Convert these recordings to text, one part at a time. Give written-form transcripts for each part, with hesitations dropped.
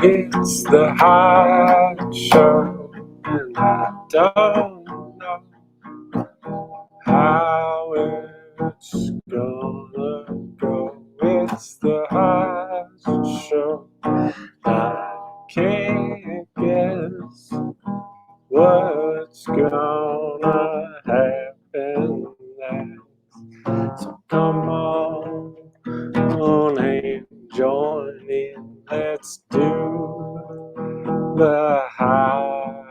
It's the hot show, and I don't know how it's gonna go. It's the hot show. I can't guess what's gonna happen next. So come on and join in. Let's do the hot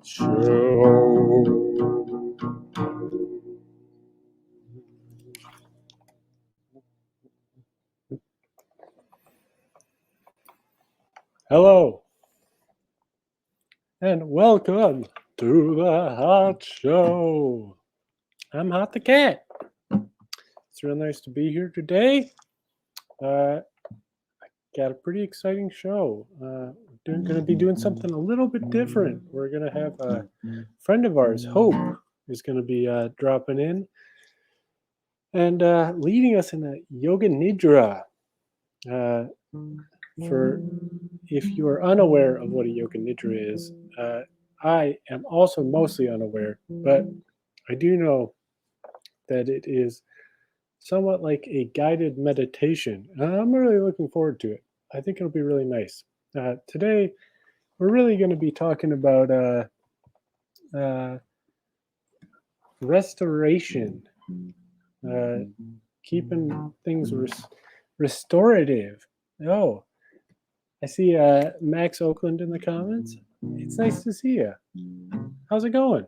show. Hello, and welcome to the hot show. I'm Hot the Cat. It's real nice to be here today. I got a pretty exciting show. We're going to be doing something a little bit different. We're going to have a friend of ours, Hope, is going to be dropping in and leading us in a yoga nidra. For if you are unaware of what a yoga nidra is, I am also mostly unaware, but I do know that it is somewhat like a guided meditation. I'm really looking forward to it. I think it'll be really nice. Today, we're really going to be talking about restoration, keeping things restorative. Oh, I see Max Oakland in the comments. It's nice to see you. How's it going?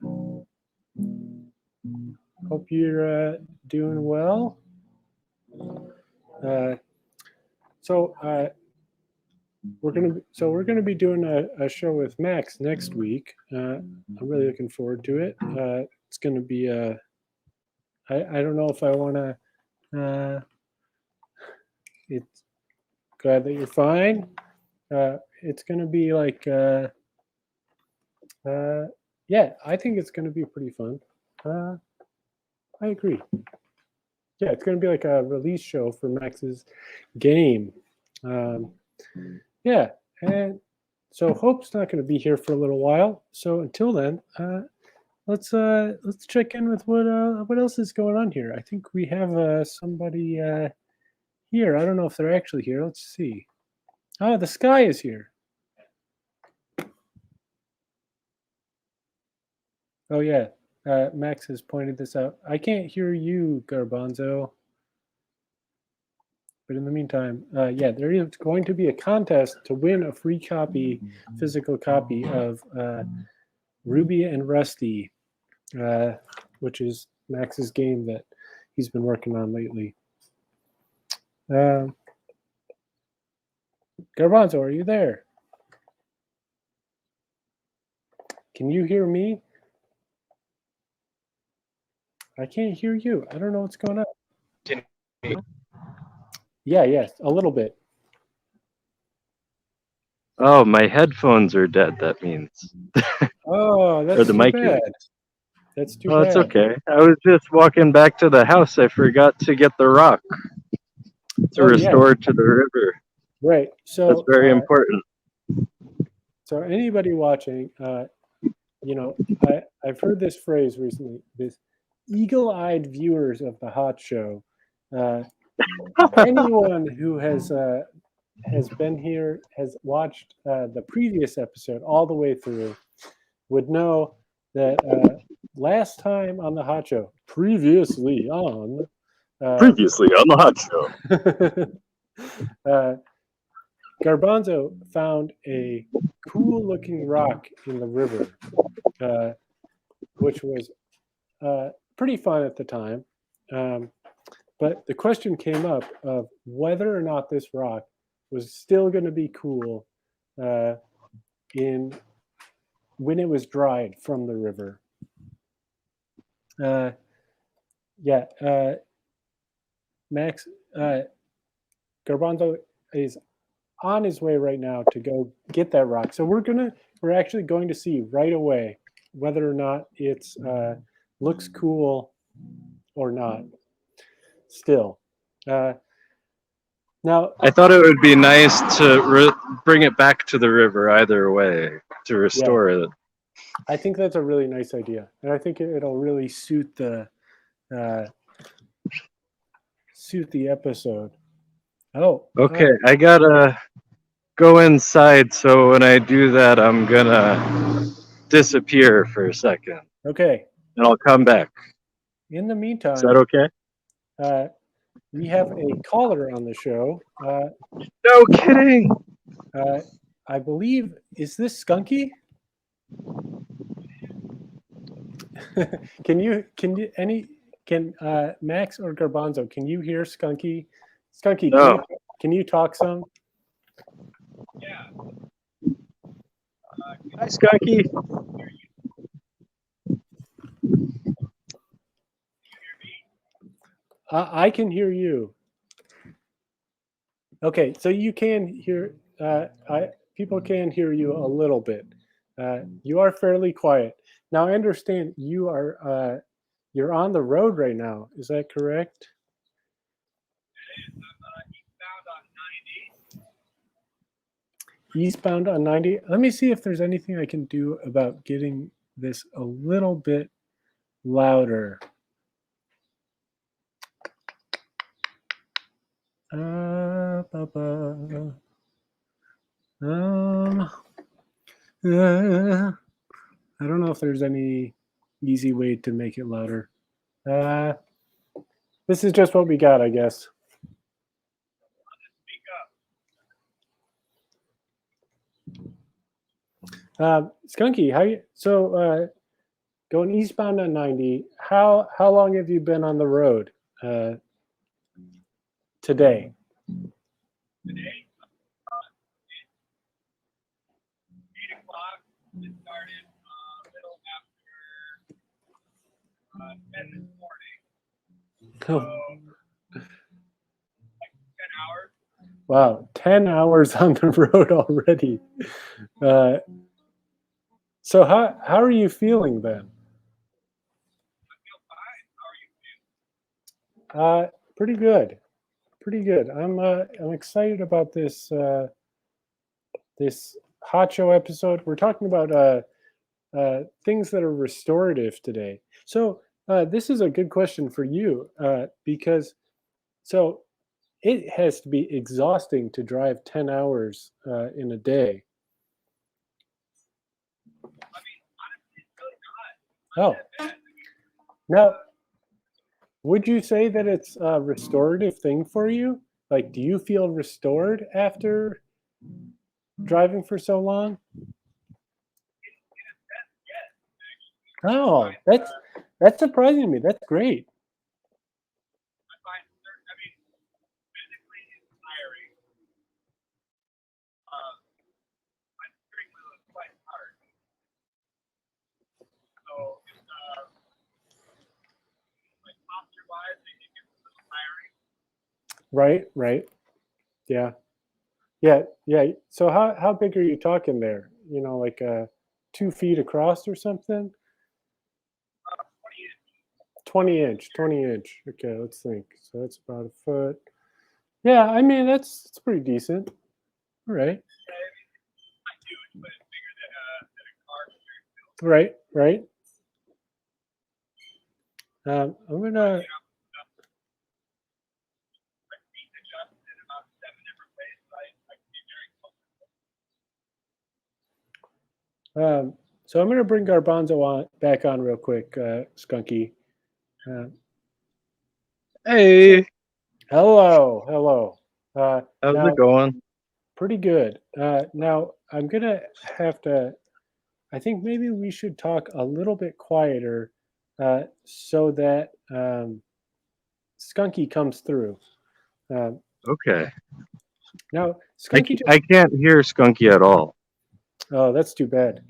Hope you're doing well. So we're gonna be doing a show with Max next week. I'm really looking forward to it. It's gonna be I don't know if I want to. It's glad that you're fine. It's gonna be like yeah, I think it's gonna be pretty fun. I agree. Yeah, it's gonna be like a release show for Max's game. Yeah, and so Hope's not going to be here for a little while. So until then, let's check in with what else is going on here. I think we have somebody here. I don't know if they're actually here. Let's see. Oh, the sky is here. Oh yeah, Max has pointed this out. I can't hear you, Garbanzo. But in the meantime, yeah, there is going to be a contest to win a free copy, physical copy of Ruby and Rusty, which is Max's game that he's been working on lately. Garbanzo, are you there? Can you hear me? I can't hear you. I don't know what's going on. Yeah, yes, a little bit. Oh, my headphones are dead, that means. Oh, that's or the too mic bad. is. That's too Oh, bad. it's okay. I was just walking back to the house. I forgot to get the rock to restore to the river. Right. So that's very important. So anybody watching, you know, I've heard this phrase recently, this eagle-eyed viewers of the hot show. Anyone who has been here, has watched the previous episode all the way through, would know that last time on the Hot Show, previously on. Previously on the Hot Show. Garbanzo found a cool-looking rock in the river, which was pretty fun at the time. But the question came up of whether or not this rock was still going to be cool in when it was dried from the river. Max, Garbanzo is on his way right now to go get that rock. So we're actually going to see right away whether or not it's looks cool or not. Still, now I thought it would be nice to bring it back to the river either way to restore it. I think that's a really nice idea, and I think it'll really suit the episode. Oh, okay. I gotta go inside, so when I do that, I'm gonna disappear for a second, okay. and I'll come back. In the Is meantime, that okay? we have a caller on the show. No kidding. I believe, is this Skunky? Can Max or Garbanzo, can you hear Skunky? Skunky, No. can you talk some? Yeah. Hi, Skunky. I can hear you. Okay, so you can hear. People can hear you a little bit. You are fairly quiet. Now I understand you are. You're on the road right now. Is that correct? Eastbound on 90. Let me see if there's anything I can do about getting this a little bit louder. I don't know if there's any easy way to make it louder. This is just what we got, I guess. Skunky, how you? So going eastbound on 90. How long have you been on the road today? Today, 8 o'clock. It started a little after 10 this morning. So, like 10 hours. Wow, 10 hours on the road already. So how are you feeling then? I feel fine. How are you feeling? Pretty good. Pretty good. I'm excited about this this Hot Show episode. We're talking about things that are restorative today. So this is a good question for you because so it has to be exhausting to drive 10 hours in a day. I mean, honestly, it's really not. Oh, now, would you say that it's a restorative thing for you? Like, do you feel restored after driving for so long? Oh, that's surprising to me. That's great. I find, I mean, physically it's tiring. My steering wheel is quite hard. So it's like posture-wise, it gets a little tiring. Right. Yeah. So how big are you talking there? You know, like 2 feet across or something? 20 inch. 20 inch. Okay, let's think. So that's about a foot. Yeah, I mean that's pretty decent. All right. Yeah, it's not huge, but it's bigger than a car steering wheel. Right. I'm gonna. My feet adjust in about 7 different ways, so I can be very comfortable. So I'm going to bring Garbanzo back on real quick, Skunky. Hey, Hello, hello. how's Now, it going? pretty good. Now, I'm going to have to, I think maybe we should talk a little bit quieter so that Skunky comes through. Um, Okay. now, Skunky just, I can't hear Skunky at all. oh, that's too bad.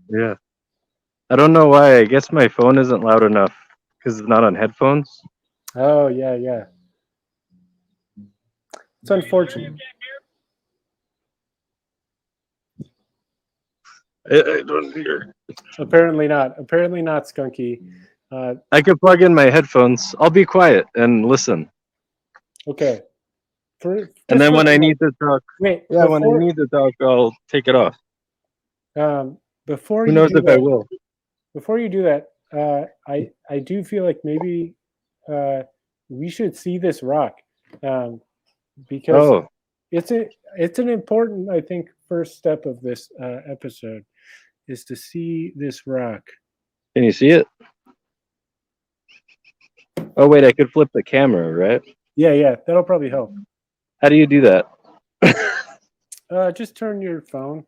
Yeah. I don't know why. I guess my phone isn't loud enough because it's not on headphones. Oh, yeah, yeah. It's unfortunate. I don't hear. Apparently not. Apparently not, Skunky. I could plug in my headphones. I'll be quiet and listen. Okay. And Just then for when a I moment. need to talk, Wait, yeah, when I need to talk, I'll take it off. before Who you knows do if I that, will? before you do that, I do feel like maybe we should see this rock because Oh, it's an important, I think, first step of this episode is to see this rock. can you see it? Oh, wait, I could flip the camera, right? Yeah, yeah, that'll probably help. How do you do that? Just turn your phone,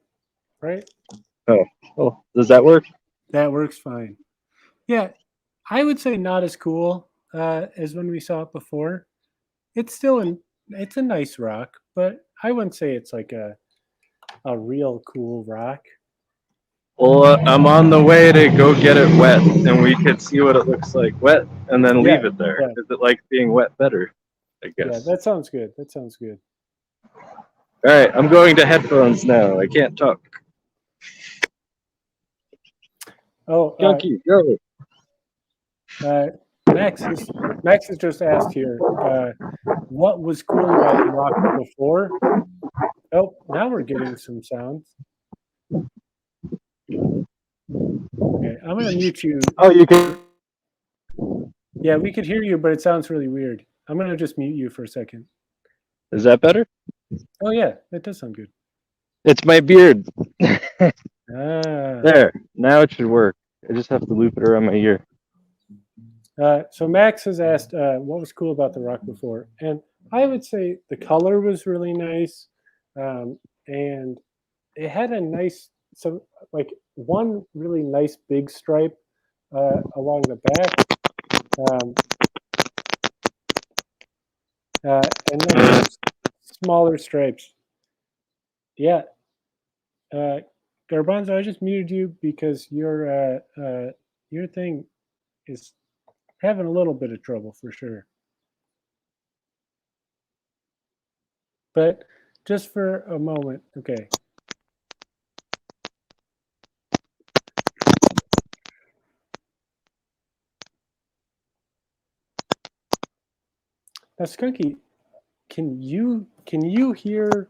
right? Oh, does that work? That works fine. Yeah, I would say not as cool as when we saw it before. It's a nice rock, but I wouldn't say it's like a real cool rock. Well, I'm on the way to go get it wet, and we could see what it looks like wet, and then Yeah, leave it there. yeah, Is it like being wet better? I yeah. guess. That sounds good. That sounds good. All right, I'm going to headphones now. I can't talk. Oh, Junkie, go. Max has just asked here, what was cool about the rock before? Oh, now we're getting some sounds. Okay, I'm gonna mute you. Oh, you can. Yeah, we could hear you, but it sounds really weird. I'm gonna just mute you for a second. Is that better? Oh yeah, that does sound good. It's my beard. Ah. There. Now it should work. I just have to loop it around my ear. So Max has asked what was cool about the rock before, and I would say the color was really nice, and it had a nice, some like one really nice big stripe along the back, um, and then some smaller stripes. Yeah, uh, Garbanzo, I just muted you because your thing is having a little bit of trouble for sure. But just for a moment, okay. Now, Skunky, can you hear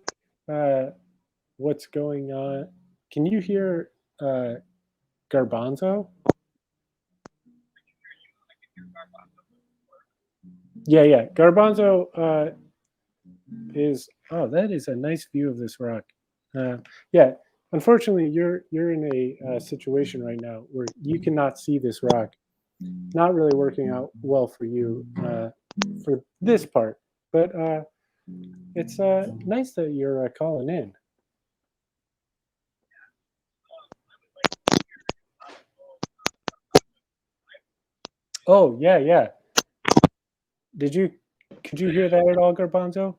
what's going on? Can you hear Garbanzo? Yeah, yeah. Garbanzo is. Oh, that is a nice view of this rock. Yeah. Unfortunately, you're in a situation right now where you cannot see this rock. Not really working out well for you for this part, but it's nice that you're calling in. Oh yeah, yeah. Could you hear that at all, Garbanzo?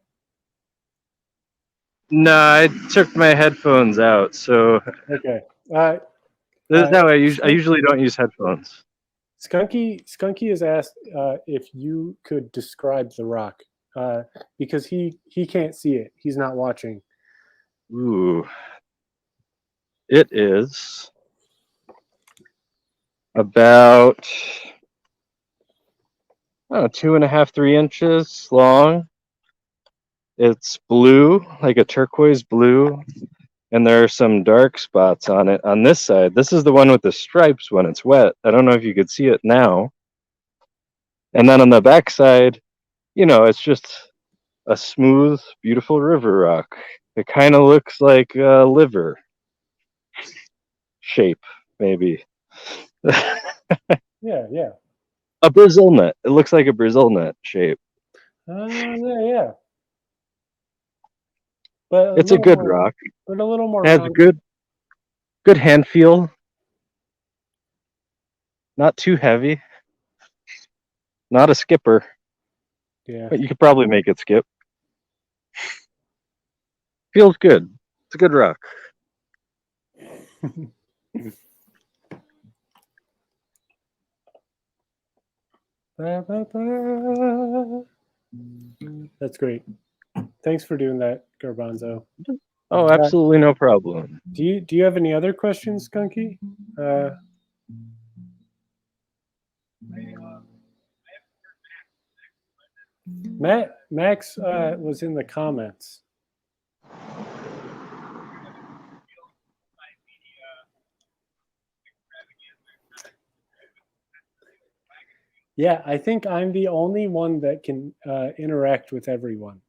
No, I took my headphones out, so Okay. this is how I Skunk- usually don't use headphones. Skunky has asked if you could describe the rock because he can't see it. He's not watching. Ooh, it is about 2.5, 3 inches long. It's blue, like a turquoise blue, and there are some dark spots on it on this side. This is the one with the stripes when it's wet. I don't know if you could see it now. And then on the back side, it's just a smooth, beautiful river rock. It kind of looks like a liver shape. maybe. Yeah. A Brazil nut. It looks like a Brazil nut shape. Yeah. But It's a good rock. But a little more It has a round. good hand feel. Not too heavy. Not a skipper, Yeah. but you could probably make it skip. Feels good. It's a good rock. That's great. Thanks for doing that, Garbanzo. Oh, absolutely no problem. Do you have any other questions, Skunky? Max was in the comments. Yeah, I think I'm the only one that can interact with everyone.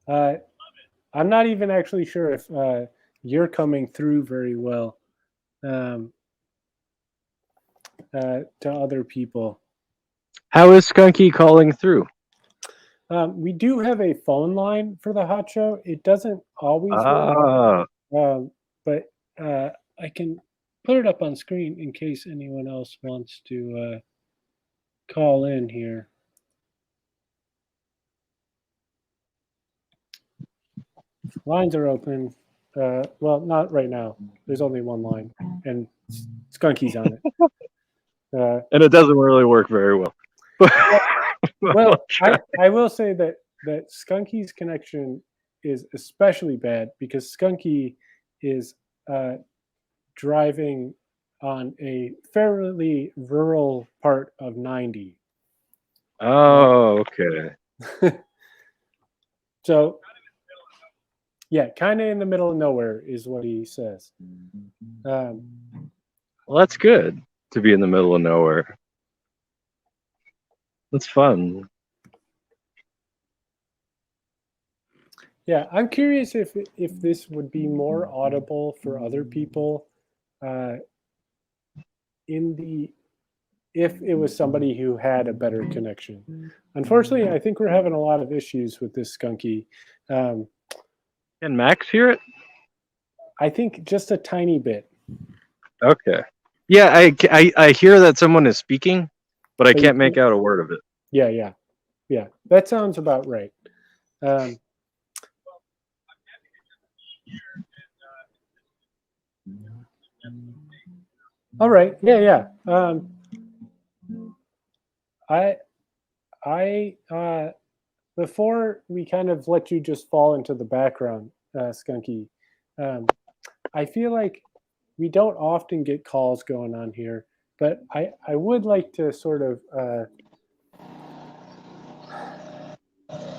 I'm not even actually sure if you're coming through very well to other people. How is Skunky calling through? We do have a phone line for the hot show. It doesn't always Ah, work, but I can put it up on screen in case anyone else wants to call in here. Lines are open. Well, not right now. There's only one line, and Skunky's on it. and it doesn't really work very well. Well, I will say that Skunky's connection is especially bad because Skunky is driving on a fairly rural part of 90. Oh, okay. So, yeah, kind of in the middle of nowhere is what he says. Well, that's good to be in the middle of nowhere. That's fun. Yeah, I'm curious if this would be more audible for other people if it was somebody who had a better connection. Unfortunately, I think we're having a lot of issues with this Skunky. Can Max hear it? I think just a tiny bit. Okay. Yeah, I hear that someone is speaking, but I can't make out a word of it. Yeah. That sounds about right. All right. Yeah. I before we kind of let you just fall into the background, Skunky, I feel like we don't often get calls going on here, but I would like to sort of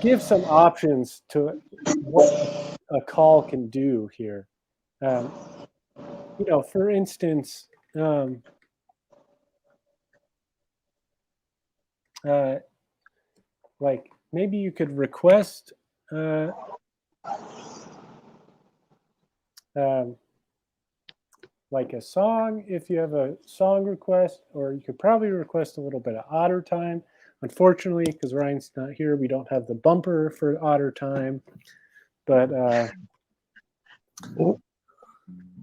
give some options to what a call can do here. For instance, like maybe you could request like a song if you have a song request, or you could probably request a little bit of otter time. Unfortunately, because Ryan's not here, we don't have the bumper for otter time. But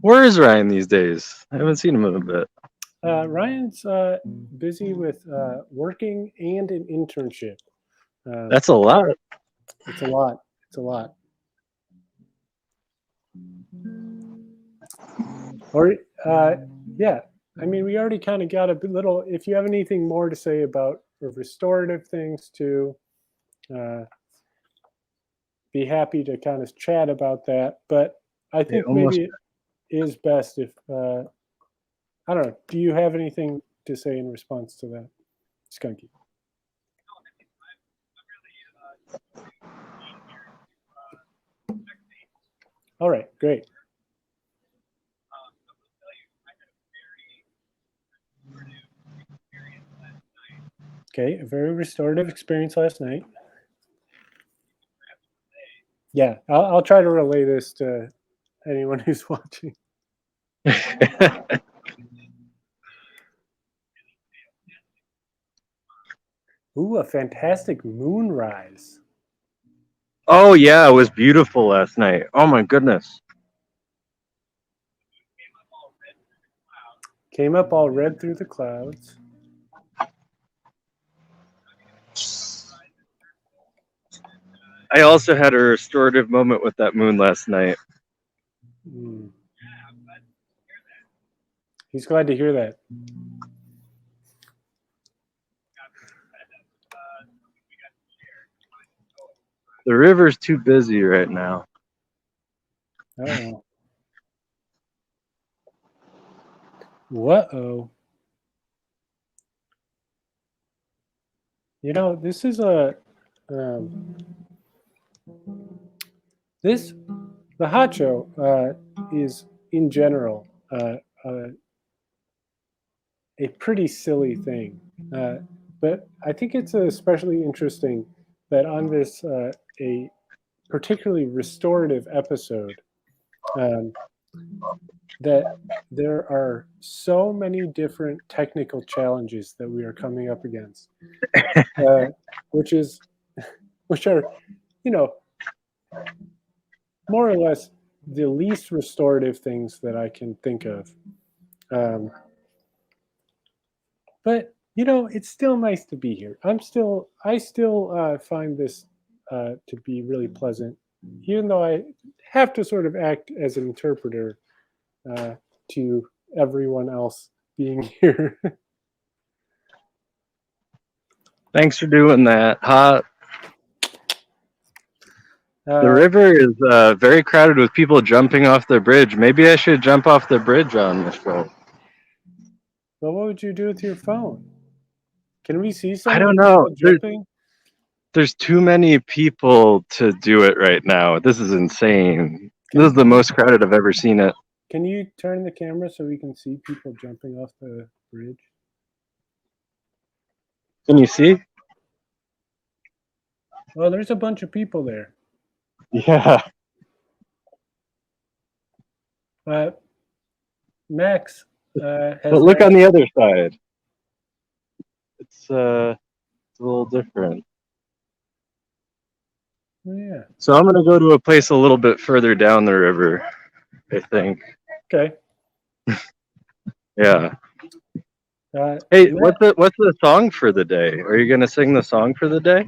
where is Ryan these days? I haven't seen him in a bit. Ryan's busy with working and an internship. That's a lot. It's a lot. It's a lot. Or yeah, I mean, we already kind of got a little. If you have anything more to say about restorative things too, be happy to kind of chat about that. But I think maybe it is best if I don't know. Do you have anything to say in response to that, Skunky? All right, great. Okay, a very restorative experience last night. Yeah, I'll try to relay this to anyone who's watching. Ooh, a fantastic moonrise. Oh yeah, it was beautiful last night. Oh my goodness. Came up all red through the clouds. I also had a restorative moment with that moon last night. Mm. He's glad to hear that. The river's too busy right now. Uh-oh. Whoa. You know, this is a the hot show is in general a pretty silly thing, but I think it's especially interesting that on this a particularly restorative episode, um, that there are so many different technical challenges that we are coming up against, uh, which is which are, you know, more or less the least restorative things that I can think of. Um, but you know, it's still nice to be here. I still find this to be really pleasant, even though I have to sort of act as an interpreter uh, to everyone else being here. Thanks for doing that. Hot. The uh, river is very crowded with people jumping off the bridge. Maybe I should jump off the bridge on the show. well, what would you do with your phone? Can we see some I of the don't know. people jumping? There's too many people to do it right now. This is insane. This Can, is the most crowded I've ever seen it. can you turn the camera so we can see people jumping off the bridge? Can you see? Oh, there's a bunch of people there. Yeah. Max But has look on asked. the other side. It's a little different. Oh, yeah. So I'm gonna go to a place a little bit further down the river, I think. Okay. Yeah. Hey, Matt, what's the song for the day? Are you gonna sing the song for the day?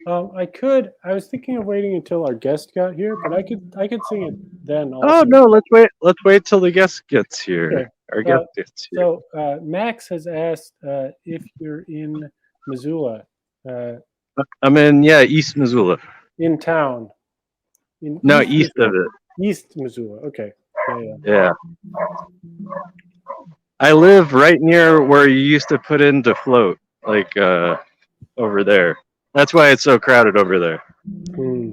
I could. I was thinking of waiting until our guest got here, but I could sing it then Oh also. no, let's wait. Let's wait till the guest gets here. Okay. Our guest gets here. So Max has asked if you're in Missoula, uh, I'm in East Missoula. in town, in No, East east of Missoula. it. East Missoula. Okay. Yeah. Yeah. I live right near where you used to put in to float, like over there. That's why it's so crowded over there. Hmm.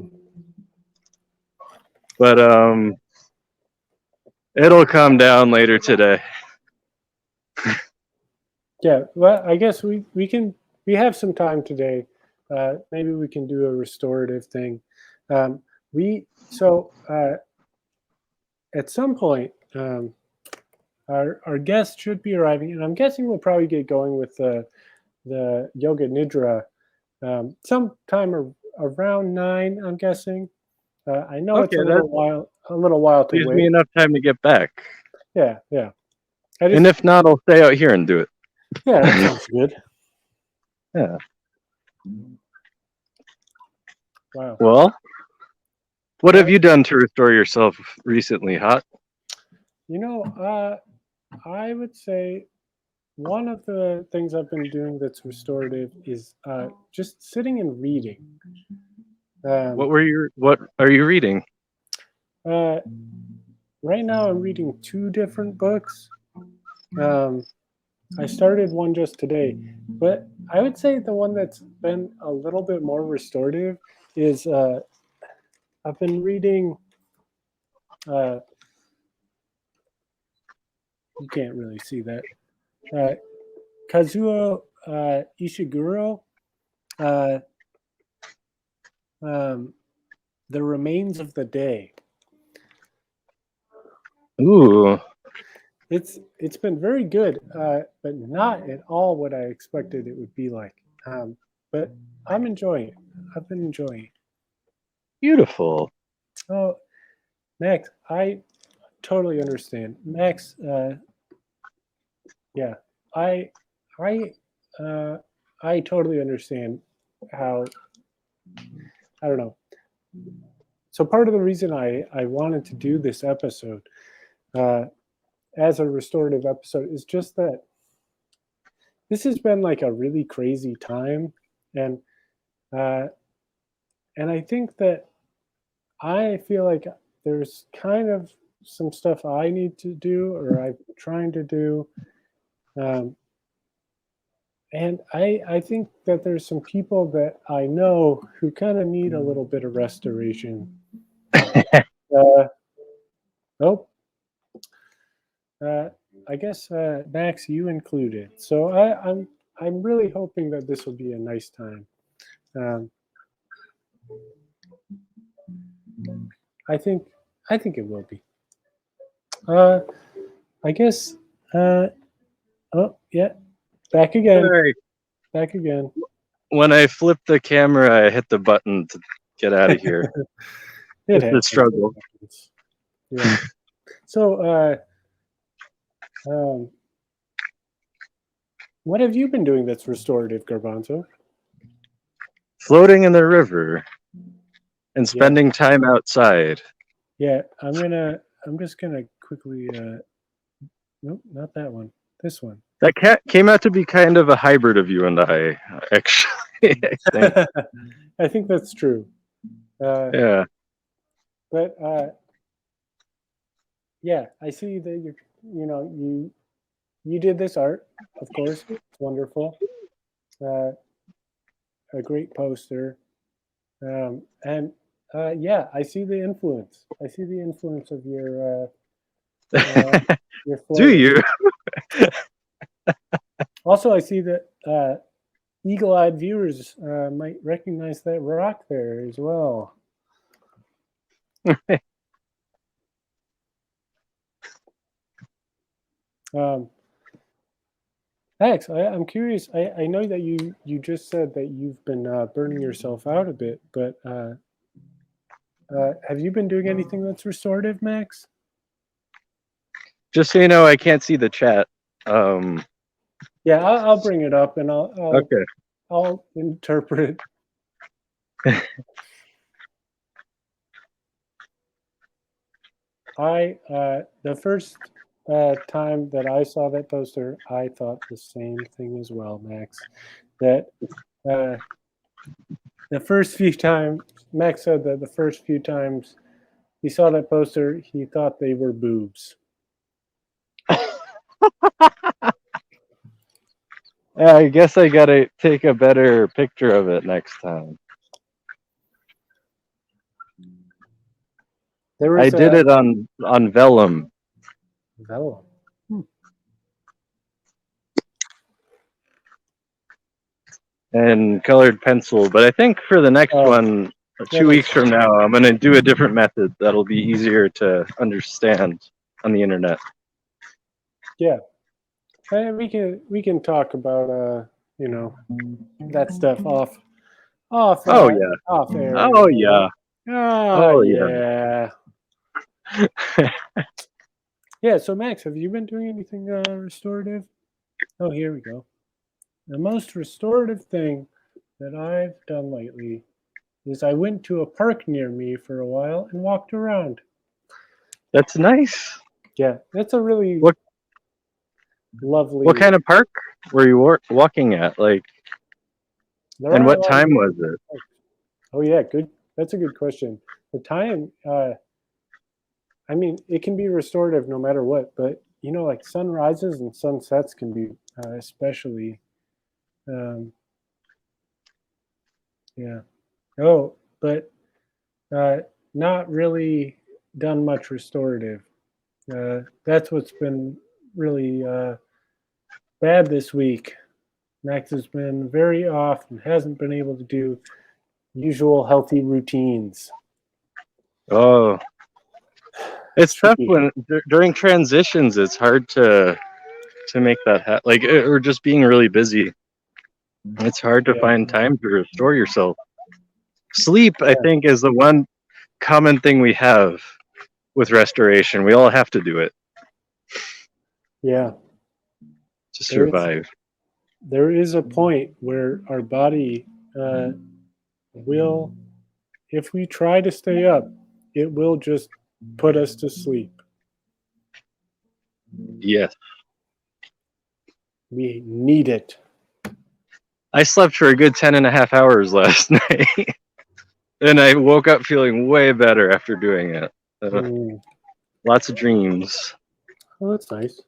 But it'll calm down later today. Yeah. Well, I guess we have some time today. Maybe we can do a restorative thing. We so at some point. Our guest should be arriving, and I'm guessing we'll probably get going with the yoga nidra sometime around 9. I'm guessing. I know it's Okay, that a little while to leaves me wait. enough time to get back. Yeah, yeah. And if not, I'll stay out here and do it. Yeah, that sounds good. Yeah. Wow. Well, what Yeah. have you done to restore yourself recently, Hot? You know, I would say one of the things I've been doing that's restorative is just sitting and reading. Um, What are you reading? uh, right now, I'm reading 2 different books. I started one just today, but I would say the one that's been a little bit more restorative is I've been reading. Uh, you can't really see that. Kazuo Ishiguro. Uh, um, The Remains of the Day. Ooh, It's been very good, but not at all what I expected it would be like. But I'm enjoying it. I've been enjoying it. beautiful. Oh, Max, I totally understand. Max, yeah, I, I, I totally understand how. I don't know. So part of the reason I wanted to do this episode uh, as a restorative episode is just that this has been like a really crazy time, and uh, and I think that I feel like there's kind of some stuff I need to do or I'm trying to do. Um, and I think that there's some people that I know who kind of need a little bit of restoration. Uh, oh, uh, I guess Max, you included. So I'm really hoping that this will be a nice time. Um, I think I think it will be. Uh, I guess. Oh yeah, back again. Sorry. Back again. When I flipped the camera, I hit the button to get out of here. It It's a happens. struggle. Yeah. So, um, what have you been doing that's restorative, Garbanzo? Floating in the river and Yeah. spending time outside. Yeah. I'm just gonna quickly. Nope, not that one. This one. That cat came out to be kind of a hybrid of you and I, actually. I think. I think that's true. Yeah. But yeah, I see that you did this art, of course. It's wonderful. Uh, a great poster. And yeah, I see the influence. I see the influence of your Do floating. you? Also, I see that eagle-eyed viewers might recognize that rock there as well. Um, Max, I'm curious. I know that you just said that you've been burning yourself out a bit, but have you been doing anything that's restorative, Max? Just so you know, I can't see the chat. Yeah, I'll bring it up and Okay. I'll interpret. The first time that I saw that poster, I thought the same thing as well, Max. That uh, the first few times, Max said that the first few times he saw that poster, he thought they were boobs. Yeah, I guess I gotta take a better picture of it next time. There I was did a it on vellum. vellum. And colored pencil, but I think for the next Oh, one, that 2 weeks makes from now, I'm gonna do a different method that'll be easier to understand on the internet. yeah. We can talk about that stuff off Oh yeah. off air. Oh yeah. Oh Oh yeah. yeah. Yeah, so Max, have you been doing anything restorative? Oh, here we go. The most restorative thing that I've done lately is I went to a park near me for a while and walked around. That's nice. Yeah, that's a really What lovely. what kind of park were you walking at? Like, There and are a what lot of time was different it? parks. Oh yeah, good. That's a good question. The time, I mean, it can be restorative no matter what, but like sunrises and sunsets can be especially. Um, yeah. Oh, but uh, not really done much restorative. That's what's been really bad this week. Max has been very off and hasn't been able to do usual healthy routines. Oh, it's tough tricky. when during transitions. It's hard to make that happen. Like, or just being really busy. It's hard to Yeah, find time to restore yourself. Sleep, I yeah, think, is the one common thing we have with restoration. We all have to do it yeah. to There is survive. there is a point where our body will, if we try to stay up, it will just put us to sleep. Yes. We need it. I slept for a good 10.5 hours last night. And I woke up feeling way better after doing it. Mm. Lots of dreams. Oh, that's nice.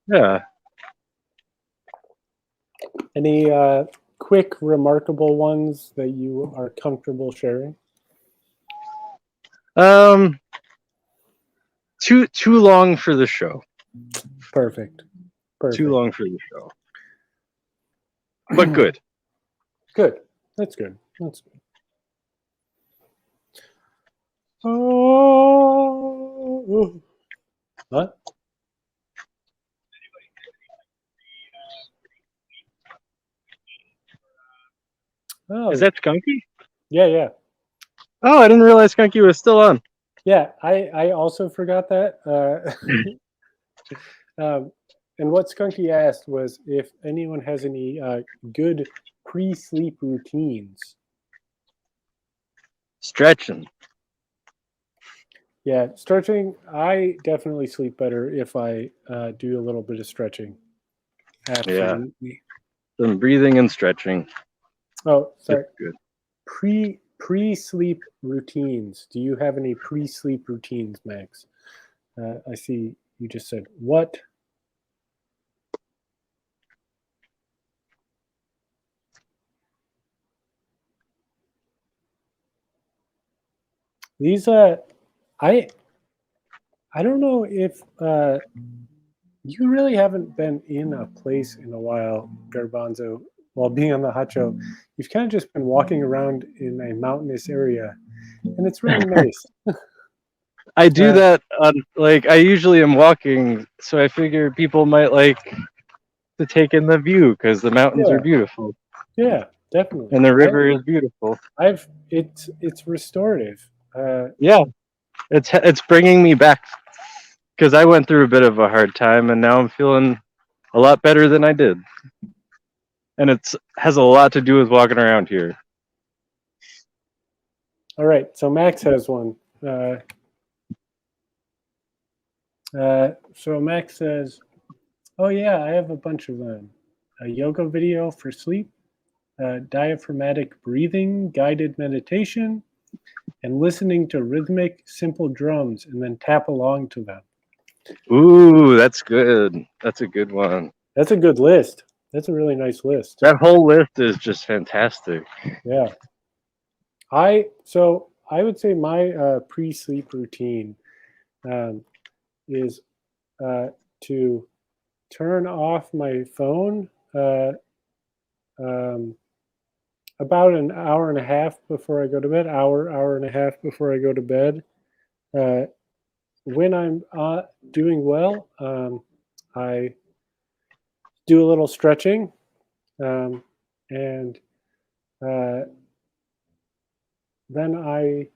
Yeah. Any quick, remarkable ones that you are comfortable sharing? Too long for the show. Perfect. Too Perfect. long for the show. But good. Good. That's good. That's good. Oh. What? Oh, Is that Skunky? yeah, yeah. Oh, I didn't realize Skunky was still on. Yeah, I also forgot that. And what Skunky asked was if anyone has any good pre-sleep routines. Stretching. Yeah, stretching. I definitely sleep better if I do a little bit of stretching. Yeah. Absolutely. Some breathing and stretching. Oh, sorry. It's good. Pre-sleep routines. Do you have any pre-sleep routines, Max? I see you just said what? These I don't know if you really haven't been in a place in a while, Garbanzo, while being on the hot show. You've kind of just been walking around in a mountainous area, and it's really nice. I do Uh, that on, like, I usually am walking, so I figure people might like to take in the view because the mountains are yeah, beautiful yeah, definitely. and the river is beautiful. It's restorative. Yeah, it's bringing me back because I went through a bit of a hard time and now I'm feeling a lot better than I did. And it's has a lot to do with walking around here. All right, so Max has one. So Max says, "Oh yeah, I have a bunch of them. A yoga video for sleep, diaphragmatic breathing, guided meditation, and listening to rhythmic, simple drums, and then tap along to them." Ooh, that's good. That's a good one. That's a good list. That's a really nice list. That whole list is just fantastic. Yeah. I would say my pre-sleep routine is to turn off my phone um, about an hour and a half before I go to bed. Hour and a half before I go to bed. Uh, when I'm doing well, I do a little stretching, and uh, then I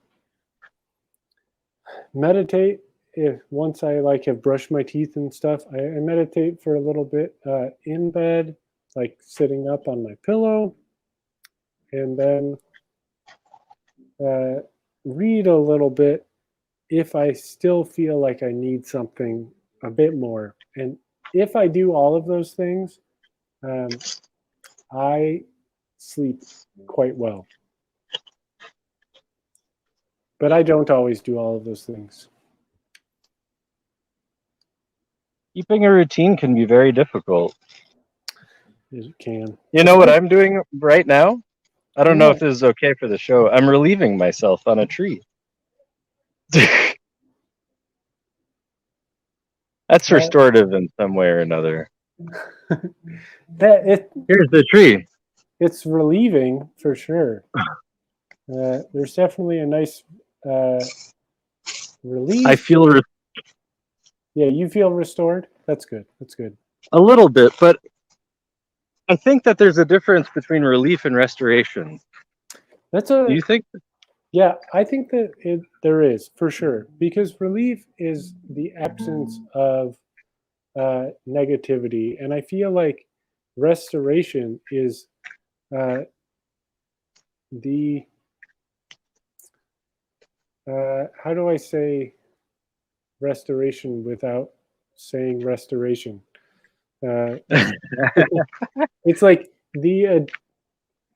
meditate. If once I like have brushed my teeth and stuff, I meditate for a little bit in bed, like sitting up on my pillow, and then read a little bit if I still feel like I need something a bit more. And if I do all of those things, um, I sleep quite well. But I don't always do all of those things. Keeping a routine can be very difficult. It can. You know what I'm doing right now? I don't know if What? this is okay for the show. I'm relieving myself on a tree. That's That, restorative in some way or another. that Here's the tree. it's relieving for sure. There's definitely a nice relief. I feel Yeah, you feel restored. That's good. That's good. a little bit, but I think that there's a difference between relief and restoration. That's Do a you think? yeah. I think that there is for sure because relief is the absence of negativity, and I feel like restoration is uh, the how do I say restoration without saying restoration? It's like the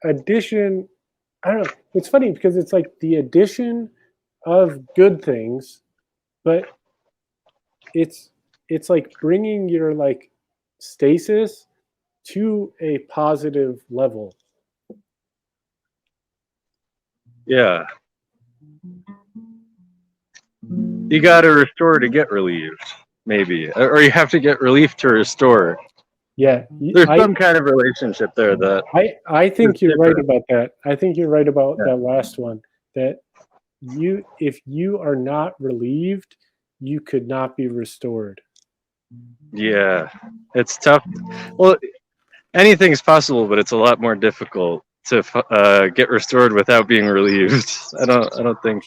addition. I don't know. It's funny because it's like the addition of good things, but it's it's like bringing your like stasis to a positive level. Yeah, you got to restore to get relieved, maybe, or you have to get relief to restore. Yeah, There's some kind of relationship there that I is think you're right different. about that. I think you're right about Yeah. that last one. That you, if you are not relieved, you could not be restored. Yeah, it's tough. Well, anything's possible, but it's a lot more difficult to get restored without being relieved. I don't think.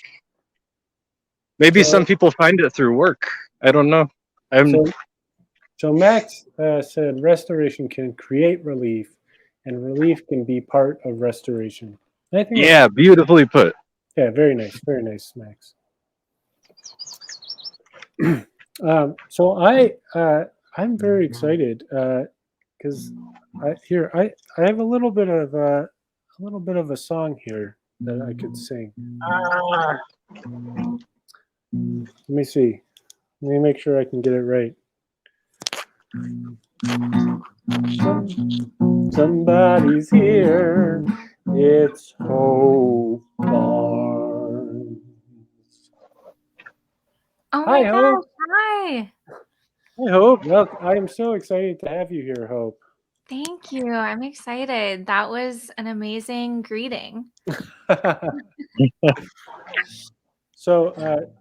Maybe some So, people find it through work. I don't know. I'm. so, so Max said restoration can create relief, and relief can be part of restoration. And I think that's Yeah, beautifully put. yeah, very nice, Max. So I'm very excited because I have a little bit of a song here that I could sing. Let me see. Let me make sure I can get it right. Somebody's here. It's Hope Barnes. Oh Hi, my Hope. gosh, hi. I hope. Well, I am so excited to have you here, Hope. Thank you. I'm excited. That was an amazing greeting. So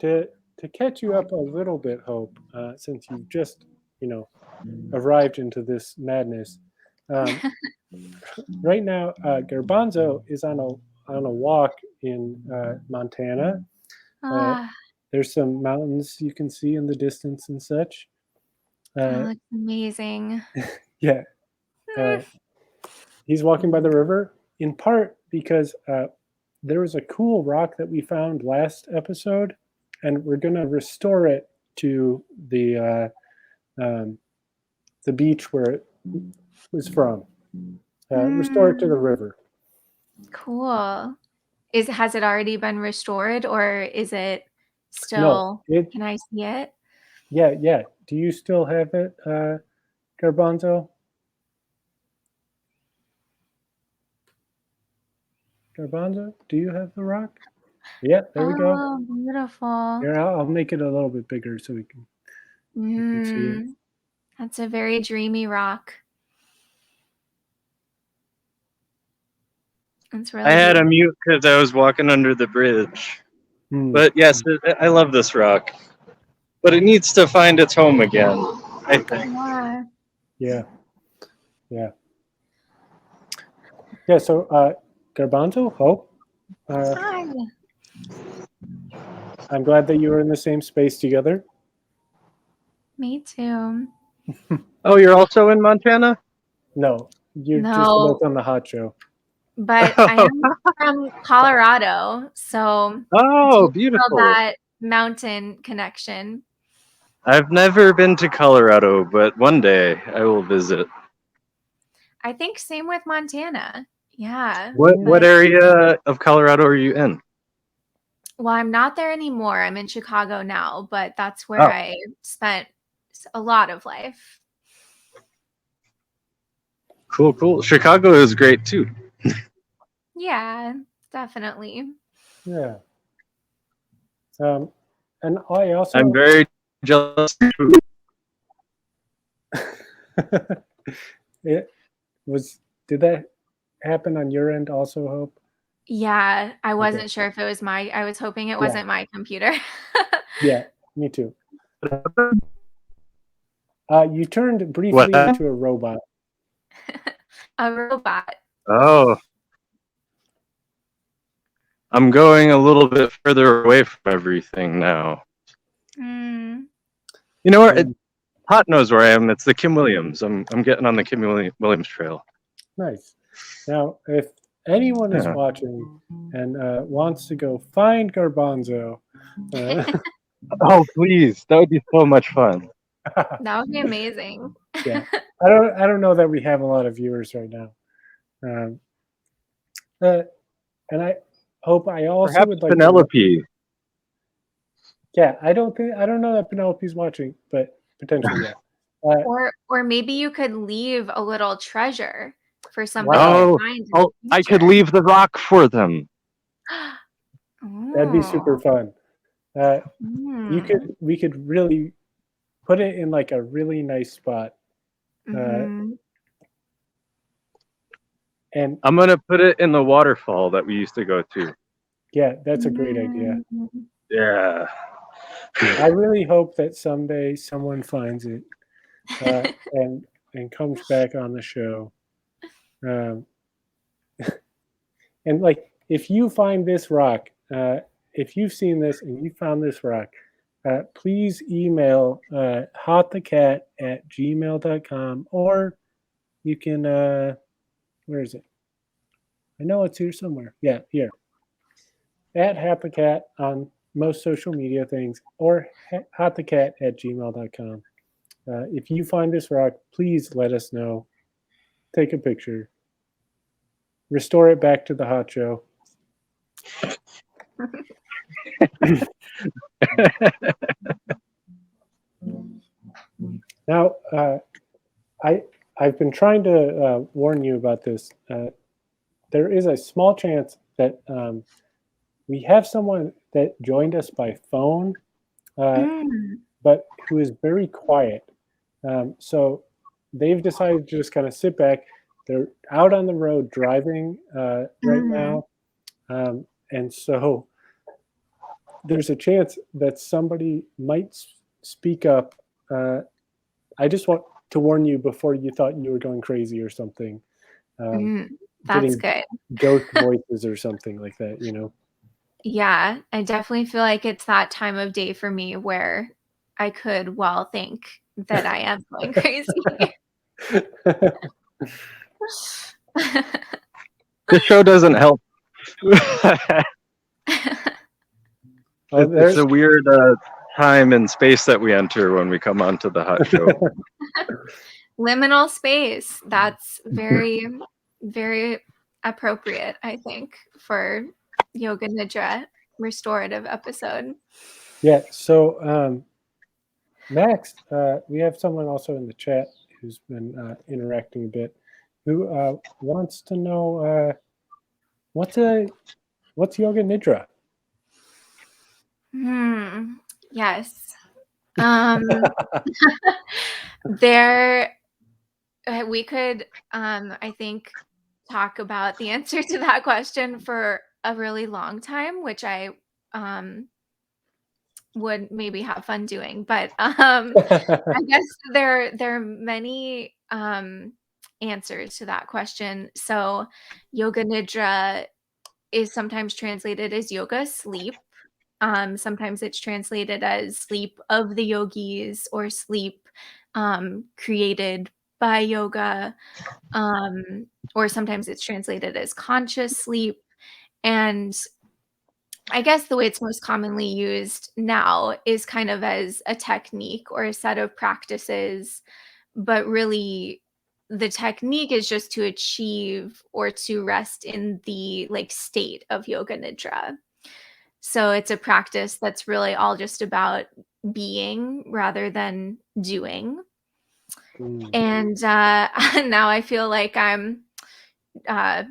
to catch you up a little bit, Hope, since you've just arrived into this madness, um, right now Garbanzo is on a walk in Montana. Uh, Ah, there's some mountains you can see in the distance and such. that Uh, looks amazing. yeah, uh, he's walking by the river in part because there was a cool rock that we found last episode, and we're gonna restore it to the beach where it was from. Restore it to the Mm, river. cool. Has it already been restored or is it No, still, it. can I see it? Yeah. Do you still have it, Garbanzo? Garbanzo, do you have the rock? Yeah, there we go. Oh, beautiful. Here, I'll make it a little bit bigger so you can see it. That's a very dreamy rock. It's I really had a beautiful. mute because I was walking under the bridge. Hmm. But yes, I love this rock. But it needs to find its home again, I think. Yeah. Yeah. So, Garbanzo, Hope, uh, Hi. I'm glad that you were in the same space together. Me too. Oh, you're also in Montana? No, you're just No, both on the hot show. but I am from Colorado, so I Oh, do feel beautiful. that mountain connection. I've never been to Colorado, but one day I will visit. I think same with Montana. Yeah, What but area of Colorado are you in? well, I'm not there anymore. I'm in Chicago now, but that's where Oh, I spent a lot of life. cool. Chicago is great too. Yeah, definitely. Yeah. And I I'm also. very jealous. It was. Did that happen on your end also, Hope? Yeah, I Okay. wasn't sure if it was I was hoping it Yeah. wasn't my computer. Yeah, me too. You turned briefly What? into a robot. A robot. Oh, I'm going a little bit further away from everything now. Hmm. You know what? Mm, Hot knows where I am. It's the Kim Williams. I'm getting on the Kim Williams trail. nice. Now, if anyone is Yeah. watching and wants to go find Garbanzo, Oh, please. That would be so much fun. That would be amazing. yeah, I don't know that we have a lot of viewers right now, um, and I hope I also Perhaps would like to. Penelope. Yeah, I don't know that Penelope's watching, but potentially, yeah. Or maybe you could leave a little treasure for somebody Wow. to Oh, find in oh, the I could future. leave the rock for them. That'd be super Oh. fun. Hmm. We could really put it in like a really nice spot, Mhm. and I'm going to put it in the waterfall that we used to go to. yeah, that's a great idea. Mm. Yeah. I really hope that someday someone finds it and comes back on the show. Um, and like, if you find this rock, if you've seen this and you found this rock, please email hotthecat@gmail.com, or you can, where is it? I know it's here somewhere. Yeah, here. @hotthecat on most social media things, or hotthecat@gmail.com. If you find this rock, please let us know. Take a picture. Restore it back to the hot show. Now, I've been trying to warn you about this. There is a small chance that we have someone that joined us by phone, Mm. but who is very quiet. So they've decided to just kind of sit back. They're out on the road driving right Mhm. now, and so there's a chance that somebody might speak up. I just want to warn you before you thought you were going crazy or something, Mm. That's getting good. ghost voices or something like that, you know? Yeah, I definitely feel like it's that time of day for me where I could well think that I am going crazy. This show doesn't help. Oh, It's there's a weird time and space that we enter when we come onto the hot show. Liminal space. That's very, very appropriate, I think, for Yoga Nidra restorative episode. yeah. So Max, we have someone also in the chat who's been interacting a bit, who wants to know what's yoga nidra. Yes. Um, there we could I think talk about the answer to that question for a really long time, which I um would maybe have fun doing. But I guess there are many answers to that question. So yoga nidra is sometimes translated as yoga sleep. Sometimes it's translated as sleep of the yogis or sleep created by yoga. Or sometimes it's translated as conscious sleep. And I guess the way it's most commonly used now is kind of as a technique or a set of practices, but really the technique is just to achieve or to rest in the like state of yoga nidra. So it's a practice that's really all just about being rather than doing. Mm. And now I feel like I'm uh,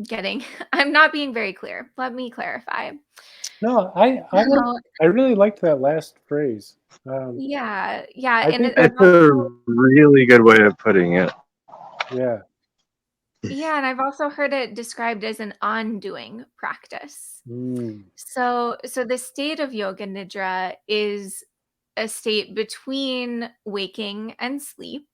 getting, I'm not being very clear. Let me clarify. No, So, I really liked that last phrase. yeah, yeah, I and think It's that a really good way of putting it. yeah. Yeah, and I've also heard it described as an on-doing practice. Mm. So the state of yoga nidra is a state between waking and sleep.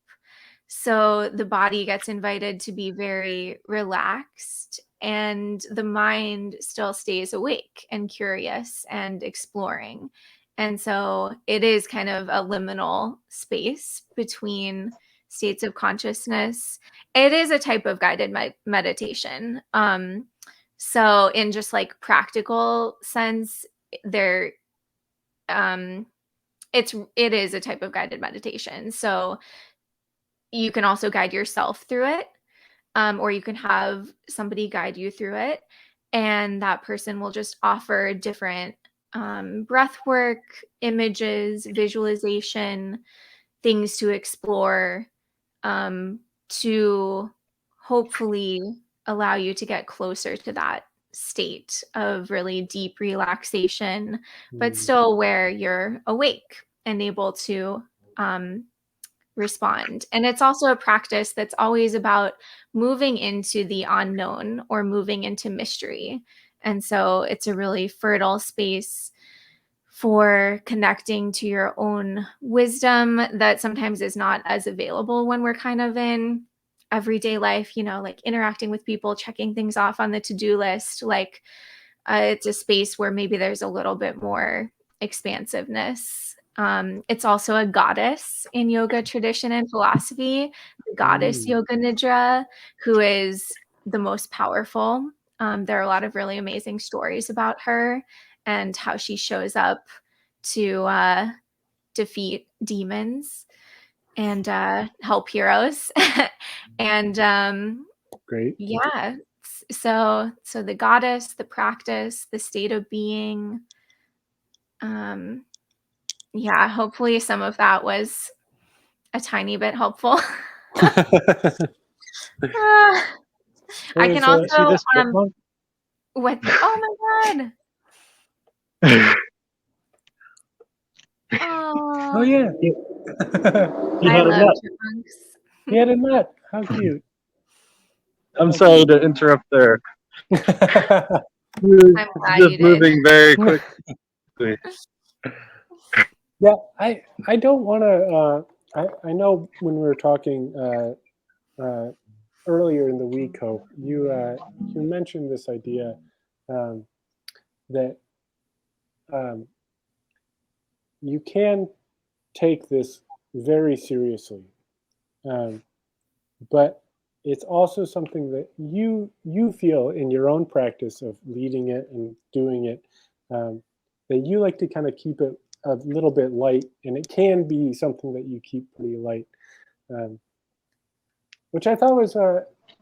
So the body gets invited to be very relaxed, and the mind still stays awake and curious and exploring. And so it is kind of a liminal space between states of consciousness. It is a type of guided meditation. So in just like practical sense, there um it is a type of guided meditation. So you can also guide yourself through it, or you can have somebody guide you through it, and that person will just offer different breath work, images, visualization, things to explore, um, to hopefully allow you to get closer to that state of really deep relaxation, but Mm. still where you're awake and able to um, respond. And it's also a practice that's always about moving into the unknown or moving into mystery. And so it's a really fertile space for connecting to your own wisdom that sometimes is not as available when we're kind of in everyday life, like interacting with people, checking things off on the to-do list. Like it's a space where maybe there's a little bit more expansiveness. It's also a goddess in yoga tradition and philosophy, the goddess Mm. Yoga Nidra, who is the most powerful. There are a lot of really amazing stories about her and how she shows up to defeat demons and help heroes. And Great. yeah, so the goddess, the practice, the state of being. Um, yeah, hopefully some of that was a tiny bit helpful. Ah, I can So, See also this chipmunk? what oh my god. oh Oh, yeah, He I had a love nut. chipmunks. he had a nut. How cute. I'm sorry to interrupt there. I'm glad Just you did. moving very quickly. Yeah, I don't want to. I know when we were talking earlier in the week, Hope, you mentioned this idea um, that um, you can take this very seriously, um, but it's also something that you feel in your own practice of leading it and doing it, um, that you like to kind of keep it a little bit light, and it can be something that you keep pretty light, um, which I thought was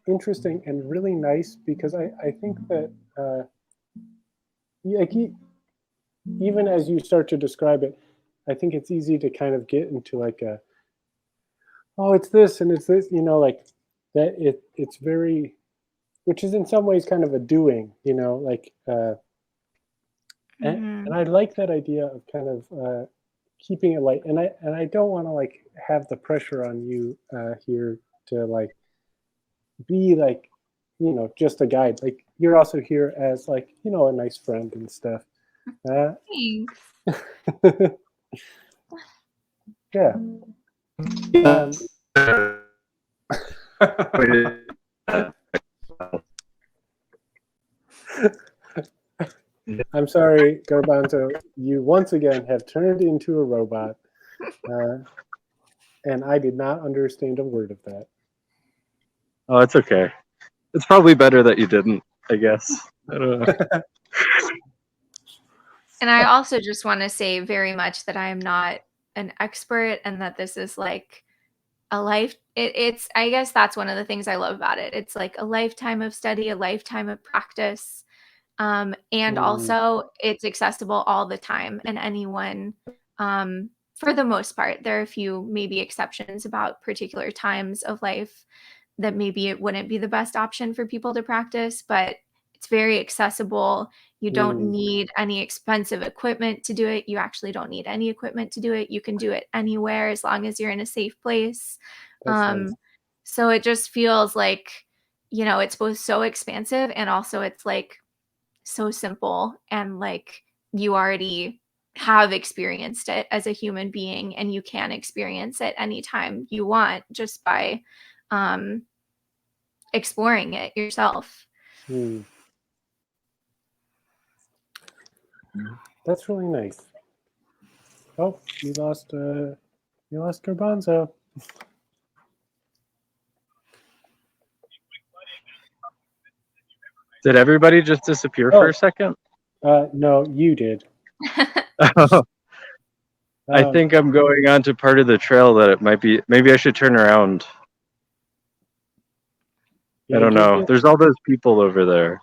interesting and really nice because I think that like even as you start to describe it, I think it's easy to kind of get into like a, oh, it's this and it's this, like that it's very, which is in some ways kind of a doing, like and Mhm. I like that idea of kind of keeping it light, and I don't want to like have the pressure on you here to like be like, just a guide. Like you're also here as like, a nice friend and stuff. Uh, Thanks. yeah. Um, I'm sorry, Garbanzo. You once again have turned into a robot, uh, and I did not understand a word of that. Oh, it's okay. It's probably better that you didn't, I guess. I don't know. And I also just want to say very much that I am not an expert and that this is like a life it's I guess that's one of the things I love about it. It's like a lifetime of study, a lifetime of practice. And Mm, also it's accessible all the time and anyone for the most part. There are a few maybe exceptions about particular times of life that maybe it wouldn't be the best option for people to practice, but it's very accessible. You don't mm, need any expensive equipment to do it. You actually don't need any equipment to do it. You can do it anywhere as long as you're in a safe place. that's nice. Um, so it just feels like you know, it's both so expansive and also it's like so simple, and like you already have experienced it as a human being, and you can experience it anytime you want just by exploring it yourself. Hmm. That's really nice. Oh, you lost Garbanzo. Did everybody just disappear for a second? No, you did. I think I'm going on to part of the trail that it might be. Maybe I should turn around. Yeah, I don't know. There's all those people over there.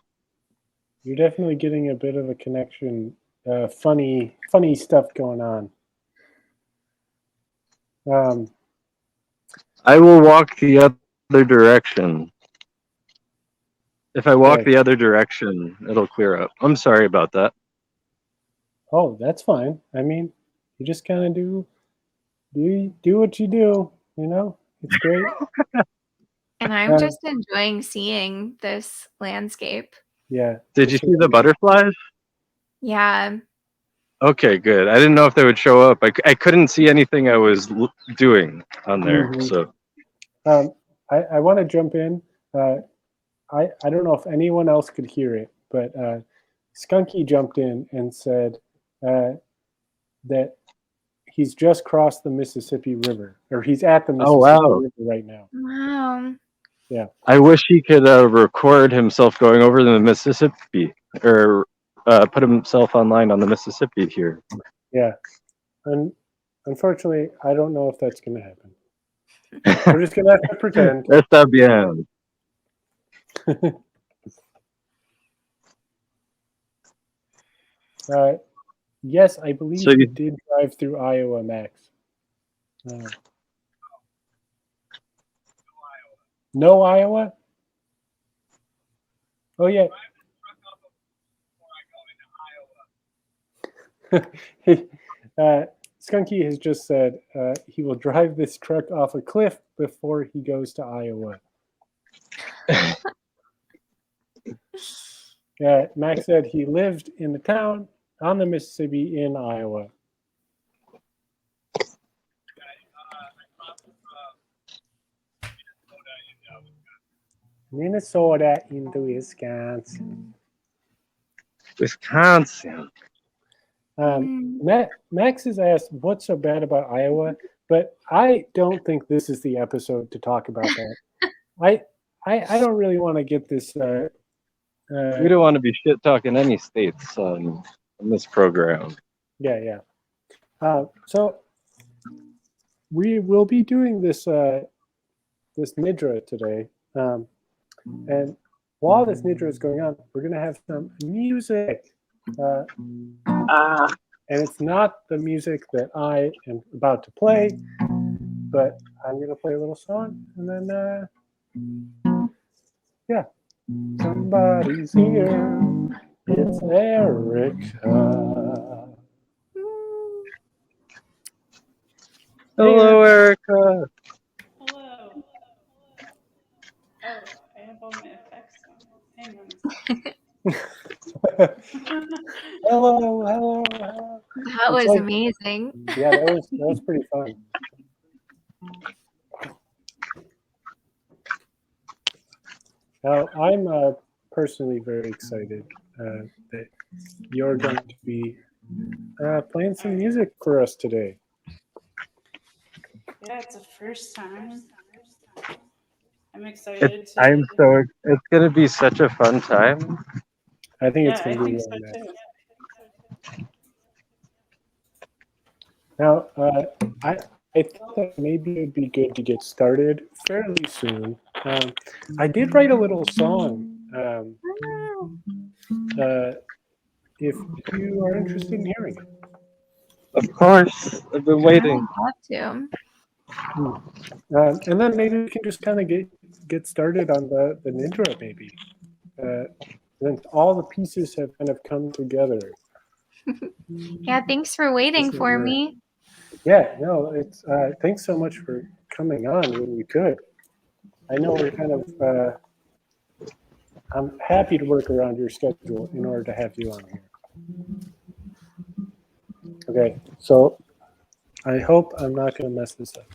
You're definitely getting a bit of a connection. Funny stuff going on. I will walk the other direction. If I walk the other direction, it'll clear up. I'm sorry about that. Oh, that's fine. I mean, you just kind of do what you do. You know, it's great. And I'm just enjoying seeing this landscape. Yeah. Did you see the butterflies? Yeah. Okay, good. I didn't know if they would show up. I couldn't see anything I was doing on there. Mhm. So I want to jump in. I don't know if anyone else could hear it, but Skunky jumped in and said that he's just crossed the Mississippi River, or he's at the Mississippi River right now. Wow. Yeah. I wish he could record himself going over the Mississippi, or put himself online on the Mississippi here. Yeah. And unfortunately, I don't know if that's going to happen. We're just going to have to pretend. Está bien. Yes, I believe So you did drive through Iowa, Max. No Iowa? Oh, yeah. Skunky has just said he will drive this truck off a cliff before he goes to Iowa. Max said he lived in the town on the Mississippi in Iowa. Minnesota into Wisconsin. Max has asked, what's so bad about Iowa? But I don't think this is the episode to talk about that. I don't really want to get this. We don't want to be shit talking any states on this program. Yeah. So we will be doing this this nidra today, and while this nidra is going on, we're going to have some music. And it's not the music that I am about to play, but I'm going to play a little song, and then, yeah. Somebody's here. It's Erica. Hello, Erica. Hello. Oh, I have all my effects on. Hang on a second. Hello. That was amazing. Yeah, that was pretty fun. Now, I'm personally very excited that you're going to be playing some music for us today. Yeah, it's the first time. I'm excited. It's going to be such a fun time. I think it's Yeah, going I to be think really so nice. too. Now, I thought that maybe it would be good to get started fairly soon. I did write a little song. If you are interested in hearing it. Of course, I've been waiting. I'd love to. And then maybe we can just kind of get started on the nidra, maybe. Then all the pieces have kind of come together. Yeah, thanks for waiting for me. Yeah, no, it's thanks so much for coming on when you could. I know we're kind of I'm happy to work around your schedule in order to have you on here. Okay, so I hope I'm not going to mess this up.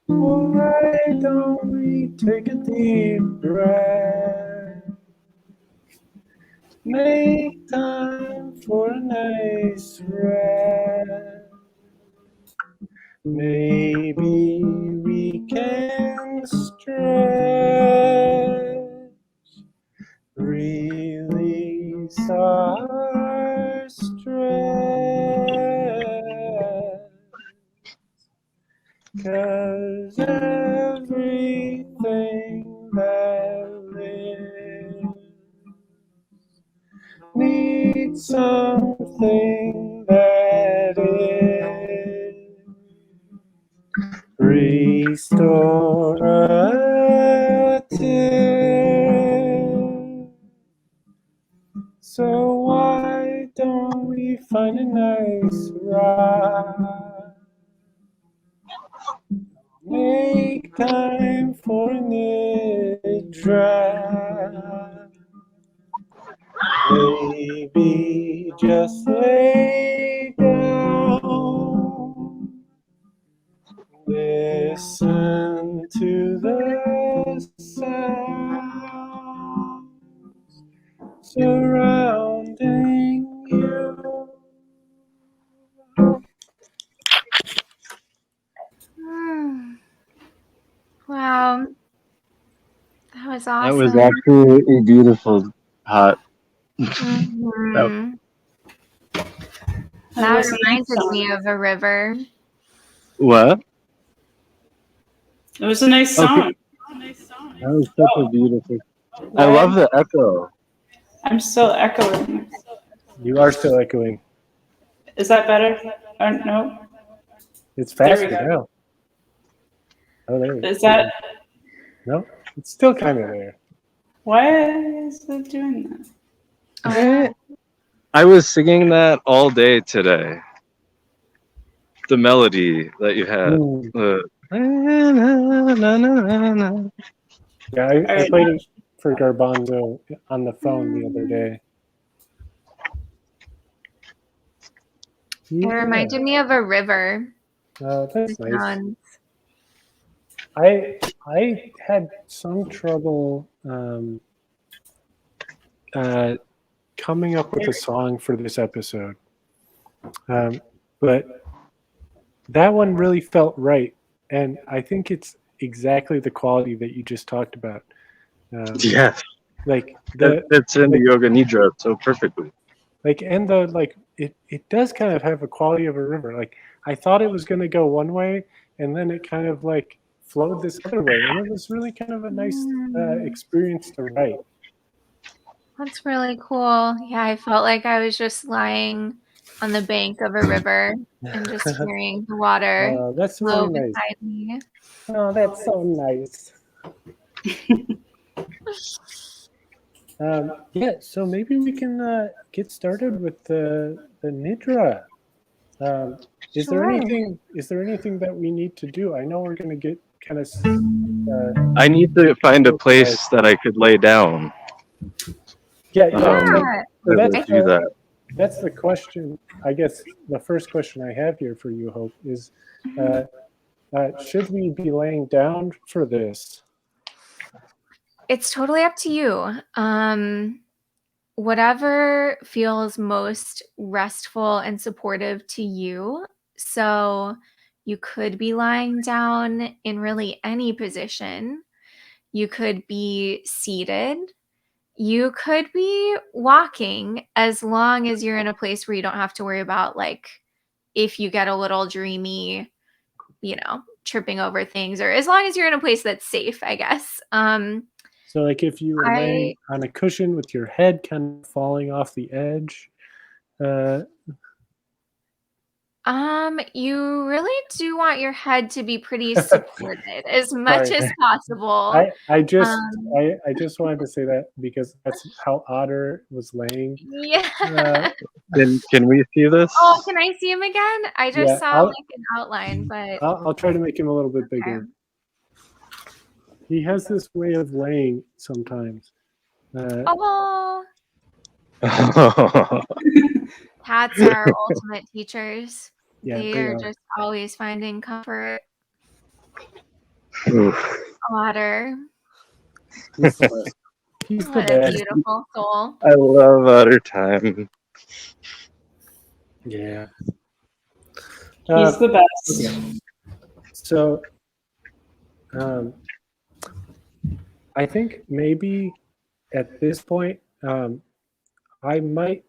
Why don't we take a deep breath? Make time for a nice rest. Maybe we can stretch, release our stress. 'Cause everything that lives needs something that is restorative. So why don't we find a nice ride? Make time for a nidra. Maybe just lay down. Listen to the sounds surrounding you. Wow. That was That was awesome. actually a beautiful hot. Mhm. That That was a nice reminded song. me of a river. What? It was a nice Okay. song. That was such a beautiful. I What? love the echo. I'm still echoing. You are still echoing. Is that better? Or no? It's There we faster go. now. Oh, there we go. Is that No, it's still kind of there. why is it doing that? Eh, I was singing that all day today. The melody that you had. Ooh. The Yeah, I Alright. played it for Garbanzo on the phone the other day. It Yeah, reminded me of a river. that's nice. Sounds. I had some trouble coming up with a song for this episode, but that one really felt right, and I think it's exactly the quality that you just talked about. yes, Like it fits into Yoga Nidra so perfectly. and it does kind of have a quality of a river. Like I thought it was going to go one way, and then it kind of like flowed this other way, and it was really kind of a nice experience to write. That's really cool. Yeah, I felt like I was just lying on the bank of a river and just hearing the water That's flow really nice. beside me. Oh, that's so nice. Yeah, so maybe we can get started with the nidra. Is there Sure. anything that we need to do? I know we're going to get kind of I need to find a place that I could lay down. yeah. Yeah. That would do that. That's the question. I guess the first question I have here for you, Hope, is should we be laying down for this? It's totally up to you. Whatever feels most restful and supportive to you. So you could be lying down in really any position. You could be seated. You could be walking, as long as you're in a place where you don't have to worry about, like, if you get a little dreamy, tripping over things, or as long as you're in a place that's safe, I guess. So, like, if you were laying on a cushion with your head kind of falling off the edge, You really do want your head to be pretty supported as much Sorry. as possible. I just Um, I just wanted to say that because that's how Otter was laying. yeah. Can we see this? Oh, can I see him again? I just Yeah, saw like an outline, but I'll try to make him a little bit okay. bigger. He has this way of laying sometimes. Oh, Oof. cats are ultimate teachers. Yeah, They they are are. just always finding comfort. Oof. Otter. He's the best. He's the What a best. beautiful soul. I love otter time. Yeah. He's the best. Okay. So, I think maybe at this point, I might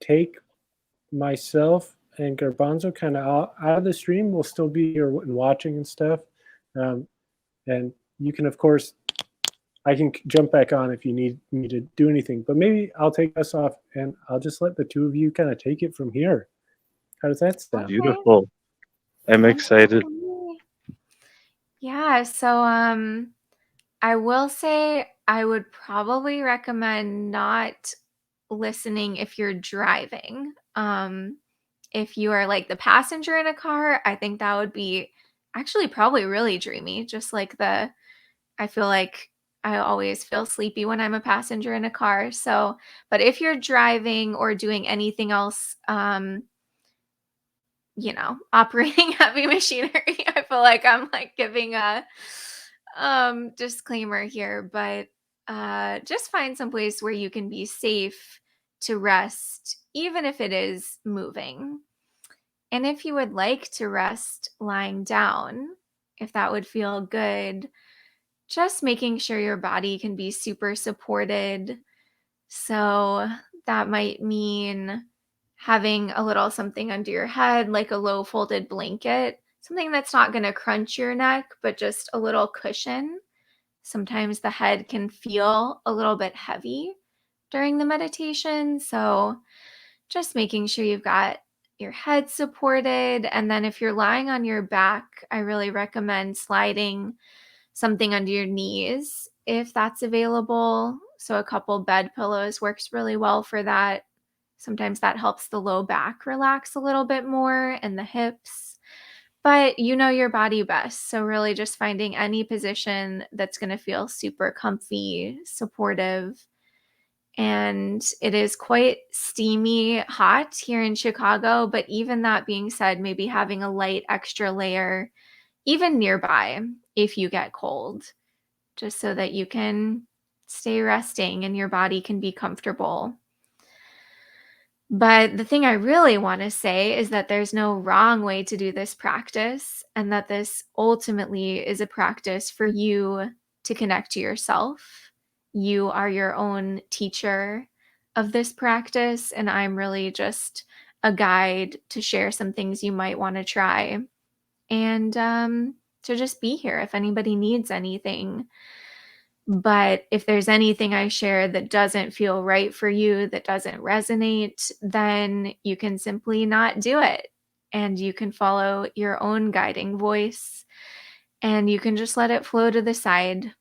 take myself and Garbanzo kind of out of the stream. We'll still be here and watching and stuff. And you can, of course, I can jump back on if you need me to do anything, but maybe I'll take us off and I'll just let the two of you kind of take it from here. How does that sound? Beautiful. I'm Sounds excited. good to me. Yeah, so I will say I would probably recommend not listening if you're driving. If you are like the passenger in a car, I think that would be actually probably really dreamy. Just like I feel like I always feel sleepy when I'm a passenger in a car. So, but if you're driving or doing anything else, operating heavy machinery, I feel like I'm like giving a disclaimer here, but just find some place where you can be safe to rest, even if it is moving. And if you would like to rest lying down, if that would feel good, just making sure your body can be super supported. So that might mean having a little something under your head, like a low folded blanket, something that's not going to crunch your neck, but just a little cushion. Sometimes the head can feel a little bit heavy during the meditation. So just making sure you've got your head supported. And then if you're lying on your back, I really recommend sliding something under your knees if that's available. So a couple bed pillows works really well for that. Sometimes that helps the low back relax a little bit more and the hips. But you know your body best. So really just finding any position that's going to feel super comfy, supportive. And it is quite steamy hot here in Chicago, but even that being said, maybe having a light extra layer even nearby if you get cold, just so that you can stay resting and your body can be comfortable. But the thing I really want to say is that there's no wrong way to do this practice, and that this ultimately is a practice for you to connect to yourself. You are your own teacher of this practice, and I'm really just a guide to share some things you might want to try and to just be here if anybody needs anything. But if there's anything I share that doesn't feel right for you, that doesn't resonate, then you can simply not do it. And you can follow your own guiding voice and you can just let it flow to the side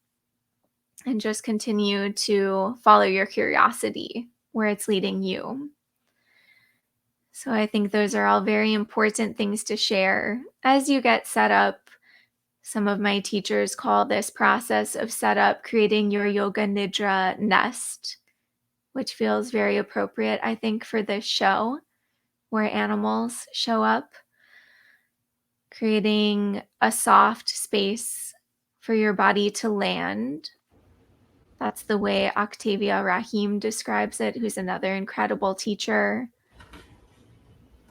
and just continue to follow your curiosity where it's leading you. So I think those are all very important things to share as you get set up. Some of my teachers call this process of setup creating your yoga nidra nest, which feels very appropriate, I think, for this show where animals show up. Creating a soft space for your body to land. That's the way Octavia Rahim describes it, who's another incredible teacher.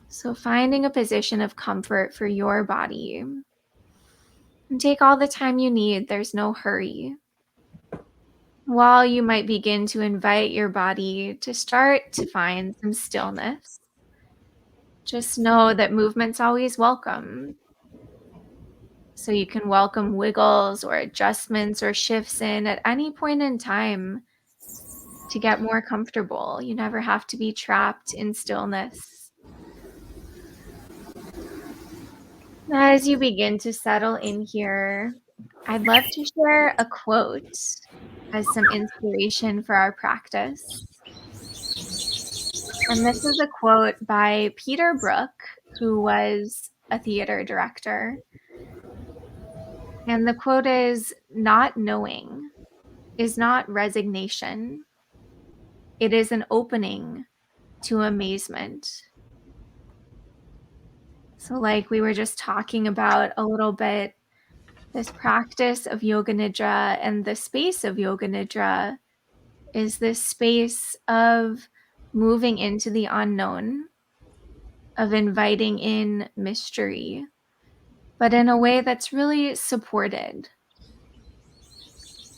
So finding a position of comfort for your body. And take all the time you need. There's no hurry. While you might begin to invite your body to start to find some stillness, just know that movement's always welcome. So you can welcome wiggles or adjustments or shifts in at any point in time to get more comfortable. You never have to be trapped in stillness. As you begin to settle in here, I'd love to share a quote as some inspiration for our practice. And this is a quote by Peter Brook, who was a theater director. And the quote is, "Not knowing is not resignation. It is an opening to amazement." So, like we were just talking about a little bit, this practice of Yoga Nidra and the space of Yoga Nidra is this space of moving into the unknown, of inviting in mystery, but in a way that's really supported,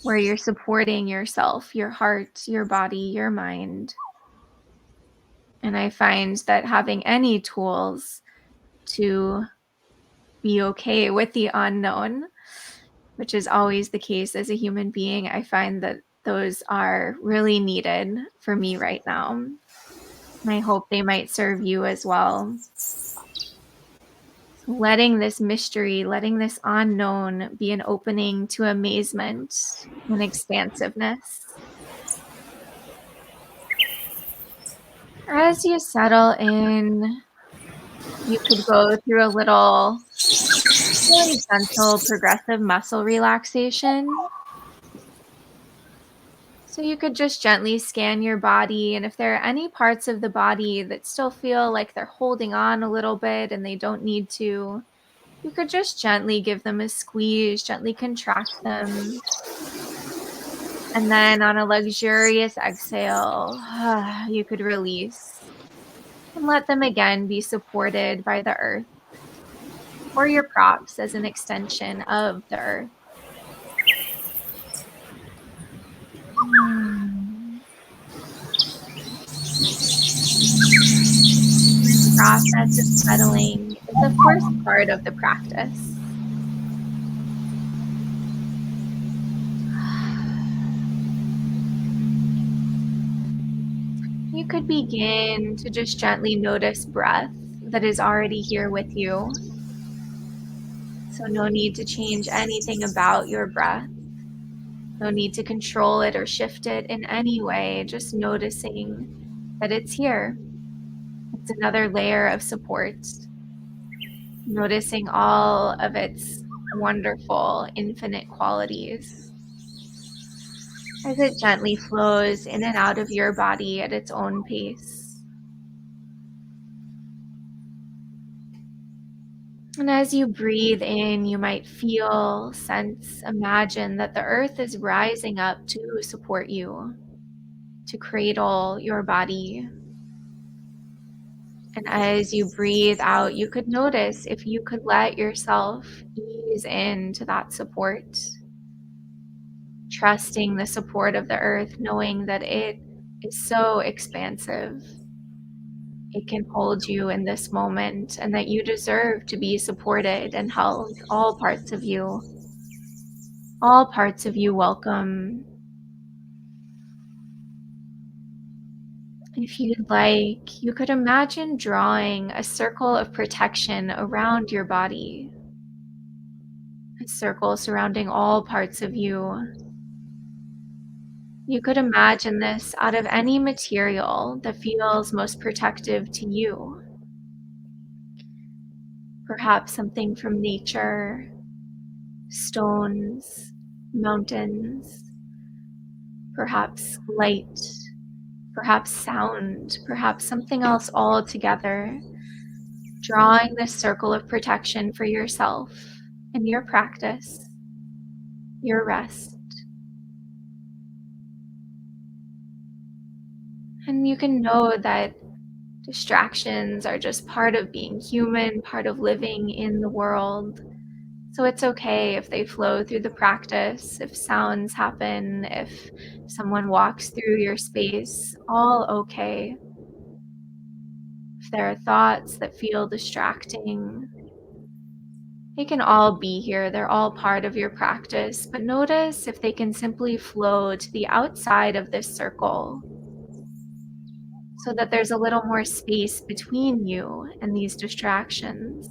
where you're supporting yourself, your heart, your body, your mind. And I find that having any tools to be okay with the unknown, which is always the case as a human being, I find that those are really needed for me right now. And I hope they might serve you as well. So letting this mystery, letting this unknown be an opening to amazement and expansiveness. As you settle in, you could go through a little really gentle progressive muscle relaxation. So you could just gently scan your body, and if there are any parts of the body that still feel like they're holding on a little bit and they don't need to, you could just gently give them a squeeze, gently contract them. And then on a luxurious exhale, you could release and let them again be supported by the earth or your props as an extension of the earth. This process of settling is, of course, part of the practice. You could begin to just gently notice breath that is already here with you. So no need to change anything about your breath. No need to control it or shift it in any way, just noticing that it's here. It's another layer of support. Noticing all of its wonderful, infinite qualities as it gently flows in and out of your body at its own pace. And as you breathe in, you might feel, sense, imagine that the earth is rising up to support you, to cradle your body. And as you breathe out, you could notice if you could let yourself ease into that support, trusting the support of the earth, knowing that it is so expansive. It can hold you in this moment and that you deserve to be supported and held. All parts of you welcome. If you'd like, you could imagine drawing a circle of protection around your body, a circle surrounding all parts of you. You could imagine this out of any material that feels most protective to you. Perhaps something from nature, stones, mountains, perhaps light, perhaps sound, perhaps something else altogether. Drawing this circle of protection for yourself and your practice, your rest. And you can know that distractions are just part of being human, part of living in the world. So it's okay if they flow through the practice, if sounds happen, if someone walks through your space, all okay. If there are thoughts that feel distracting, they can all be here. They're all part of your practice, but notice if they can simply flow to the outside of this circle so that there's a little more space between you and these distractions.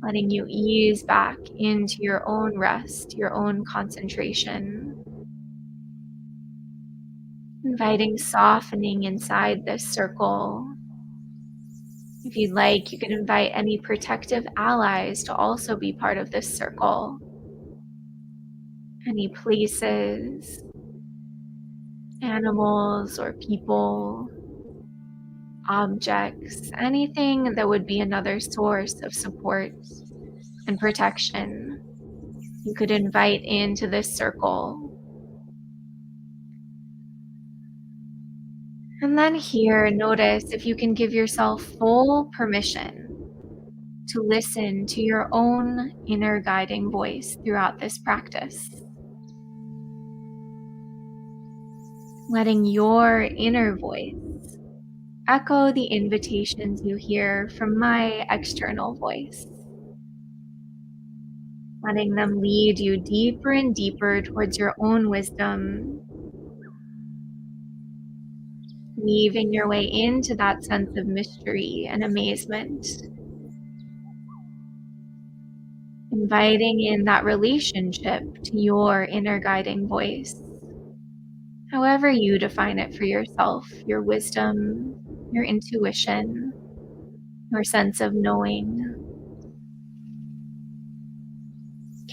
letting you ease back into your own rest, your own concentration. Inviting softening inside this circle. If you'd like, you can invite any protective allies to also be part of this circle. Any places, animals or people, objects, anything that would be another source of support and protection, you could invite into this circle. And then here, notice if you can give yourself full permission to listen to your own inner guiding voice throughout this practice. Letting your inner voice echo the invitations you hear from my external voice. Letting them lead you deeper and deeper towards your own wisdom, weaving your way into that sense of mystery and amazement. Inviting in that relationship to your inner guiding voice. However you define it for yourself, your wisdom, your intuition, your sense of knowing.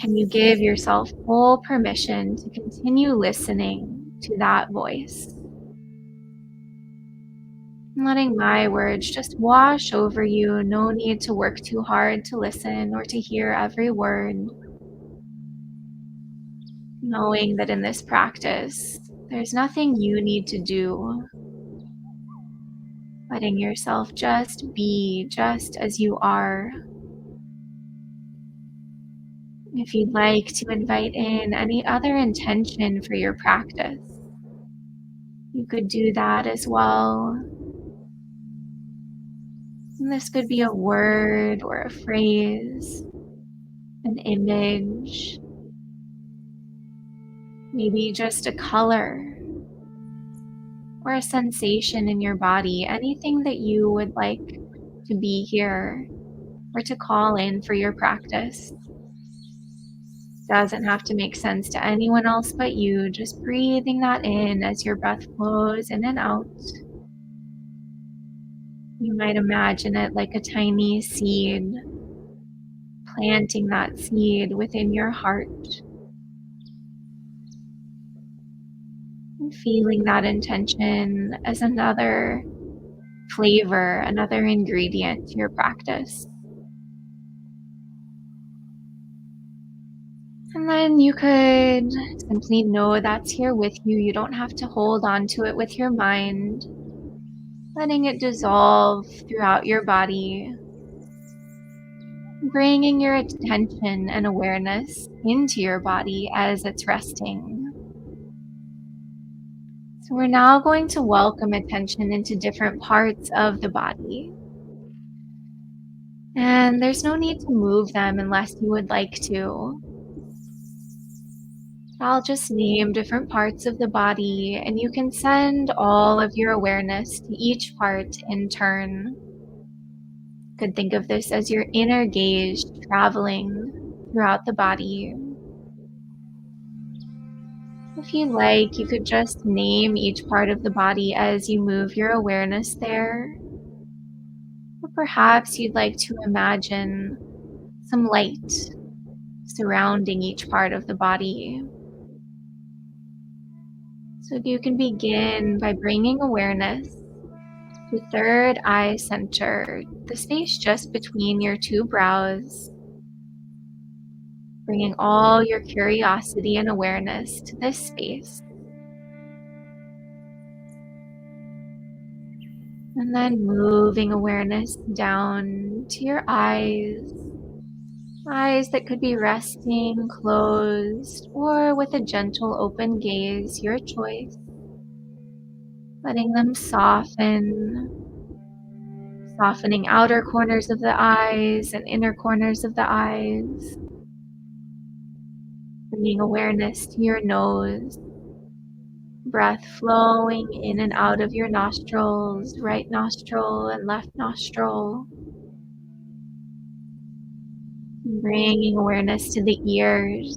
Can you give yourself full permission to continue listening to that voice? Letting my words just wash over you, no need to work too hard to listen or to hear every word. Knowing that in this practice, there's nothing you need to do. Letting yourself just be just as you are. If you'd like to invite in any other intention for your practice, you could do that as well. And this could be a word or a phrase, an image, maybe just a color or a sensation in your body, anything that you would like to be here or to call in for your practice. Doesn't have to make sense to anyone else but you, just breathing that in as your breath flows in and out. You might imagine it like a tiny seed, planting that seed within your heart. And feeling that intention as another flavor, another ingredient to your practice. And then you could simply know that's here with you. You don't have to hold on to it with your mind. Letting it dissolve throughout your body. Bringing your attention and awareness into your body as it's resting. So we're now going to welcome attention into different parts of the body. And there's no need to move them unless you would like to. I'll just name different parts of the body, and you can send all of your awareness to each part in turn. You could think of this as your inner gaze traveling throughout the body. If you like, you could just name each part of the body as you move your awareness there. Or perhaps you'd like to imagine some light surrounding each part of the body. So you can begin by bringing awareness to third eye center, the space just between your two brows. Bringing all your curiosity and awareness to this space. And then moving awareness down to your eyes. Eyes that could be resting, closed, or with a gentle open gaze, your choice. Letting them soften. Softening outer corners of the eyes and inner corners of the eyes. Bringing awareness to your nose. Breath flowing in and out of your nostrils, right nostril and left nostril. Bringing awareness to the ears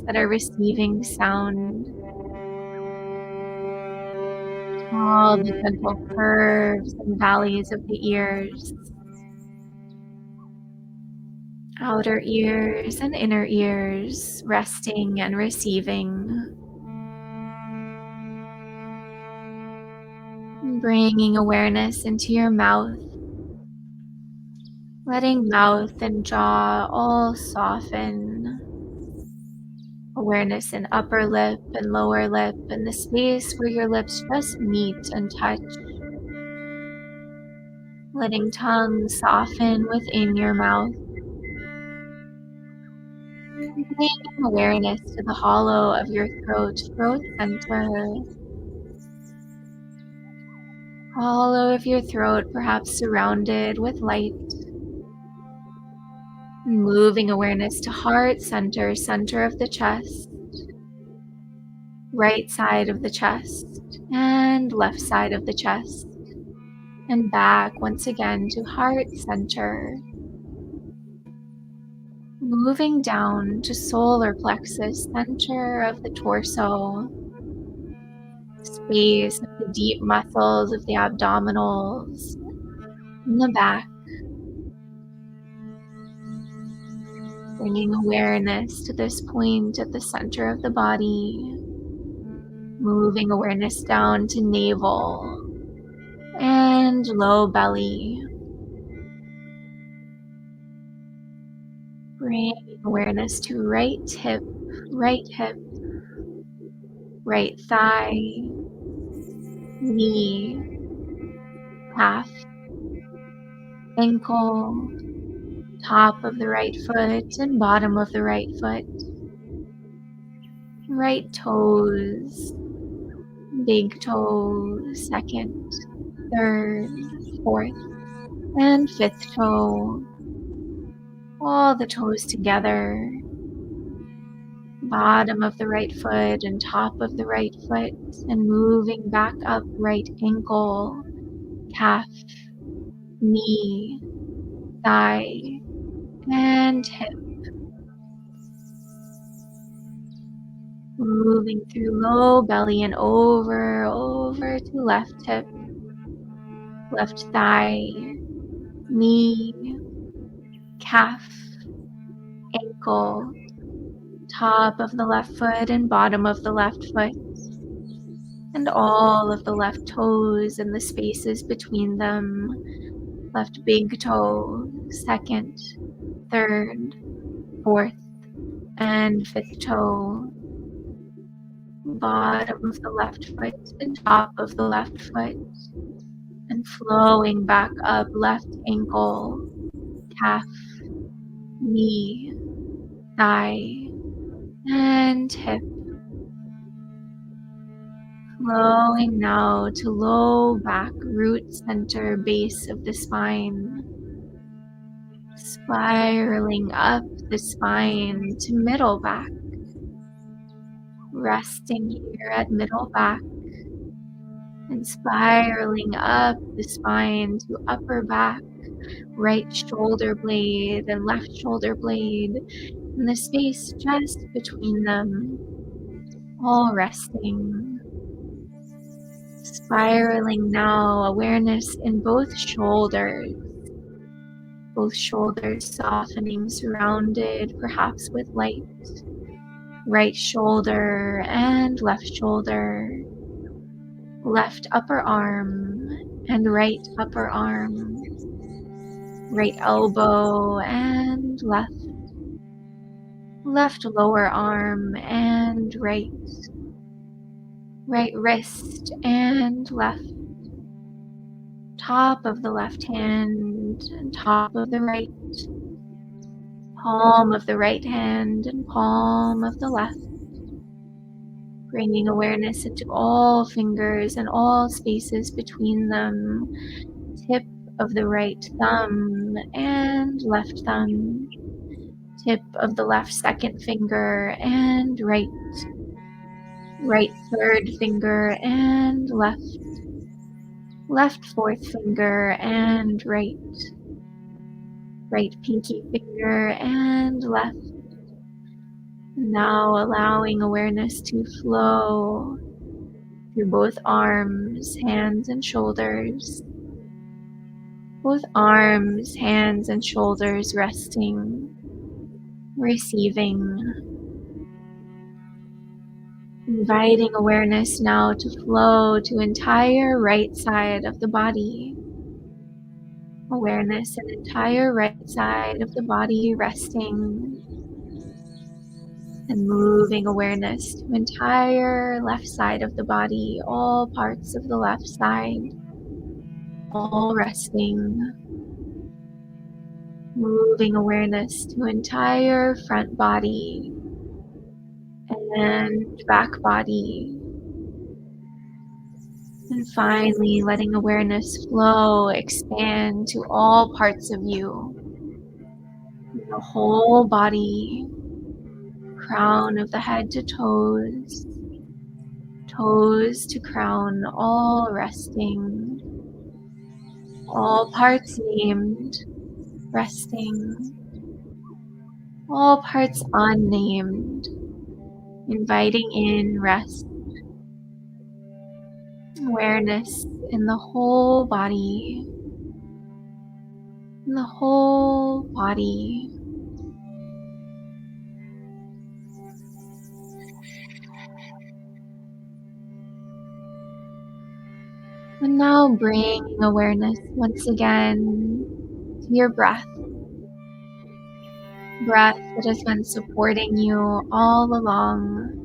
that are receiving sound. All the gentle curves and valleys of the ears. Outer ears and inner ears, resting and receiving. Bringing awareness into your mouth. Letting mouth and jaw all soften. Awareness in upper lip and lower lip and the space where your lips just meet and touch. Letting tongue soften within your mouth. Bringing awareness to the hollow of your throat center. Hollow of your throat, perhaps surrounded with light. Moving awareness to heart center, center of the chest. Right side of the chest and left side of the chest. And back once again to heart center. Moving down to solar plexus, center of the torso. Space of the deep muscles of the abdominals. In the back. Bringing awareness to this point at the center of the body. Moving awareness down to navel and low belly. Bringing awareness to right hip, right thigh, knee, calf, ankle, top of the right foot and bottom of the right foot. Right toes, big toe, second, third, fourth, and fifth toe. All the toes together. Bottom of the right foot and top of the right foot, and moving back up right ankle, calf, knee, thigh, and hip. Moving through low belly and over to left hip, left thigh, knee, calf, ankle, top of the left foot and bottom of the left foot, and all of the left toes and the spaces between them. Left big toe, second, third, fourth, and fifth toe. Bottom of the left foot and top of the left foot. And flowing back up left ankle, calf, knee, thigh, and hip. Flowing now to low back, root center, base of the spine. Spiraling up the spine to middle back. Resting here at middle back. And spiraling up the spine to upper back. Right shoulder blade and left shoulder blade. And the space just between them. All resting. Spiraling now, awareness in both shoulders softening, surrounded perhaps with light. Right shoulder and left shoulder, left upper arm and right upper arm, right elbow and left lower arm and right wrist and left, top of the left hand and top of the right, palm of the right hand and palm of the left. Bringing awareness into all fingers and all spaces between them. Tip of the right thumb and left thumb. Tip of the left second finger and right third finger and left fourth finger and right right pinky finger and left. Now allowing awareness to flow through both arms, hands, and shoulders. Both arms, hands, and shoulders resting, receiving. Inviting awareness now to flow to entire right side of the body. Awareness and entire right side of the body resting. And moving awareness to entire left side of the body, all parts of the left side, all resting. Moving awareness to entire front body and back body. And finally, letting awareness flow, expand to all parts of you. The whole body, crown of the head to toes, toes to crown, all resting. All parts named, resting. All parts unnamed, inviting in rest. Awareness in the whole body. In the whole body. And now bringing awareness once again to your breath. Breath that has been supporting you all along.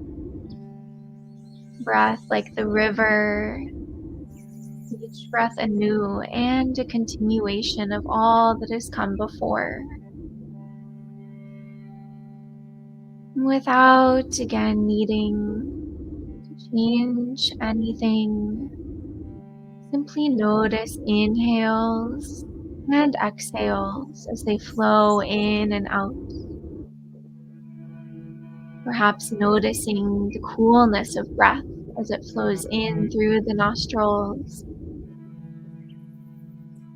Breath like the river, each breath anew and a continuation of all that has come before. Without again needing to change anything, simply notice inhales and exhales as they flow in and out. Perhaps noticing the coolness of breath as it flows in through the nostrils,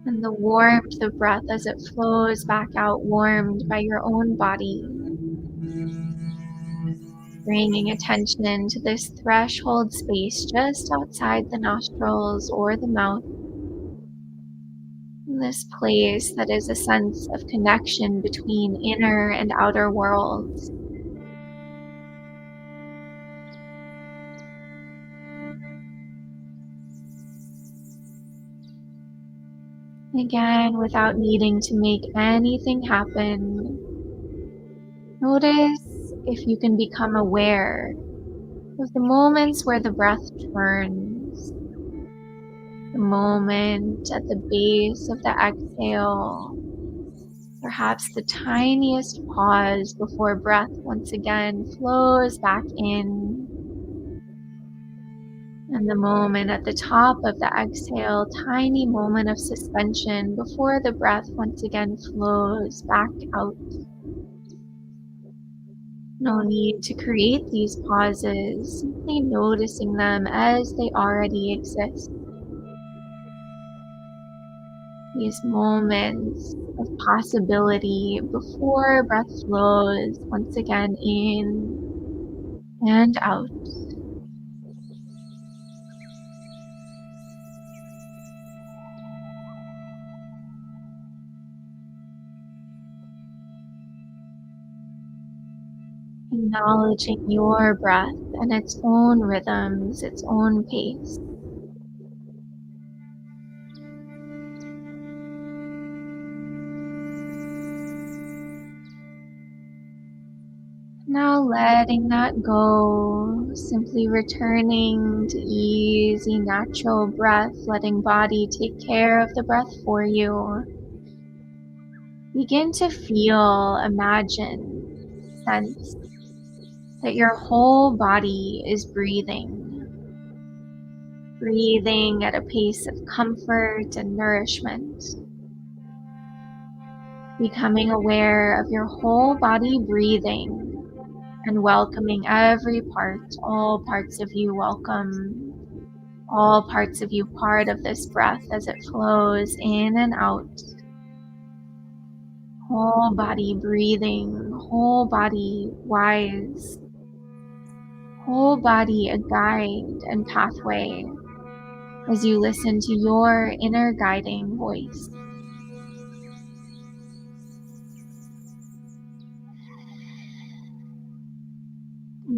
and the warmth of breath as it flows back out, warmed by your own body. Bringing attention to this threshold space just outside the nostrils or the mouth. This place that is a sense of connection between inner and outer worlds. Again, without needing to make anything happen, notice if you can become aware of the moments where the breath turns, the moment at the base of the exhale, perhaps the tiniest pause before breath once again flows back in. And the moment at the top of the exhale, tiny moment of suspension before the breath once again flows back out. No need to create these pauses, simply noticing them as they already exist. These moments of possibility before breath flows once again in and out. Acknowledging your breath and its own rhythms, its own pace. Now letting that go, simply returning to easy, natural breath, letting body take care of the breath for you. Begin to feel, imagine, sense that your whole body is breathing. Breathing at a pace of comfort and nourishment. Becoming aware of your whole body breathing and welcoming every part, all parts of you welcome, all parts of you part of this breath as it flows in and out. Whole body breathing, whole body wise, whole body a guide and pathway as you listen to your inner guiding voice.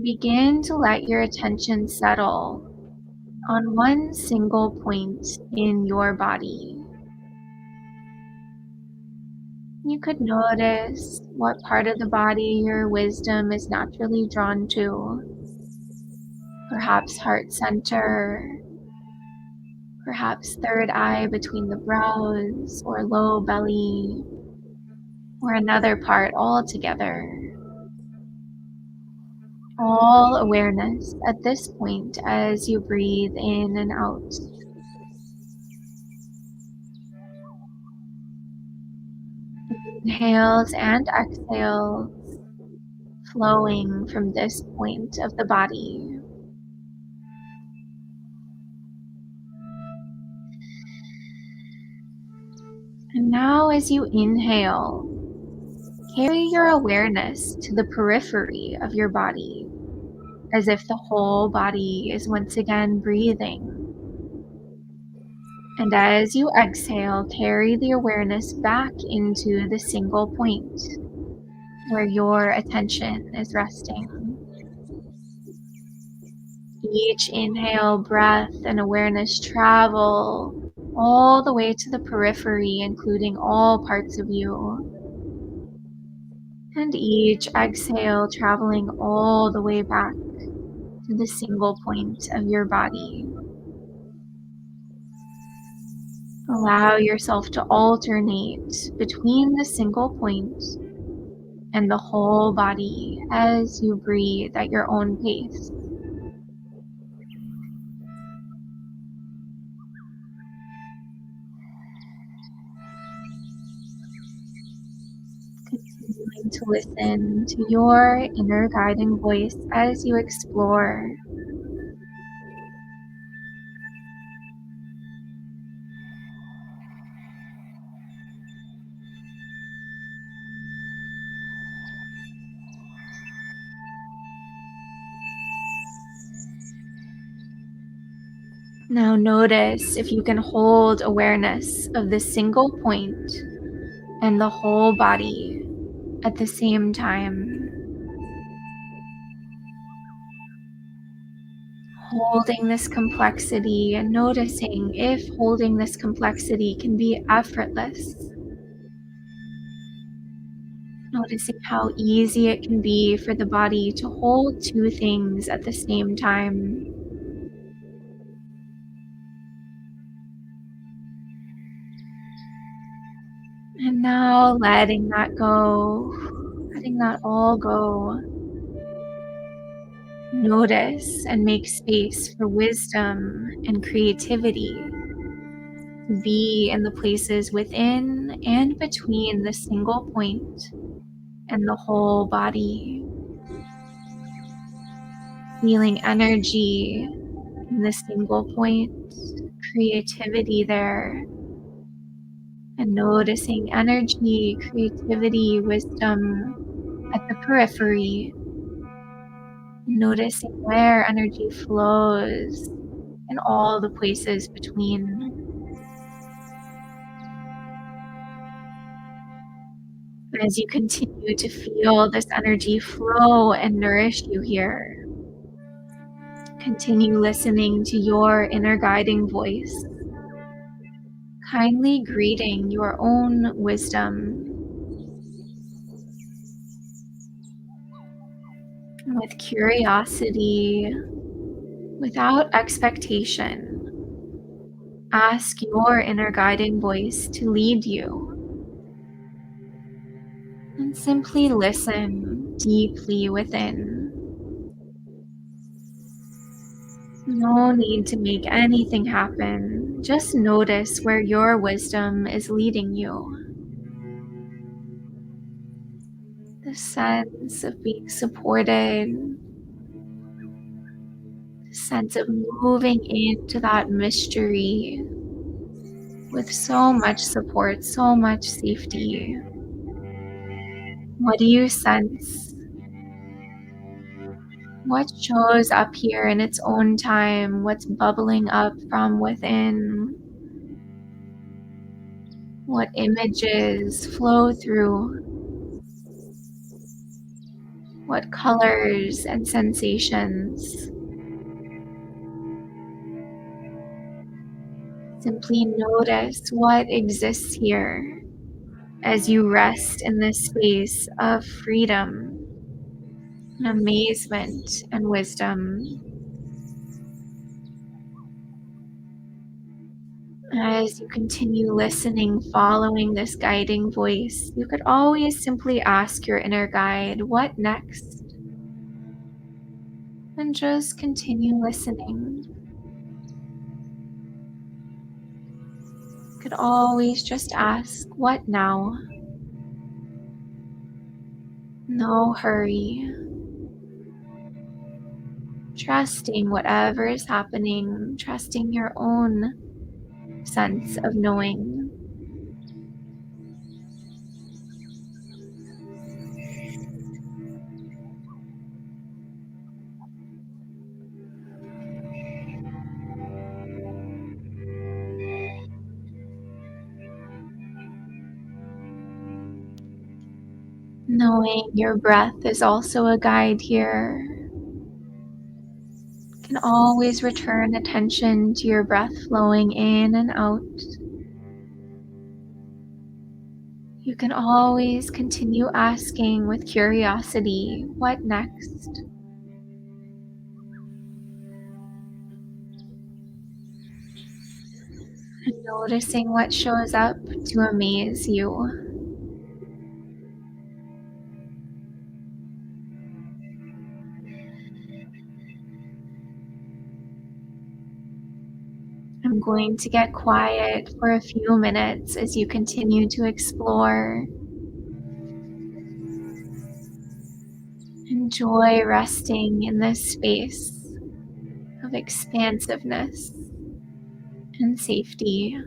Begin to let your attention settle on one single point in your body. You could notice what part of the body your wisdom is naturally drawn to. Perhaps heart center, perhaps third eye between the brows, or low belly, or another part altogether. All awareness at this point as you breathe in and out. Inhales and exhales flowing from this point of the body. And now as you inhale, carry your awareness to the periphery of your body, as if the whole body is once again breathing. And as you exhale, carry the awareness back into the single point where your attention is resting. Each inhale, breath and awareness travel all the way to the periphery, including all parts of you. And each exhale traveling all the way back to the single point of your body. Allow yourself to alternate between the single point and the whole body as you breathe at your own pace. Continuing to listen to your inner guiding voice as you explore. Now notice if you can hold awareness of this single point and the whole body at the same time. Holding this complexity and noticing if holding this complexity can be effortless. Noticing how easy it can be for the body to hold two things at the same time. And now letting that go, letting that all go. Notice and make space for wisdom and creativity to be in the places within and between the single point and the whole body. Feeling energy in the single point, creativity there, and noticing energy, creativity, wisdom at the periphery. Noticing where energy flows in all the places between. As you continue to feel this energy flow and nourish you here, continue listening to your inner guiding voice, kindly greeting your own wisdom. With curiosity, without expectation, ask your inner guiding voice to lead you. And simply listen deeply within. No need to make anything happen. Just notice where your wisdom is leading you. The sense of being supported, the sense of moving into that mystery, with so much support, so much safety. What do you sense? What shows up here in its own time? What's bubbling up from within? What images flow through? What colors and sensations? Simply notice what exists here as you rest in this space of freedom, amazement, and wisdom. As you continue listening, following this guiding voice, you could always simply ask your inner guide, "What next?" And just continue listening. You could always just ask, "What now?" No hurry. Trusting whatever is happening, trusting your own sense of knowing. Knowing your breath is also a guide here. You can always return attention to your breath flowing in and out. You can always continue asking with curiosity, "What next?" And noticing what shows up to amaze you. I'm going to get quiet for a few minutes as you continue to explore. Enjoy resting in this space of expansiveness and safety.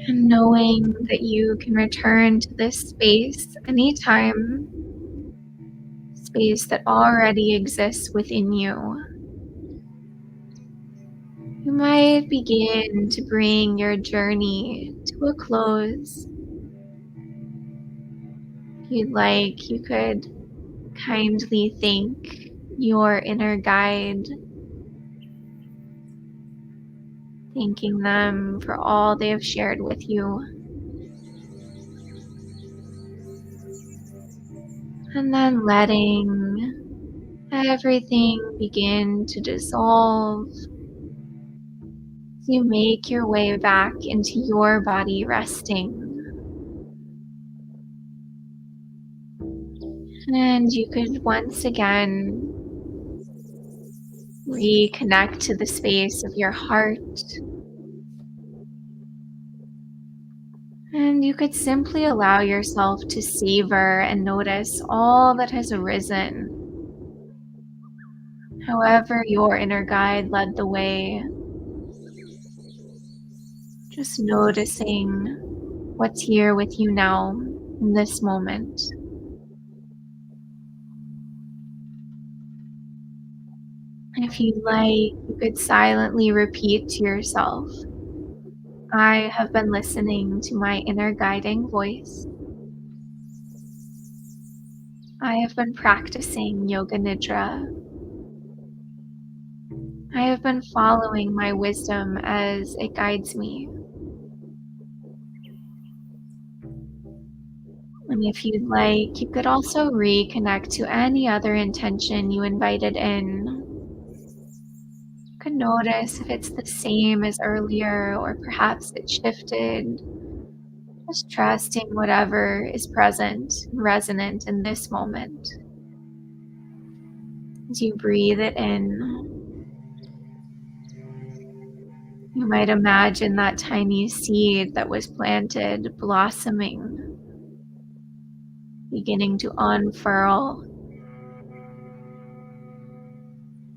And knowing that you can return to this space anytime, space that already exists within you. You might begin to bring your journey to a close. If you'd like, you could kindly thank your inner guide, thanking them for all they have shared with you. And then letting everything begin to dissolve as you make your way back into your body, resting. And you could once again reconnect to the space of your heart. And you could simply allow yourself to savor and notice all that has arisen. However, your inner guide led the way. Just noticing what's here with you now in this moment. If you'd like, you could silently repeat to yourself, "I have been listening to my inner guiding voice. I have been practicing yoga nidra. I have been following my wisdom as it guides me. And if you'd like, you could also reconnect to any other intention you invited in. You could notice if it's the same as earlier or perhaps it shifted. Just trusting whatever is present and resonant in this moment. As you breathe it in, you might imagine that tiny seed that was planted blossoming, beginning to unfurl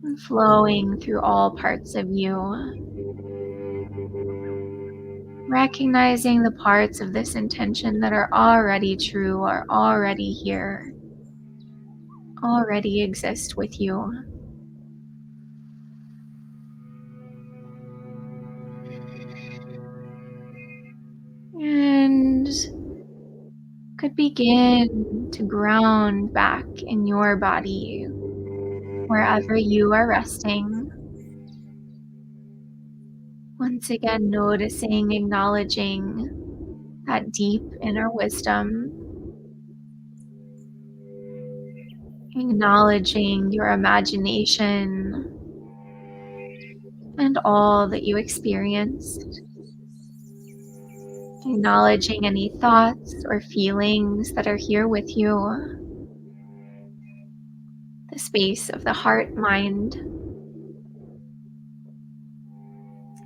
and flowing through all parts of you. Recognizing the parts of this intention that are already true, are already here, already exist with you. And could begin to ground back in your body, wherever you are resting. Once again, noticing, acknowledging that deep inner wisdom, acknowledging your imagination and all that you experienced, acknowledging any thoughts or feelings that are here with you, the space of the heart mind,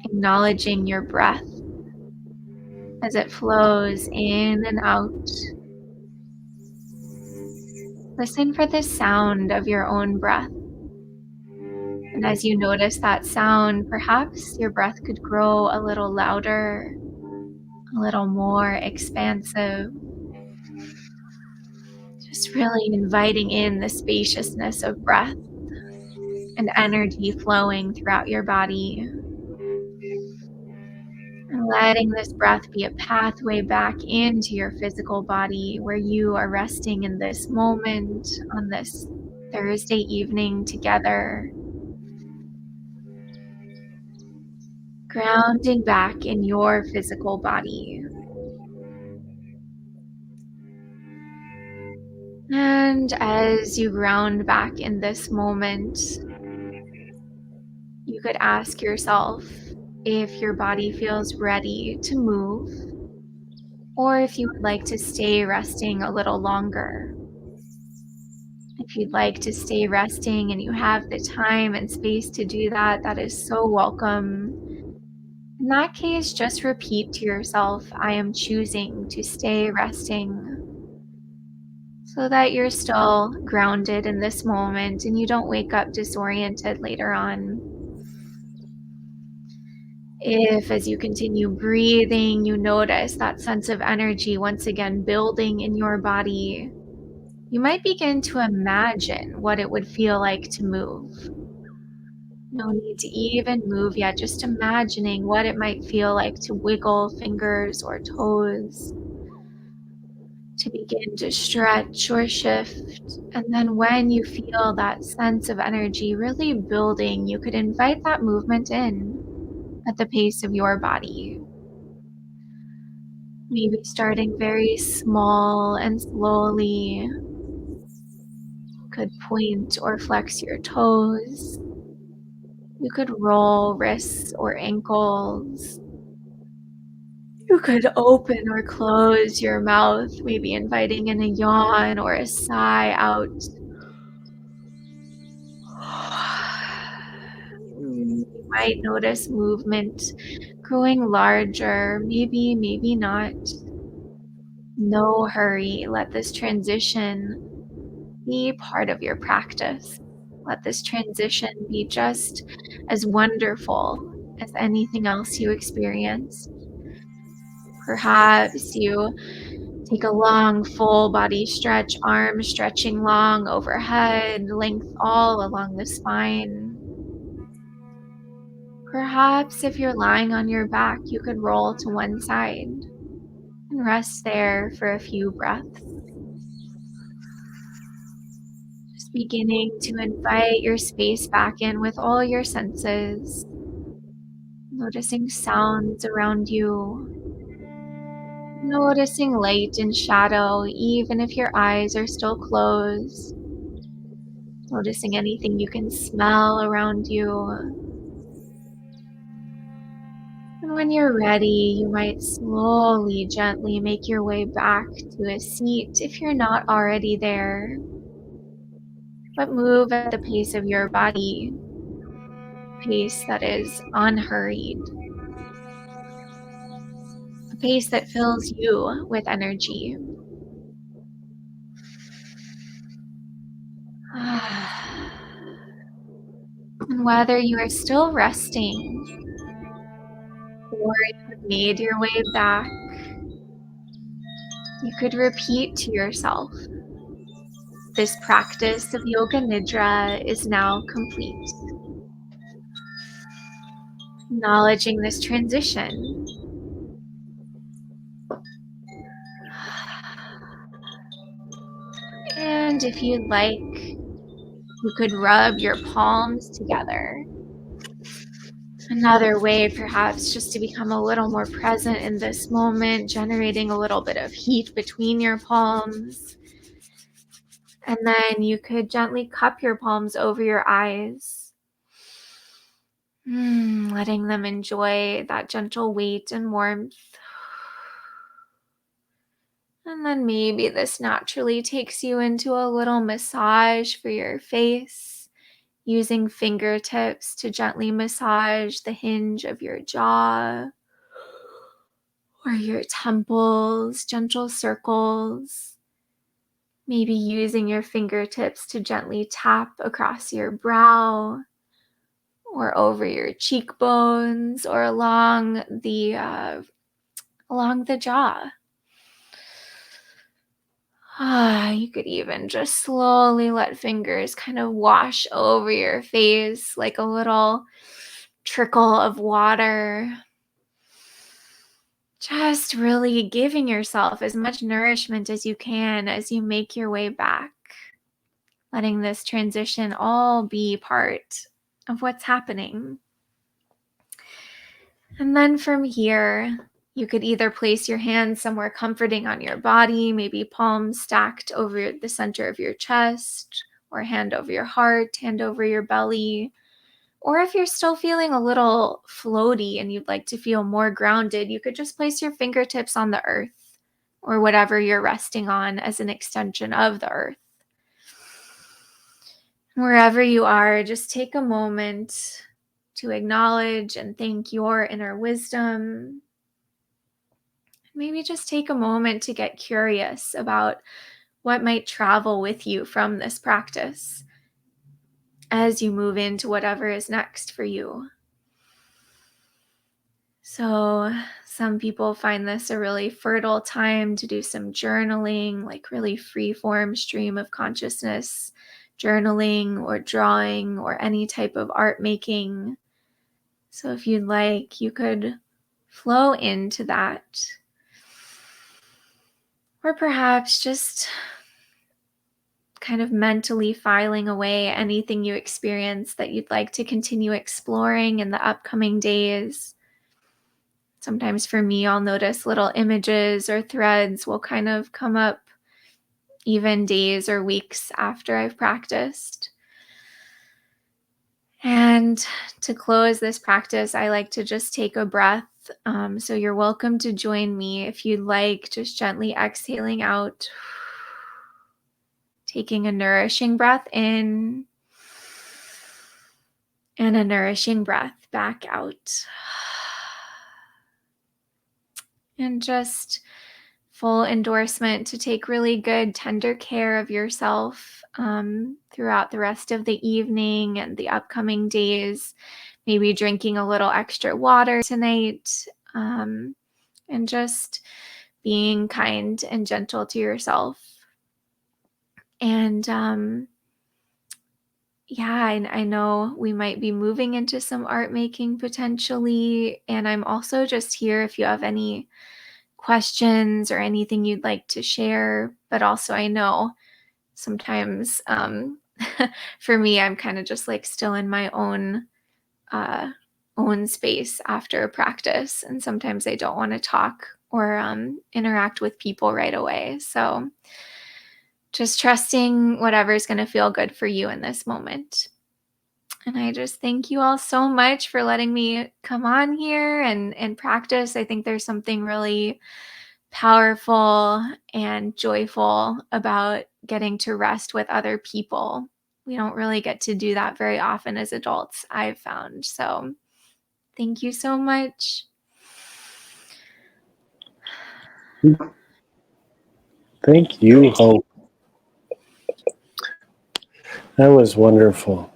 acknowledging your breath as it flows in and out. Listen for the sound of your own breath. And as you notice that sound, perhaps your breath could grow a little louder, a little more expansive. Just really inviting in the spaciousness of breath and energy flowing throughout your body. And letting this breath be a pathway back into your physical body where you are resting in this moment on this Thursday evening together. Grounding back in your physical body. And as you ground back in this moment, you could ask yourself if your body feels ready to move, or if you would like to stay resting a little longer. If you'd like to stay resting and you have the time and space to do that, that is so welcome. In that case, just repeat to yourself, I am choosing to stay resting, so that you're still grounded in this moment and you don't wake up disoriented later on. If, as you continue breathing, you notice that sense of energy once again building in your body, you might begin to imagine what it would feel like to move. No need to even move yet, just imagining what it might feel like to wiggle fingers or toes, to begin to stretch or shift. And then when you feel that sense of energy really building, you could invite that movement in at the pace of your body. Maybe starting very small and slowly. Could point or flex your toes. You could roll wrists or ankles. You could open or close your mouth, maybe inviting in a yawn or a sigh out. You might notice movement growing larger, maybe not. No hurry. Let this transition be part of your practice. Let this transition be just as wonderful as anything else you experience. Perhaps you take a long, full body stretch, arms stretching long overhead, length all along the spine. Perhaps if you're lying on your back, you could roll to one side and rest there for a few breaths. beginning to invite your space back in with all your senses, noticing sounds around you, noticing light and shadow, even if your eyes are still closed, noticing anything you can smell around you. And when you're ready, you might slowly, gently make your way back to a seat if you're not already there. But move at the pace of your body, pace that is unhurried, a pace that fills you with energy. And whether you are still resting or you have made your way back, you could repeat to yourself, this practice of yoga nidra is now complete. Acknowledging this transition. And if you'd like, you could rub your palms together. Another way, perhaps, just to become a little more present in this moment, generating a little bit of heat between your palms. And then you could gently cup your palms over your eyes, letting them enjoy that gentle weight and warmth. And then maybe this naturally takes you into a little massage for your face, using fingertips to gently massage the hinge of your jaw or your temples, gentle circles. Maybe using your fingertips to gently tap across your brow or over your cheekbones or along the jaw. You could even just slowly let fingers kind of wash over your face like a little trickle of water. Just really giving yourself as much nourishment as you can as you make your way back. Letting this transition all be part of what's happening. And then from here, you could either place your hands somewhere comforting on your body, maybe palms stacked over the center of your chest, or hand over your heart, hand over your belly. Or if you're still feeling a little floaty and you'd like to feel more grounded, you could just place your fingertips on the earth or whatever you're resting on as an extension of the earth. Wherever you are, just take a moment to acknowledge and thank your inner wisdom. Maybe just take a moment to get curious about what might travel with you from this practice as you move into whatever is next for you. So some people find this a really fertile time to do some journaling, like really free form stream of consciousness journaling or drawing or any type of art making. So if you'd like, you could flow into that. Or perhaps just kind of mentally filing away anything you experience that you'd like to continue exploring in the upcoming days. Sometimes for me, I'll notice little images or threads will kind of come up even days or weeks after I've practiced. And to close this practice, I like to just take a breath. So you're welcome to join me if you'd like, just gently exhaling out, taking a nourishing breath in and a nourishing breath back out. And just full endorsement to take really good, tender care of yourself throughout the rest of the evening and the upcoming days. Maybe drinking a little extra water tonight, and just being kind and gentle to yourself. And I know we might be moving into some art making potentially. And I'm also just here if you have any questions or anything you'd like to share. But also I know sometimes for me, I'm kind of just like still in my own space after practice, and sometimes I don't want to talk or interact with people right away. So just trusting whatever's going to feel good for you in this moment. And I just thank you all so much for letting me come on here and practice. I think there's something really powerful and joyful about getting to rest with other people. We don't really get to do that very often as adults, I've found. So thank you so much. Thank you, Hope. That was wonderful.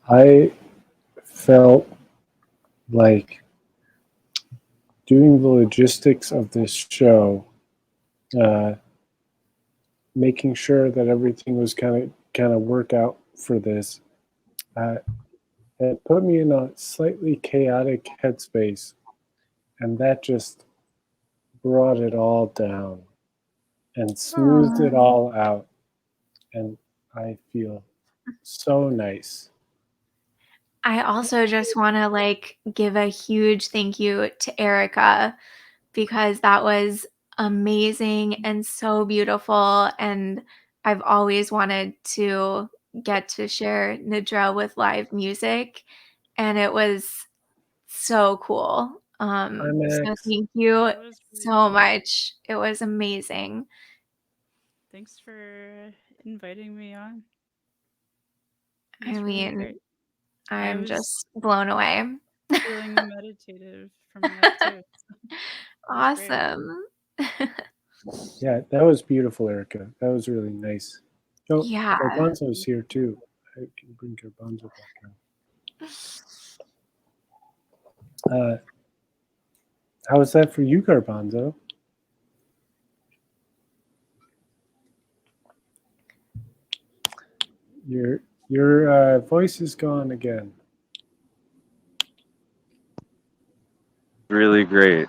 I felt like doing the logistics of this show, making sure that everything was kind of work out for this. It put me in a slightly chaotic headspace, and that just brought it all down and smoothed it all out. And I feel so nice. I also just want to like give a huge thank you to Erica, because that was amazing and so beautiful. And I've always wanted to get to share nidra with live music, and it was so cool. So Max. thank you That was really so cool. much. It was amazing. Thanks for inviting me on. It I was really mean, great. I I'm was just blown away. feeling meditative from that too. was great. Awesome. Yeah, that was beautiful, Erica. That was really nice. Oh, Yeah. Garbanzo's here too. I can bring Garbanzo back on. How was that for you, Garbanzo? Your voice is gone again. Really great.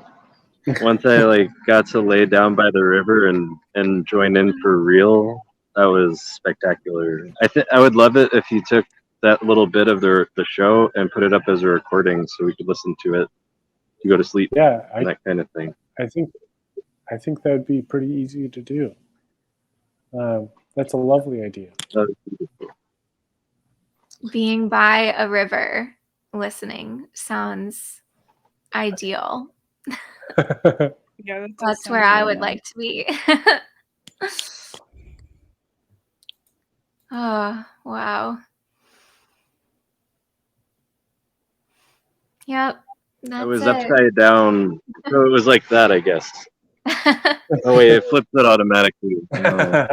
Once I like got to lay down by the river and join in for real, that was spectacular. I would love it if you took that little bit of the show and put it up as a recording so we could listen to it to go to sleep. Yeah, and that kind of thing. I think that would be pretty easy to do. That's a lovely idea. Being by a river listening sounds ideal. Yeah, that does That's sound where I really would nice. like to be. Oh, wow. Yep, I that's was it. upside down, so it was like that, I guess. Oh wait, it flipped it automatically. No.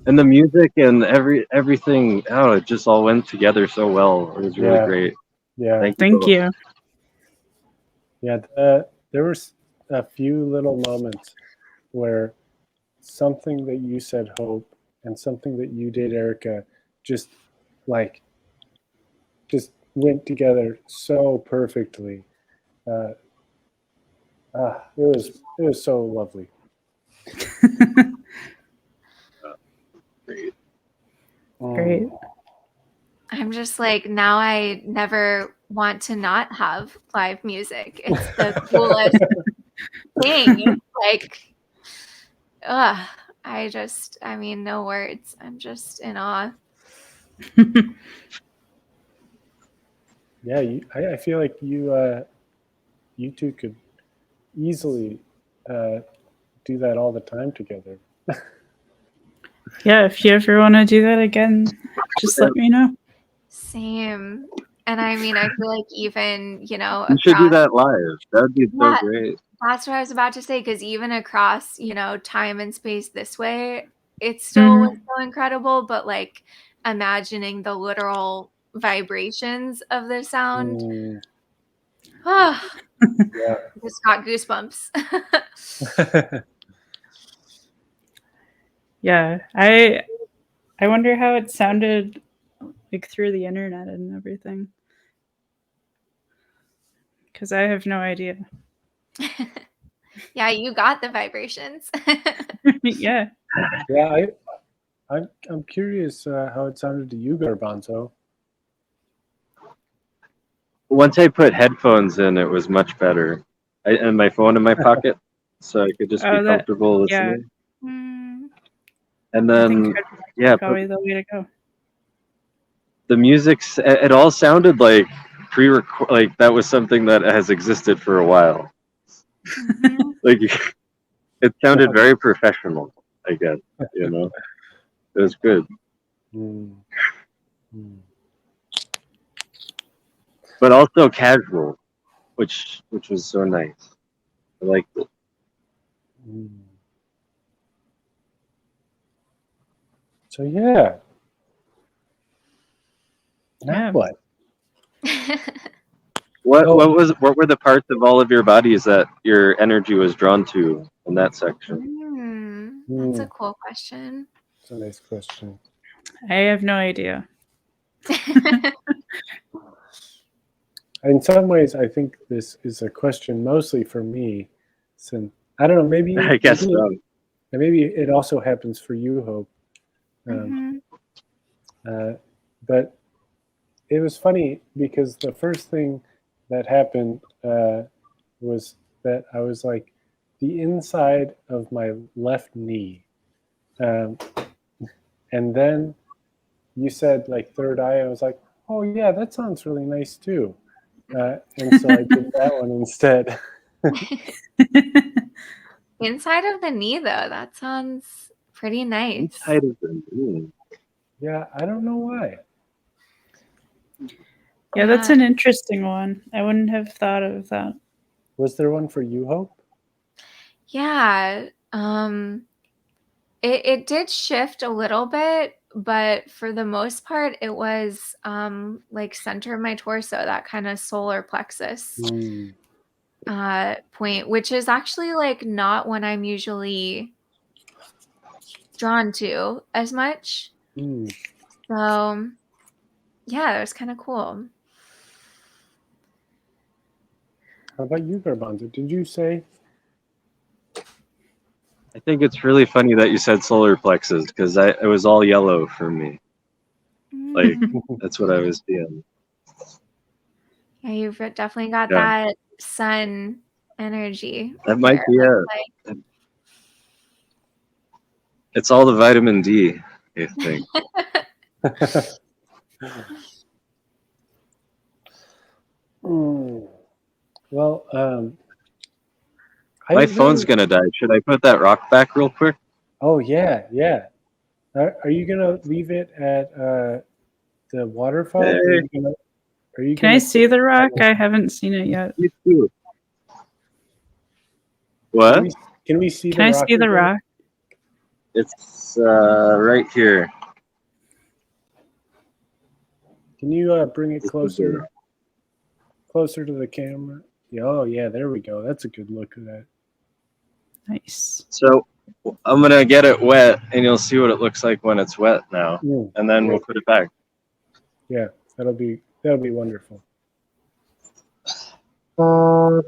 And the music and everything, I don't know, it just all went together so well. It was really Yeah. great. Yeah. Thank Thank both. you. Yeah, there was a few little moments where something that you said, Hope, and something that you did, Erica, just went together so perfectly. It was so lovely. Great. Great. I'm just like, now I never want to not have live music. It's the coolest thing. Like, I mean, no words. I'm just in awe. Yeah, I feel like you two could easily do that all the time together. Yeah, if you ever want to do that again, just let me know. Same. And I mean, I feel like even, You should do across, that live. That would be so Yeah. great. that's what I was about to say, because even across, time and space this way, it still was so incredible, but like imagining the literal vibrations of the sound. Mm, Oh, yeah. just got goosebumps. Yeah, I wonder how it sounded like through the internet and everything, because I have no idea. Yeah, you got the vibrations. Yeah. Yeah, I'm curious how it sounded to you, Garbanzo. Once I put headphones in, it was much better. And my phone in my pocket, so I could just be Oh, that. comfortable Yeah. listening. Mm, And I think then, headphones yeah, are probably the way to go. the music's it all sounded like pre-record, like that was something that has existed for a while. mhm. Like it sounded very professional, I guess. You know, it was good, Hmm. Hmm. but also casual, which was so nice. I liked it. Hmm. So yeah, now Yeah. what? What Oh, what were the parts of all of your bodies that your energy was drawn to in that section? That's a hmm, cool question. that's a nice question. I have no idea. In some ways, I think this is a question mostly for me, since I don't know. I guess so. Maybe it also happens for you, Hope. Mhm. But it was funny because the first thing that happened was that I was like the inside of my left knee, um, and then you said like third eye. I was like, oh yeah, that sounds really nice too, and so I did that one instead. Inside of the knee, though, that sounds pretty nice. Inside of the moon. Yeah, I don't know why. Yeah, that's Yeah. an interesting one. I wouldn't have thought of that. Was there one for you, Hope? Yeah. It did shift a little bit, but for the most part, it was like center of my torso, that kind of solar plexus Hmm. point, which is actually like not what I'm usually drawn to as much. Hmm. So yeah, that was kind of cool. How about you, Garbanzo? Did you say? I think it's really funny that you said solar plexus because it was all yellow for me. Like that's what I was seeing. Yeah, you've definitely got Yeah, that sun energy that might there. be it. Like, It's all the vitamin D, I think. Hmm. Well, My phone's gonna die. Should I put that rock back real quick? Oh yeah, yeah. Are you gonna leave it at the waterfall? Or Hey, are you Can I gonna see the rock? I haven't seen it yet. you too. Can What? we can we see Can the I rock? see the again? rock? It's right here. Can you bring it closer to the camera? Yeah, oh yeah, there we go. That's a good look at that. Nice. So I'm gonna get it wet, and you'll see what it looks like when it's wet now, Mm, and then we'll great. put it back. Yeah, that'll be wonderful. mm,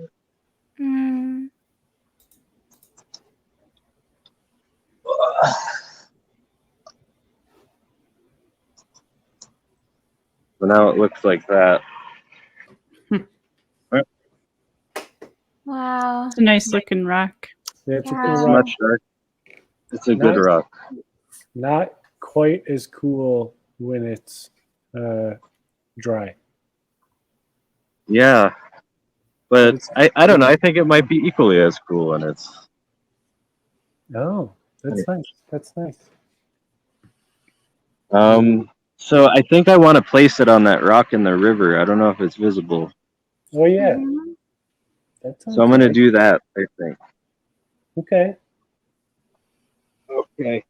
So now it looks like that. wow. It's a nice looking rock. Yeah, it's a Yeah. cool It's rock. much dark. It's a good Not rock. not quite as cool when it's dry. Yeah, but It's I don't know. I think it might be equally as cool when it's. oh, that's nice. That's nice. So I think I want to place it on that rock in the river. I don't know if it's visible. Oh yeah, Mhm. that So I'm sounds gonna nice. do that, I think. Okay. Okay.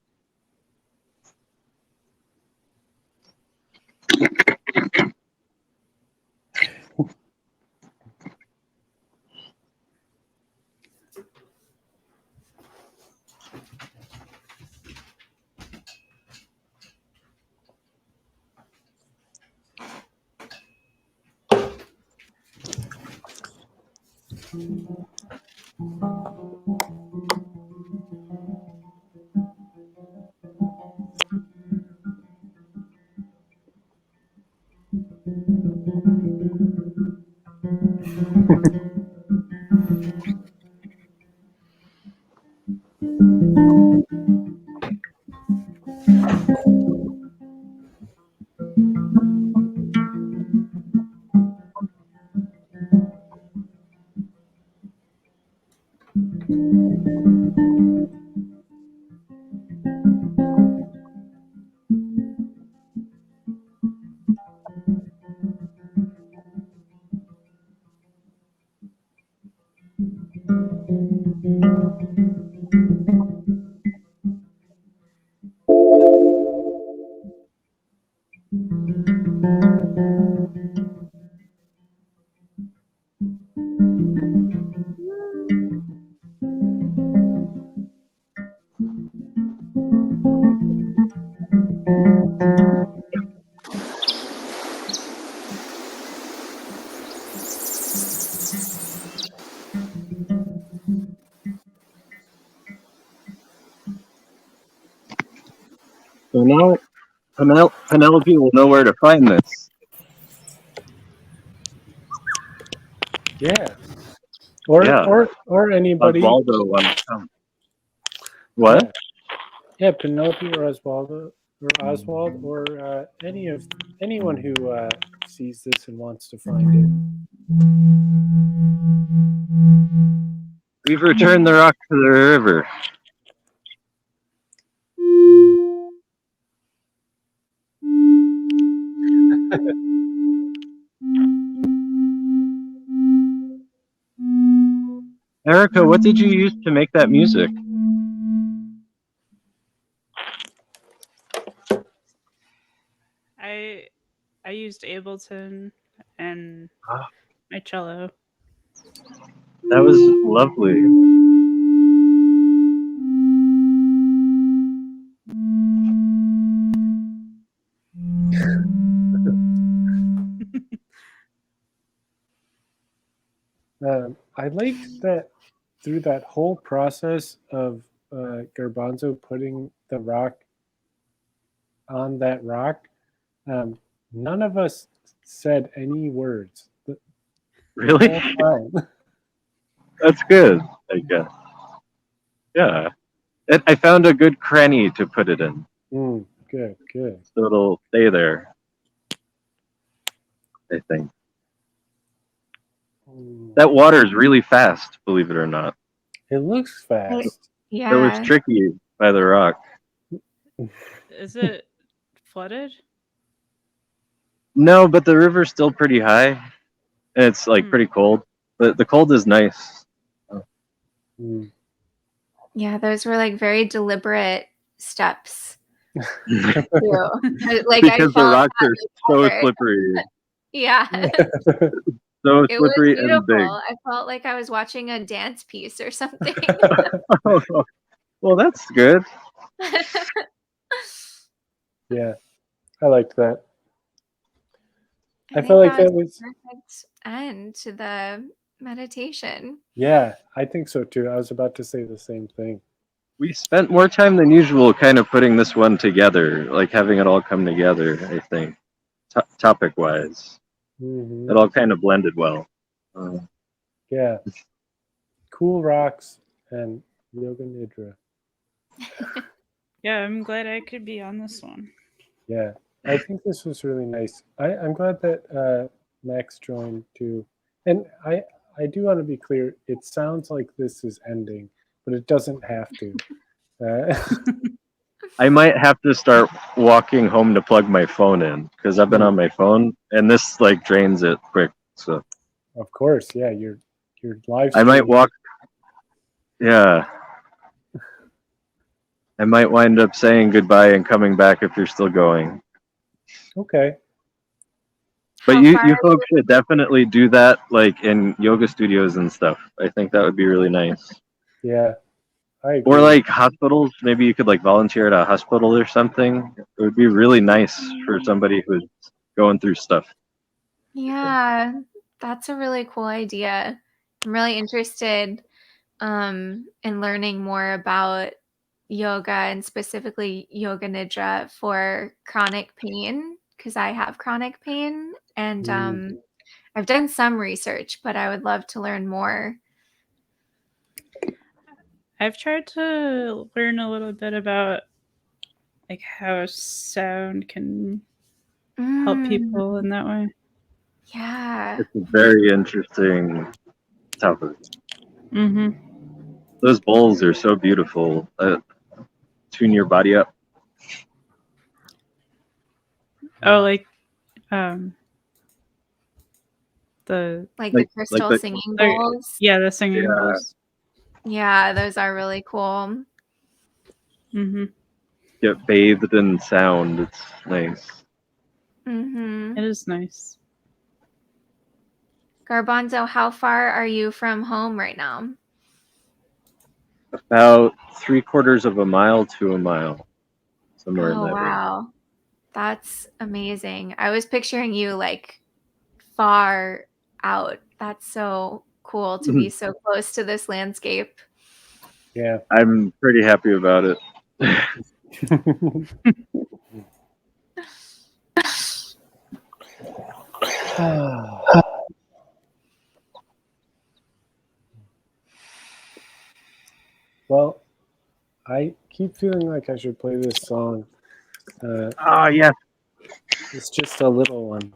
So now Penelope will know where to find this. Yeah. Or Yeah. or anybody. Osvaldo wants to come. What? Yeah, Penelope or Oswald or anyone who sees this and wants to find it. We've returned the rock to the river. Erica, what did you use to make that music? I used Ableton and my cello. That was lovely. I liked that through that whole process of Garbanzo putting the rock on that rock, none of us said any words. The Really? whole time. That's good, I guess. Yeah. I found a good cranny to put it in, Good. so it'll stay there, I think. That water is really fast, believe it or not. It looks fast. It was Yeah. tricky by the rock. Is it flooded? No, but the river's still pretty high, and it's like pretty cold. But the cold is nice. Mm. Yeah, those were like very deliberate steps. Because Too. Like I the felt rocks that are with so water. slippery. Yeah. So It was slippery and big. beautiful. I felt like I was watching a dance piece or something. Well, that's good. Yeah, I liked that. I think felt like that that was was. a perfect end to the meditation. Yeah, I think so too. I was about to say the same thing. We spent more time than usual kind of putting this one together, like having it all come together, I think, topic wise. Mhm. It all kind of blended well. Yeah. Cool rocks and yoga nidra. Yeah, I'm glad I could be on this one. Yeah, I think this was really nice. I'm glad that Max joined too. And I do want to be clear. It sounds like this is ending, but it doesn't have to. I might have to start walking home to plug my phone in because I've been on my phone and this like drains it quick. So Of course, yeah. Your live. I might stream- walk. Yeah. I might wind up saying goodbye and coming back if you're still going. Okay. But How you far folks should definitely do that like in yoga studios and stuff. I think that would be really nice. Yeah, I agree. Or like hospitals, maybe you could like volunteer at a hospital or something. It would be really nice for somebody who's going through stuff. Yeah, that's a really cool idea. I'm really interested in learning more about yoga and specifically yoga nidra for chronic pain because I have chronic pain and I've done some research, but I would love to learn more. I've tried to learn a little bit about like how sound can help people in that way. Yeah. It's a very interesting topic. Mm-hmm. Those bowls are so beautiful. Tune your body up. Oh, like the Like Like the crystal the- singing like- bowls. yeah, the singing Yeah. bowls. Yeah, those are really cool. Mm-hmm. Get bathed in sound. It's nice. Mm-hmm. It is nice. Garbanzo, how far are you from home right now? About 3/4 of a mile to a mile, somewhere in Oh, that range. wow. That's amazing. I was picturing you like far out. That's so cool to be so close to this landscape. Yeah. I'm pretty happy about it. Well, I keep feeling like I should play this song. Yeah. It's just a little one.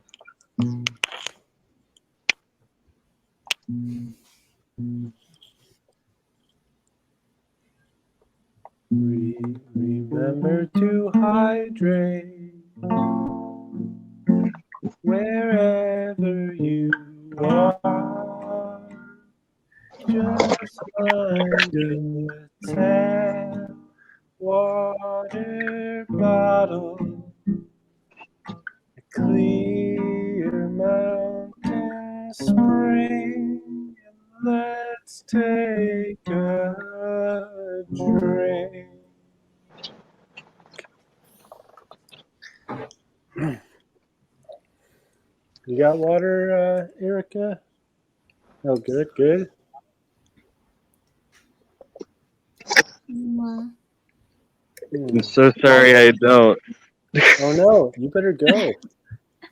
Remember to hydrate wherever you are. Just find a tap water bottle, a clear mountain spring, and let's take a drink. You got water, Erica? Oh, good, good. Mm. I'm so sorry I don't. Oh no, you better go. You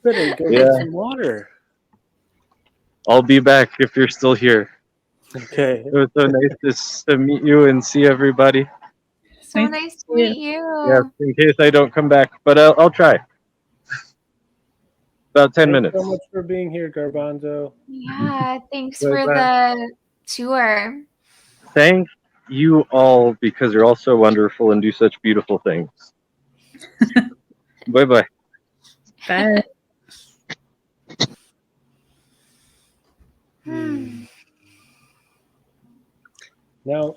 better go Yeah. get some water. I'll be back if you're still here. Okay. It was so nice to meet you and see everybody. So nice to meet you. Yeah, in case I don't come back, but I'll try. About 10 Thanks minutes. so much for being here, Garbanzo. Yeah, thanks Bye for bye. the tour. Thank you all because you're all so wonderful and do such beautiful things. Bye bye. Bye. Now,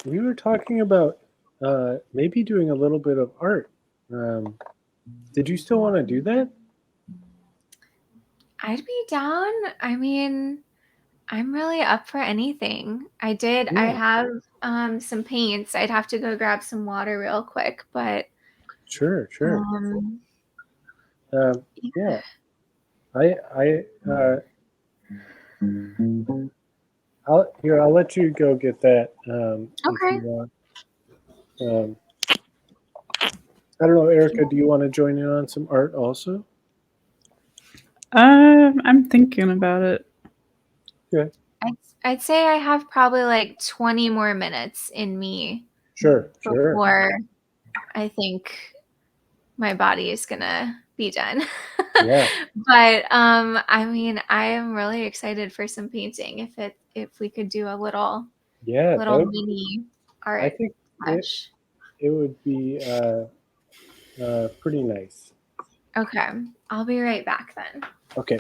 we were talking about maybe doing a little bit of art. Did you still want to do that? I'd be down. I mean, I'm really up for anything. I Yeah. have some paints. I'd have to go grab some water real quick, but Sure, sure. yeah. Yeah. I'll let you go get that. If Okay. you want. I don't know, Erica. Do you want to join in on some art also? I'm thinking about it. Okay. I'd say I have probably like 20 more minutes in me Sure, sure. before I think my body is gonna be done. Yeah. But I mean, I am really excited for some painting. If we could do a little Yeah. mini art I think session. it would be pretty nice. Okay, I'll be right back then. Okay.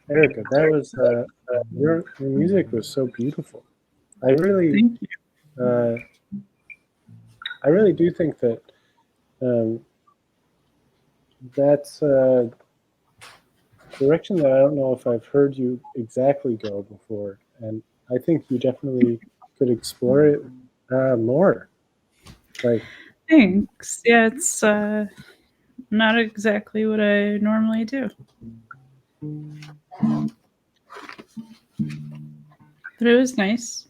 Erica, that was your music was so beautiful. I really Thank you. I really do think that that's a direction that I don't know if I've heard you exactly go before, and I think you definitely could explore it more. Like, Thanks. Yeah, it's not exactly what I normally do. But it was nice.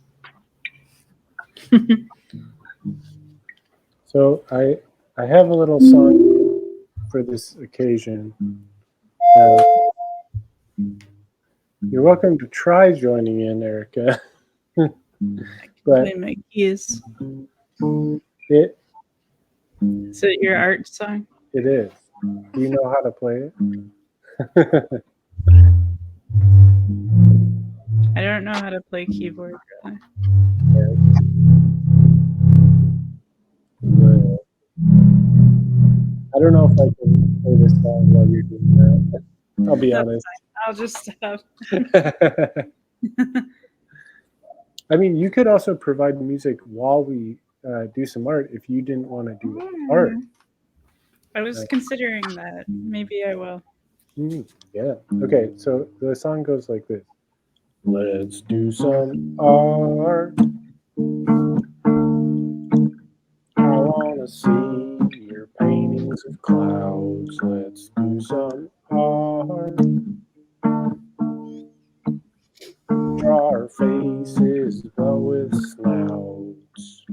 so I have a little song for this occasion. You're welcome to try joining in, Erica. But Play my keys. it Is it your art song? it is. Do you know how to play it? I don't know how to play keyboard really. I don't know if I can play this song while you're doing that. I'll be That's honest. I'll just stop. I mean, you could also provide music while we do some art if you didn't want to do art. I was considering that. Maybe I will. Yeah. Okay, so the song goes like this. Let's do some art. I want to see your paintings of clouds. Let's do some art. Draw our faces glow with snouts.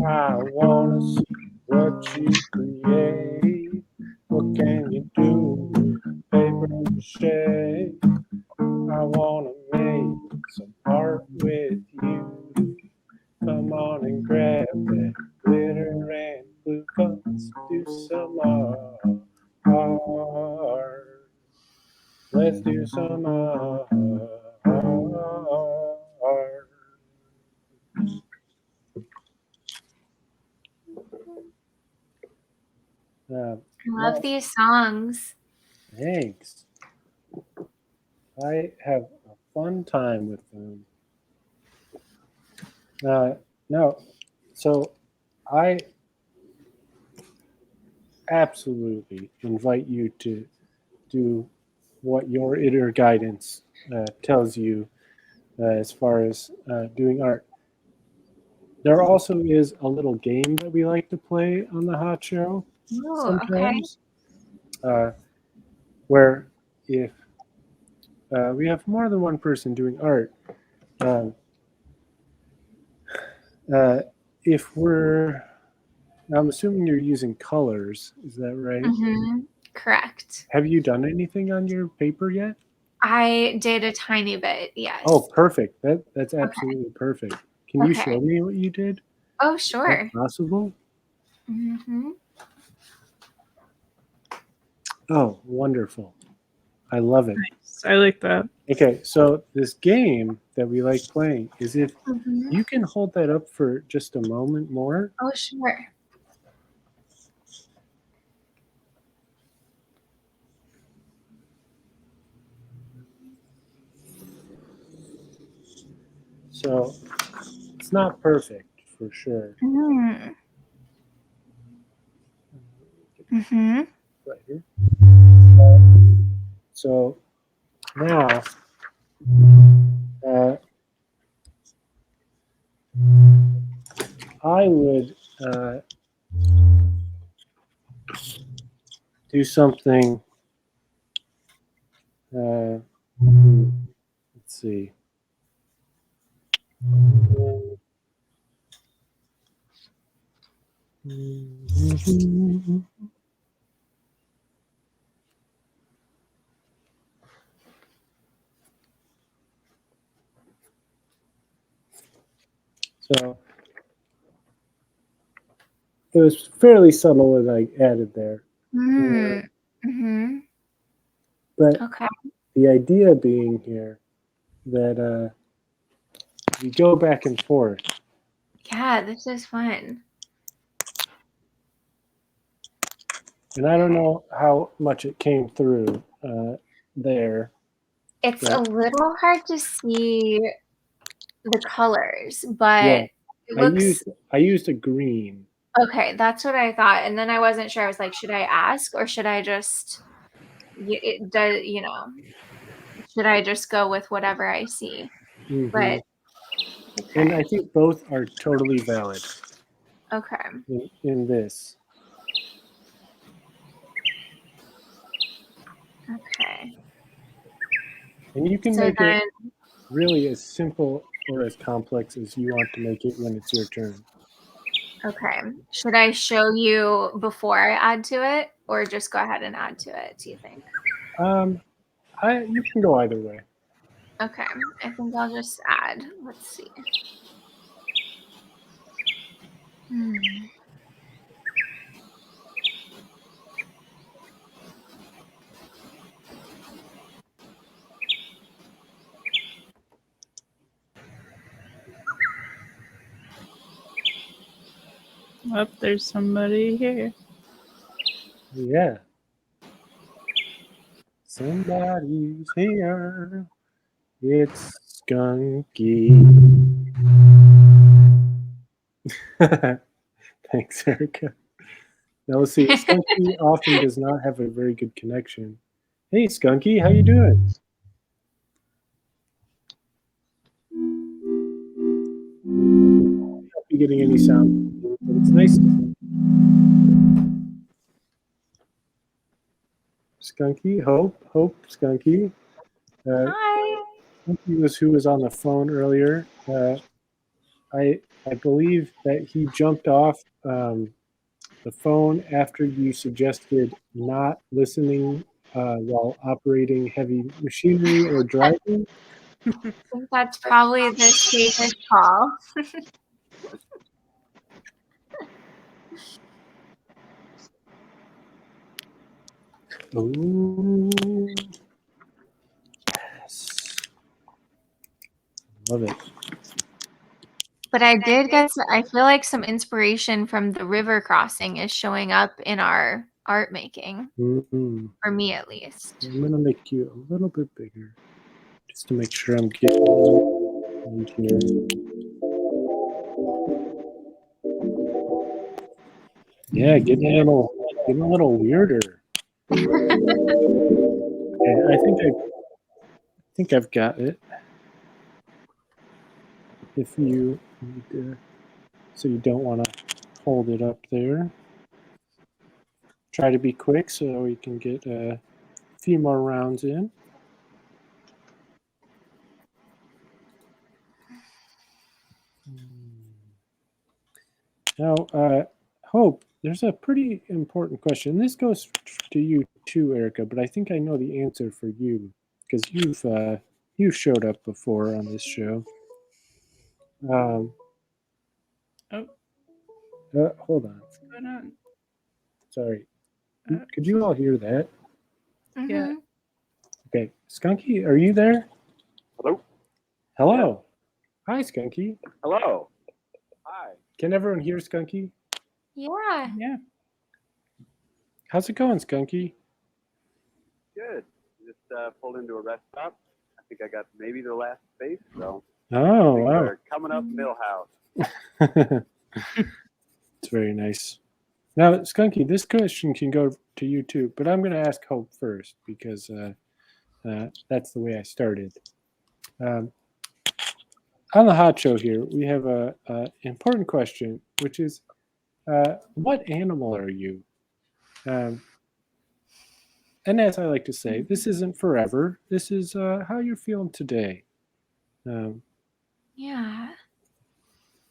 I want to see what you create. What can you do with paper mache? I want to make some art with you. Come on and grab that glitter and glue. Let's do some art. Let's do some art. I love these songs. Thanks. I have a fun time with them. No, so I absolutely invite you to do what your inner guidance tells you as far as doing art. There also is a little game that we like to play on the Hot Show sometimes, where if we have more than one person doing art, if we're, I'm assuming you're using colors, is that right? Correct. Have you done anything on your paper yet? I did a tiny bit, yes. Oh, perfect. That's absolutely perfect. Can you show me what you did? Oh, Is sure. that possible? Oh, wonderful. I love it. Nice. I like that. Okay, so this game that we like playing is if you can hold that up for just a moment more. Oh, sure. So it's not perfect for sure. Right here. So now I would do something. Let's see. So it was fairly subtle what I added there. But the idea being here that we go back and forth. Yeah, this is fun. And I don't know how much it came through there. It's a little hard to see the colors, but it looks. I used a green. Okay, that's what I thought, and then I wasn't sure. I was like, should I ask or should I just? Should I just go with whatever I see? But And I think both are totally valid. Okay. In this. Okay. And you can make it really as simple or as complex as you want to make it when it's your turn. Okay. Should I show you before I add to it, or just go ahead and add to it? Do you think? You can go either way. Okay. I think I'll just add. Let's see. Oh, there's somebody here. Yeah. Somebody's here. It's Skunky. Thanks, Erica. Now let's see. Skunky often does not have a very good connection. Hey, Skunky, how you doing? Not be getting any sound, but it's nice. Skunky, Hope, Skunky. Hi. Skunky was who was on the phone earlier. I believe that he jumped off the phone after you suggested not listening while operating heavy machinery or driving. I think that's probably the safest call. Ooh. Yes. Love it. But I did get, I feel like some inspiration from the river crossing is showing up in our art making, Mm-hmm. for me at least. I'm going to make you a little bit bigger just to make sure I'm getting here. Yeah, getting a little weirder. Okay, I think I've got it. If you need to, so you don't want to hold it up there. Try to be quick so we can get a few more rounds in. Now, Hope, there's a pretty important question. This goes to you too, Erica, but I think I know the answer for you because you've showed up before on this show. Oh, Hold on. what's going on? Sorry. Could you all hear that? Yeah. Okay. Skunky, are you there? Hello? Hello. Hi, Skunky. Hello. Hi. Can everyone hear Skunky? Yeah. Yeah. How's it going, Skunky? Good. Just pulled into a rest stop. I think I got maybe the last space, so Oh, things wow. are coming up Millhouse. It's very nice. Now, Skunky, this question can go to you too, but I'm going to ask Hope first because that's the way I started. On the hot show here, we have a important question, which is, what animal are you? And as I like to say, this isn't forever. This is how you're feeling today. Yeah.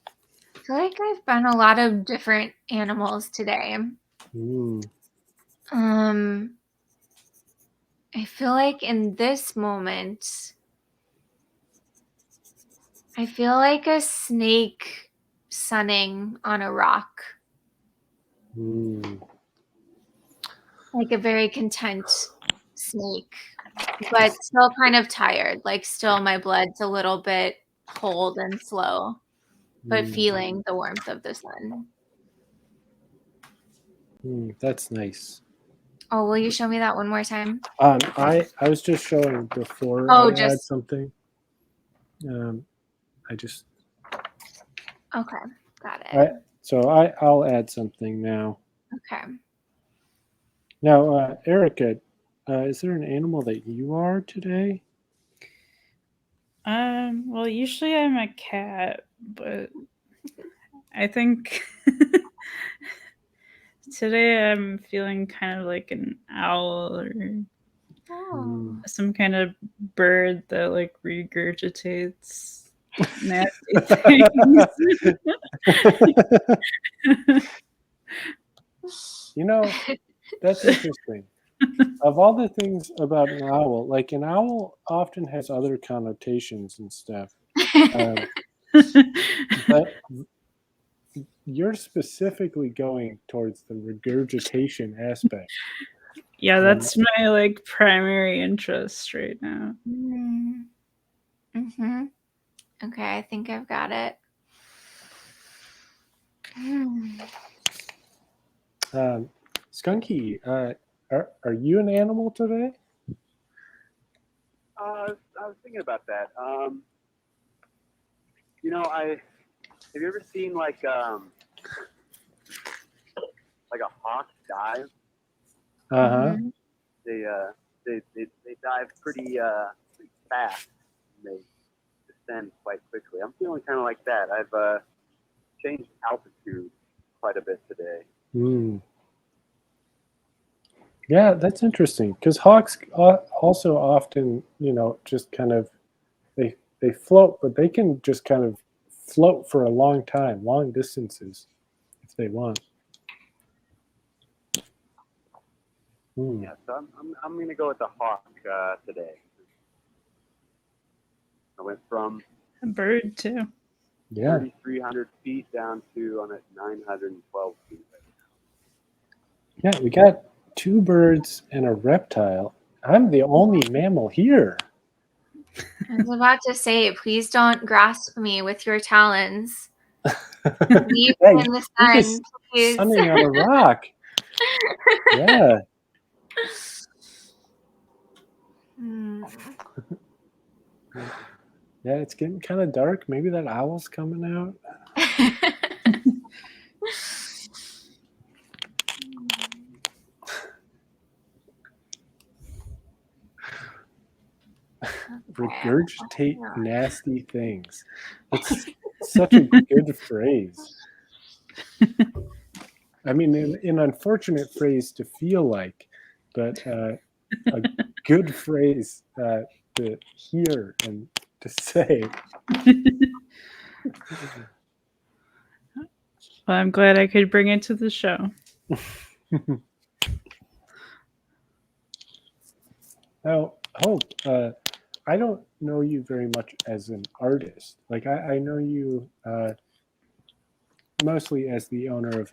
I feel like I've been a lot of different animals today. I feel like in this moment, I feel like a snake sunning on a rock. Like a very content snake, but still kind of tired. Like still my blood's a little bit cold and slow, but feeling the warmth of the sun. That's nice. Oh, will you show me that one more time? I was just showing before I add something. I just okay, got it. I'll add something now. Okay. Now, Erica, is there an animal that you are today? Well, usually I'm a cat, but I think today I'm feeling kind of like an owl or some kind of bird that like regurgitates nasty things. You know, that's interesting. Of all the things about an owl, like an owl often has other connotations and stuff. But you're specifically going towards the regurgitation aspect. Yeah, that's my like primary interest right now. Mm-hmm. Okay, I think I've got it. Skunky, are you an animal today? I was thinking about that. You know, have you ever seen like a hawk dive? Uh-huh. They dive pretty fast. And they descend quite quickly. I'm feeling kind of like that. I've changed altitude quite a bit today. Mm. Yeah, that's interesting because hawks also often, just kind of they float, but they can just kind of float for a long time, long distances, if they want. Mm. Yeah, so I'm gonna go with the hawk today. I went from A bird too. Yeah. 3,300 feet down to I'm at 912 feet. Yeah, we got 2 birds and a reptile. I'm the only mammal here. I was about to say, please don't grasp me with your talons. Leave Hey, me in the you're sun, just please. sunning on a rock. Yeah. Yeah, it's getting kind of dark. Maybe that owl's coming out. Regurgitate nasty things. It's such a good phrase. I mean, an unfortunate phrase to feel like, but a good phrase to hear and to say. Well, I'm glad I could bring it to the show. Now, Hope, I don't know you very much as an artist. Like, I know you mostly as the owner of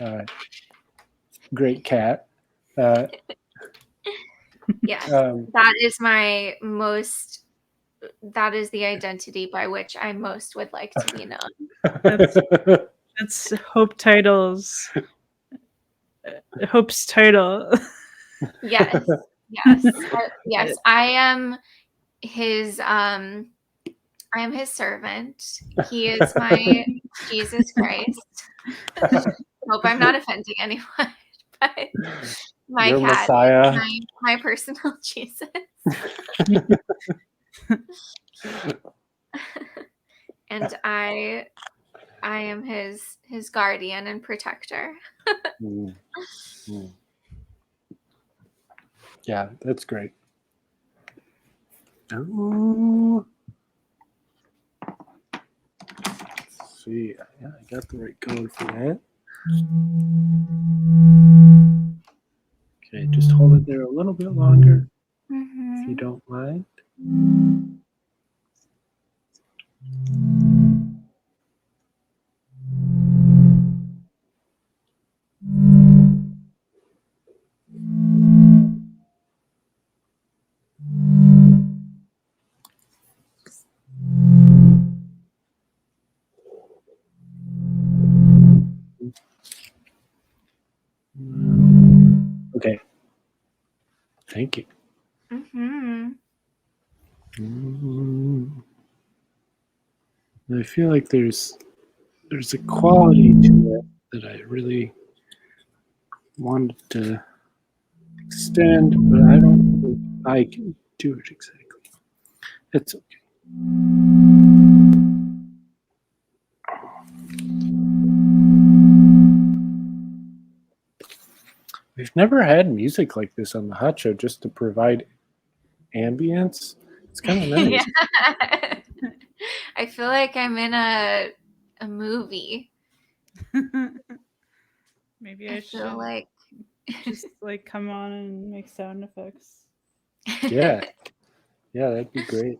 a great cat. Yes, that is the identity by which I most would like to be known. That's Hope's title. Yes, yes, yes. I am his servant. He is my Jesus Christ. Hope I'm not offending anyone, but my Your cat Messiah. is my personal Jesus. And I am his guardian and protector. Yeah, that's great. Oh. Let's see. Yeah, I got the right code for that. Okay, just hold it there a little bit longer, if you don't mind. Okay. Thank you. I feel like there's a quality to it that I really wanted to extend, but I don't think I can do it exactly. It's okay. We've never had music like this on the Hot Show just to provide ambience. It's kind of nice. Yeah. I feel like I'm in a movie. Maybe I I feel should like just like come on and make sound effects. Yeah. Yeah, that'd be great.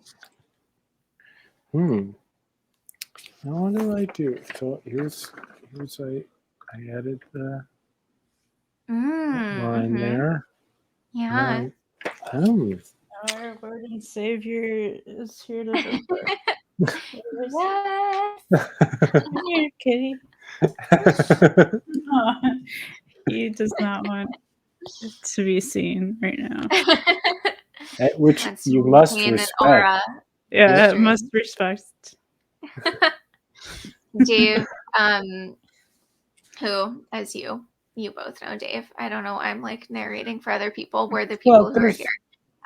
Now what do I do? So here's I added the line mhm. there. Yeah. Our Lord and Savior is here to deliver. Yes. Come here, kitty. Aw, he does not want it to be seen right now. Which Wants to you must maintain an respect. aura. Yeah, Extreme. must respect. Dave, who, as you both know, Dave. I don't know. I'm like narrating for other people. We're the people Well, who are here.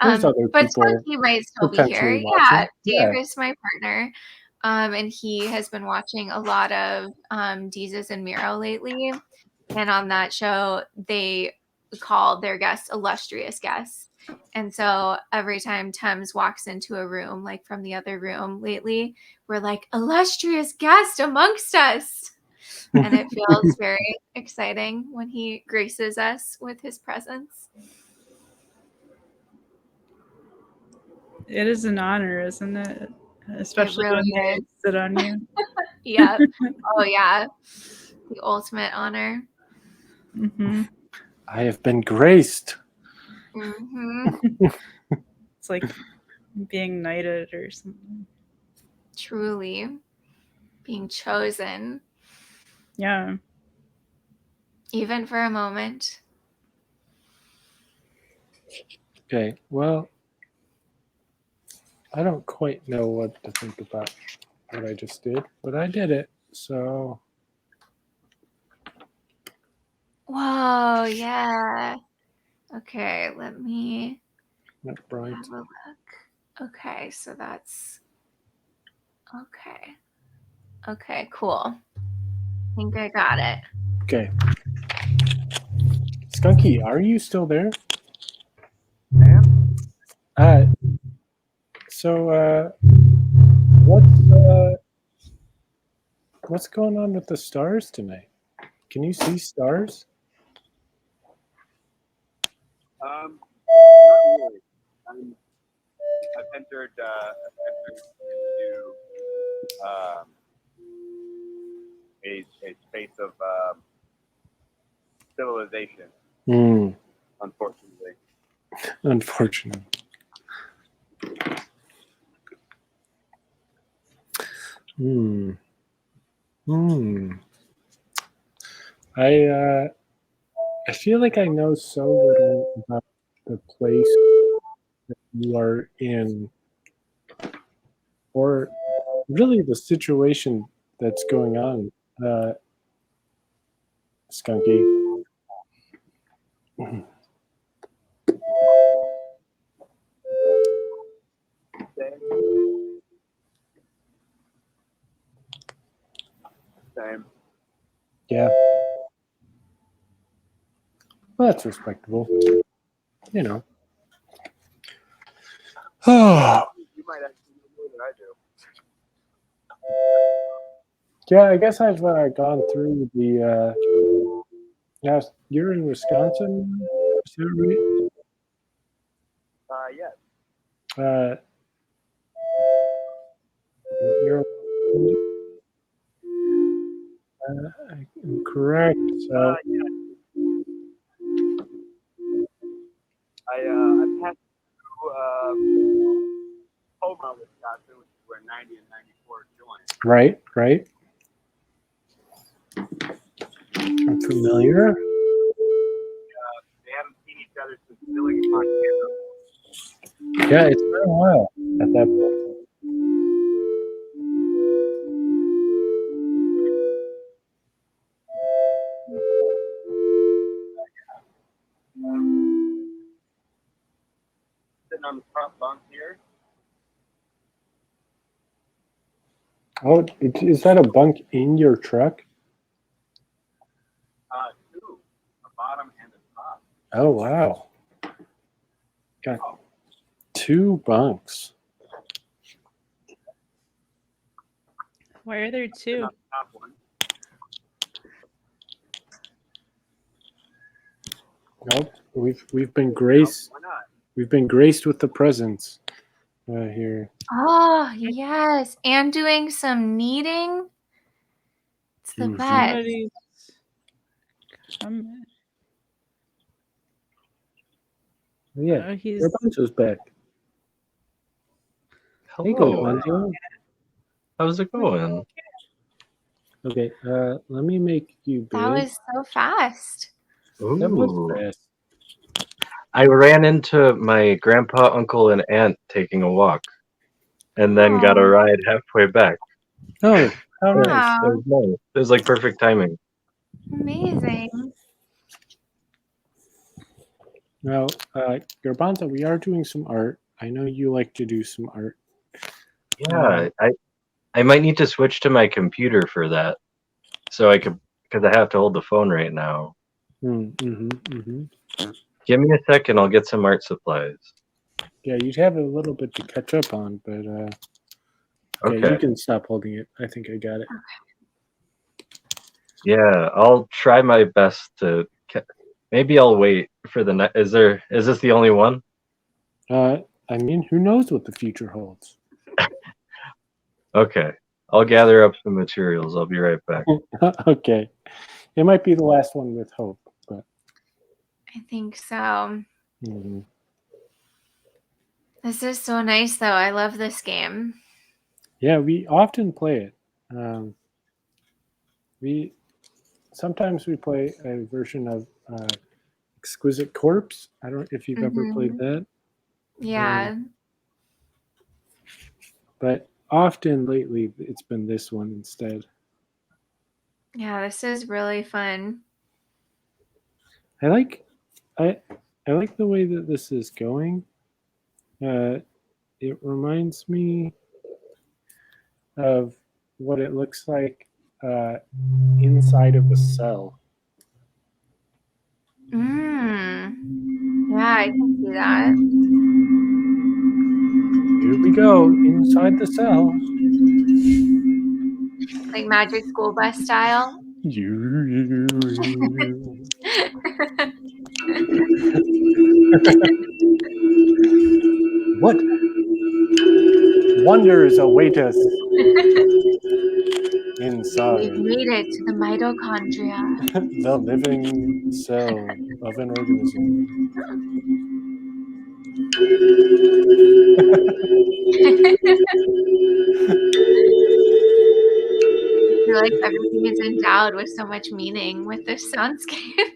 there's other But people Skunky might still be here. potentially Yeah, watching. Dave Yeah. is my partner. And he has been watching a lot of Jesus and Miro lately. And on that show, they call their guests illustrious guests. And so every time Thames walks into a room, like from the other room lately, we're like, illustrious guest amongst us. And it feels very exciting when he graces us with his presence. It is an honor, isn't it? Especially really when they sit on you. Yeah. Oh, yeah. The ultimate honor. Hmm. I have been graced. It's like being knighted or something. Truly being chosen, Yeah. even for a moment. Okay, well, I don't quite know what to think about what I just did, but I did it. So, Whoa, yeah. Okay, let me not bright. have a look. Okay, so that's okay. Okay, cool. I think I got it. Okay. Skunky, are you still there? So, what's going on with the stars tonight? Can you see stars? Not really. I've entered into a space of civilization, unfortunately. Unfortunately. I feel like I know so little about the place that you are in, or really the situation that's going on, Skunky. Same. Yeah. Well, that's respectable. You know. Oh, You might actually know more than I do. yeah, I guess I've gone through the. Yeah, you're in Wisconsin, is that right? Yes. You're, I'm correct. So, I passed through Homer, Wisconsin, which is where 90 and 94 join. right. I'm familiar. They haven't seen each other since Billy and Montana. Yeah, it's been a while at that point. Sitting on the front bunk here. Oh, is that a bunk in your truck? Two, a bottom and a top. Oh, wow. Got two bunks. Why are there two? Not the top one. Nope. We've been graced. Why not? We've been graced with the presence here. Oh, yes. And doing some kneading. It's the Mhm. best. Somebody's coming. Yeah, Oh, he's Garbanzo's back. Hey, Hello. Garbanzo. How's it going? Okay, let me make you big. That was so fast. That was Ooh. fast. I ran into my grandpa, uncle, and aunt taking a walk, and then got a Aw. ride halfway back. Oh, how Yeah, nice. It was nice. It was like perfect timing. Amazing. Now, Garbanzo, we are doing some art. I know you like to do some art. Yeah, I might need to switch to my computer for that, so I could, because I have to hold the phone right now. Give me a second, I'll get some art supplies. Yeah, you'd have a little bit to catch up on, but okay, Okay. you can stop holding it. I think I got it. Yeah, I'll try my best to. Maybe I'll wait for the next. Is this the only one? I mean, who knows what the future holds? Okay, I'll gather up some materials. I'll be right back. Okay, it might be the last one with Hope, but I think so. mhm. This is so nice, though. I love this game. Yeah, we often play it. Sometimes we play a version of Exquisite Corpse. I don't know if you've ever played that, Yeah. but often lately it's been this one instead. Yeah, this is really fun. I like the way that this is going. It reminds me of what it looks like inside of a cell. Yeah, I can see that. Here we go, inside the cell. Like Magic School Bus style. What wonders await us We've inside made it to the mitochondria. the living cell of an organism? I feel like everything is endowed with so much meaning with this soundscape.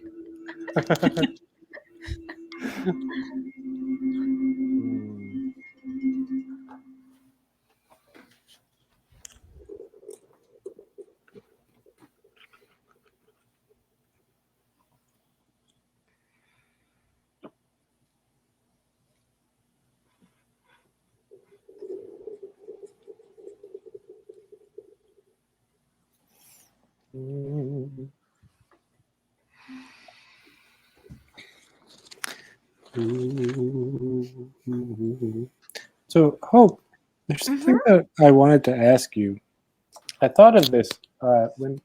So, Hope, there's something that I wanted to ask you. I thought of this when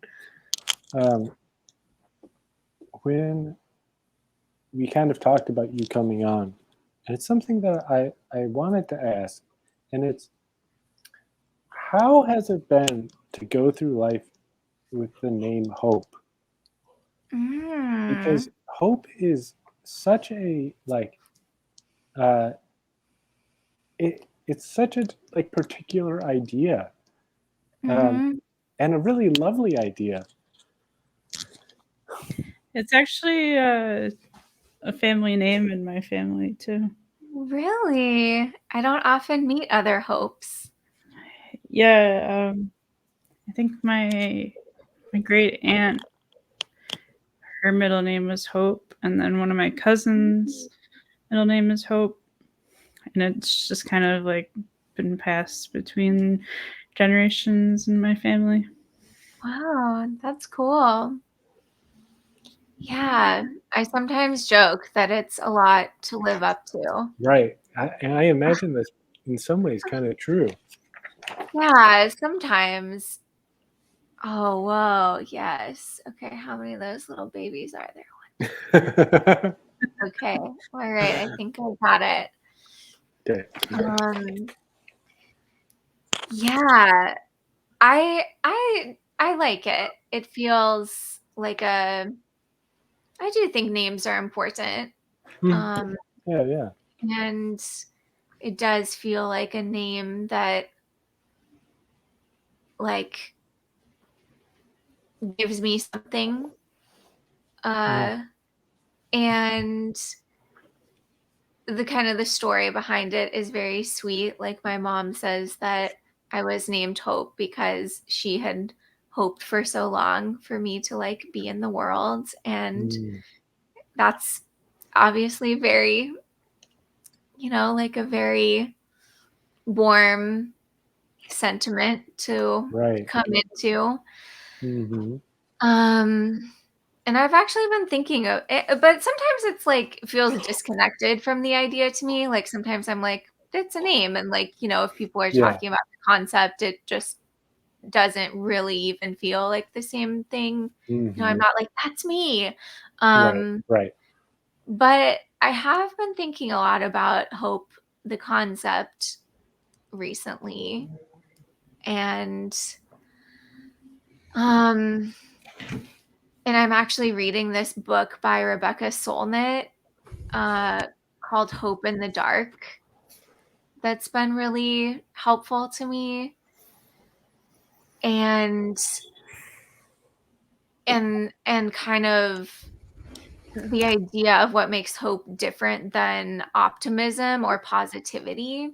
we kind of talked about you coming on, and it's something that I wanted to ask, and it's how has it been to go through life with the name Hope? Because hope is such a it's such a particular idea, and a really lovely idea. It's actually a family name in my family too. Really? I don't often meet other Hopes. Yeah, I think my great aunt, her middle name was Hope, and then one of my cousins' middle name is Hope, and it's just kind of like been passed between generations in my family. Wow, that's cool. Yeah, I sometimes joke that it's a lot to live up to. Right. And I imagine that's in some ways kind of true. Yeah, sometimes. Oh, whoa. Yes. Okay. How many of those little babies are there? Okay. All right. I think I got it. Okay. Yeah. I like it. It feels like I do think names are important. Yeah, yeah. And it does feel like a name that like gives me something. And the kind of the story behind it is very sweet. Like my mom says that I was named Hope because she had hoped for so long for me to like be in the world, and that's obviously very, like a very warm sentiment to Right. come into. Mm-hmm. And I've actually been thinking of it, but sometimes it's like feels disconnected from the idea to me. Like sometimes I'm like, it's a name. And like, if people are Yeah. talking about the concept, it just doesn't really even feel like the same thing. I'm not like, that's me. Right. But I have been thinking a lot about hope, the concept recently. And and I'm actually reading this book by Rebecca Solnit called Hope in the Dark that's been really helpful to me. And kind of the idea of what makes hope different than optimism or positivity.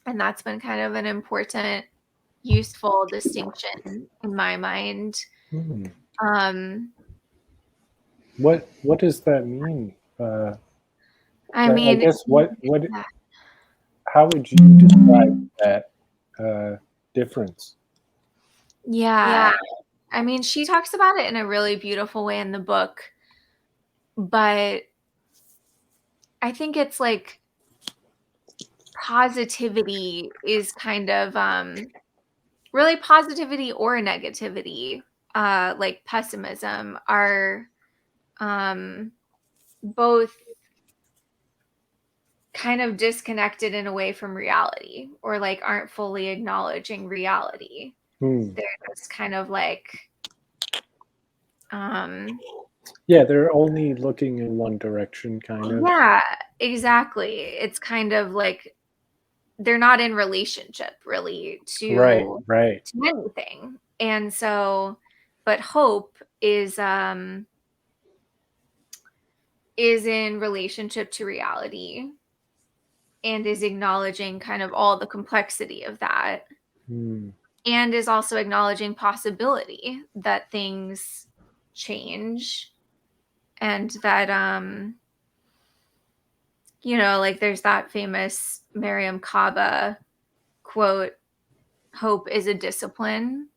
And that's been kind of an important, useful distinction in my mind. What does that mean? I I mean, guess what yeah. how would you describe that difference? Yeah. I mean, she talks about it in a really beautiful way in the book, but I think it's like positivity is kind of really positivity or negativity, like pessimism are both kind of disconnected in a way from reality, or like aren't fully acknowledging reality. They're just kind of like yeah, they're only looking in one direction, kind of. yeah, exactly. It's kind of like they're not in relationship really Right. to anything. And so, but hope is in relationship to reality and is acknowledging kind of all the complexity of that, and is also acknowledging possibility that things change, and that like there's that famous Miriam Kaba quote, hope is a discipline.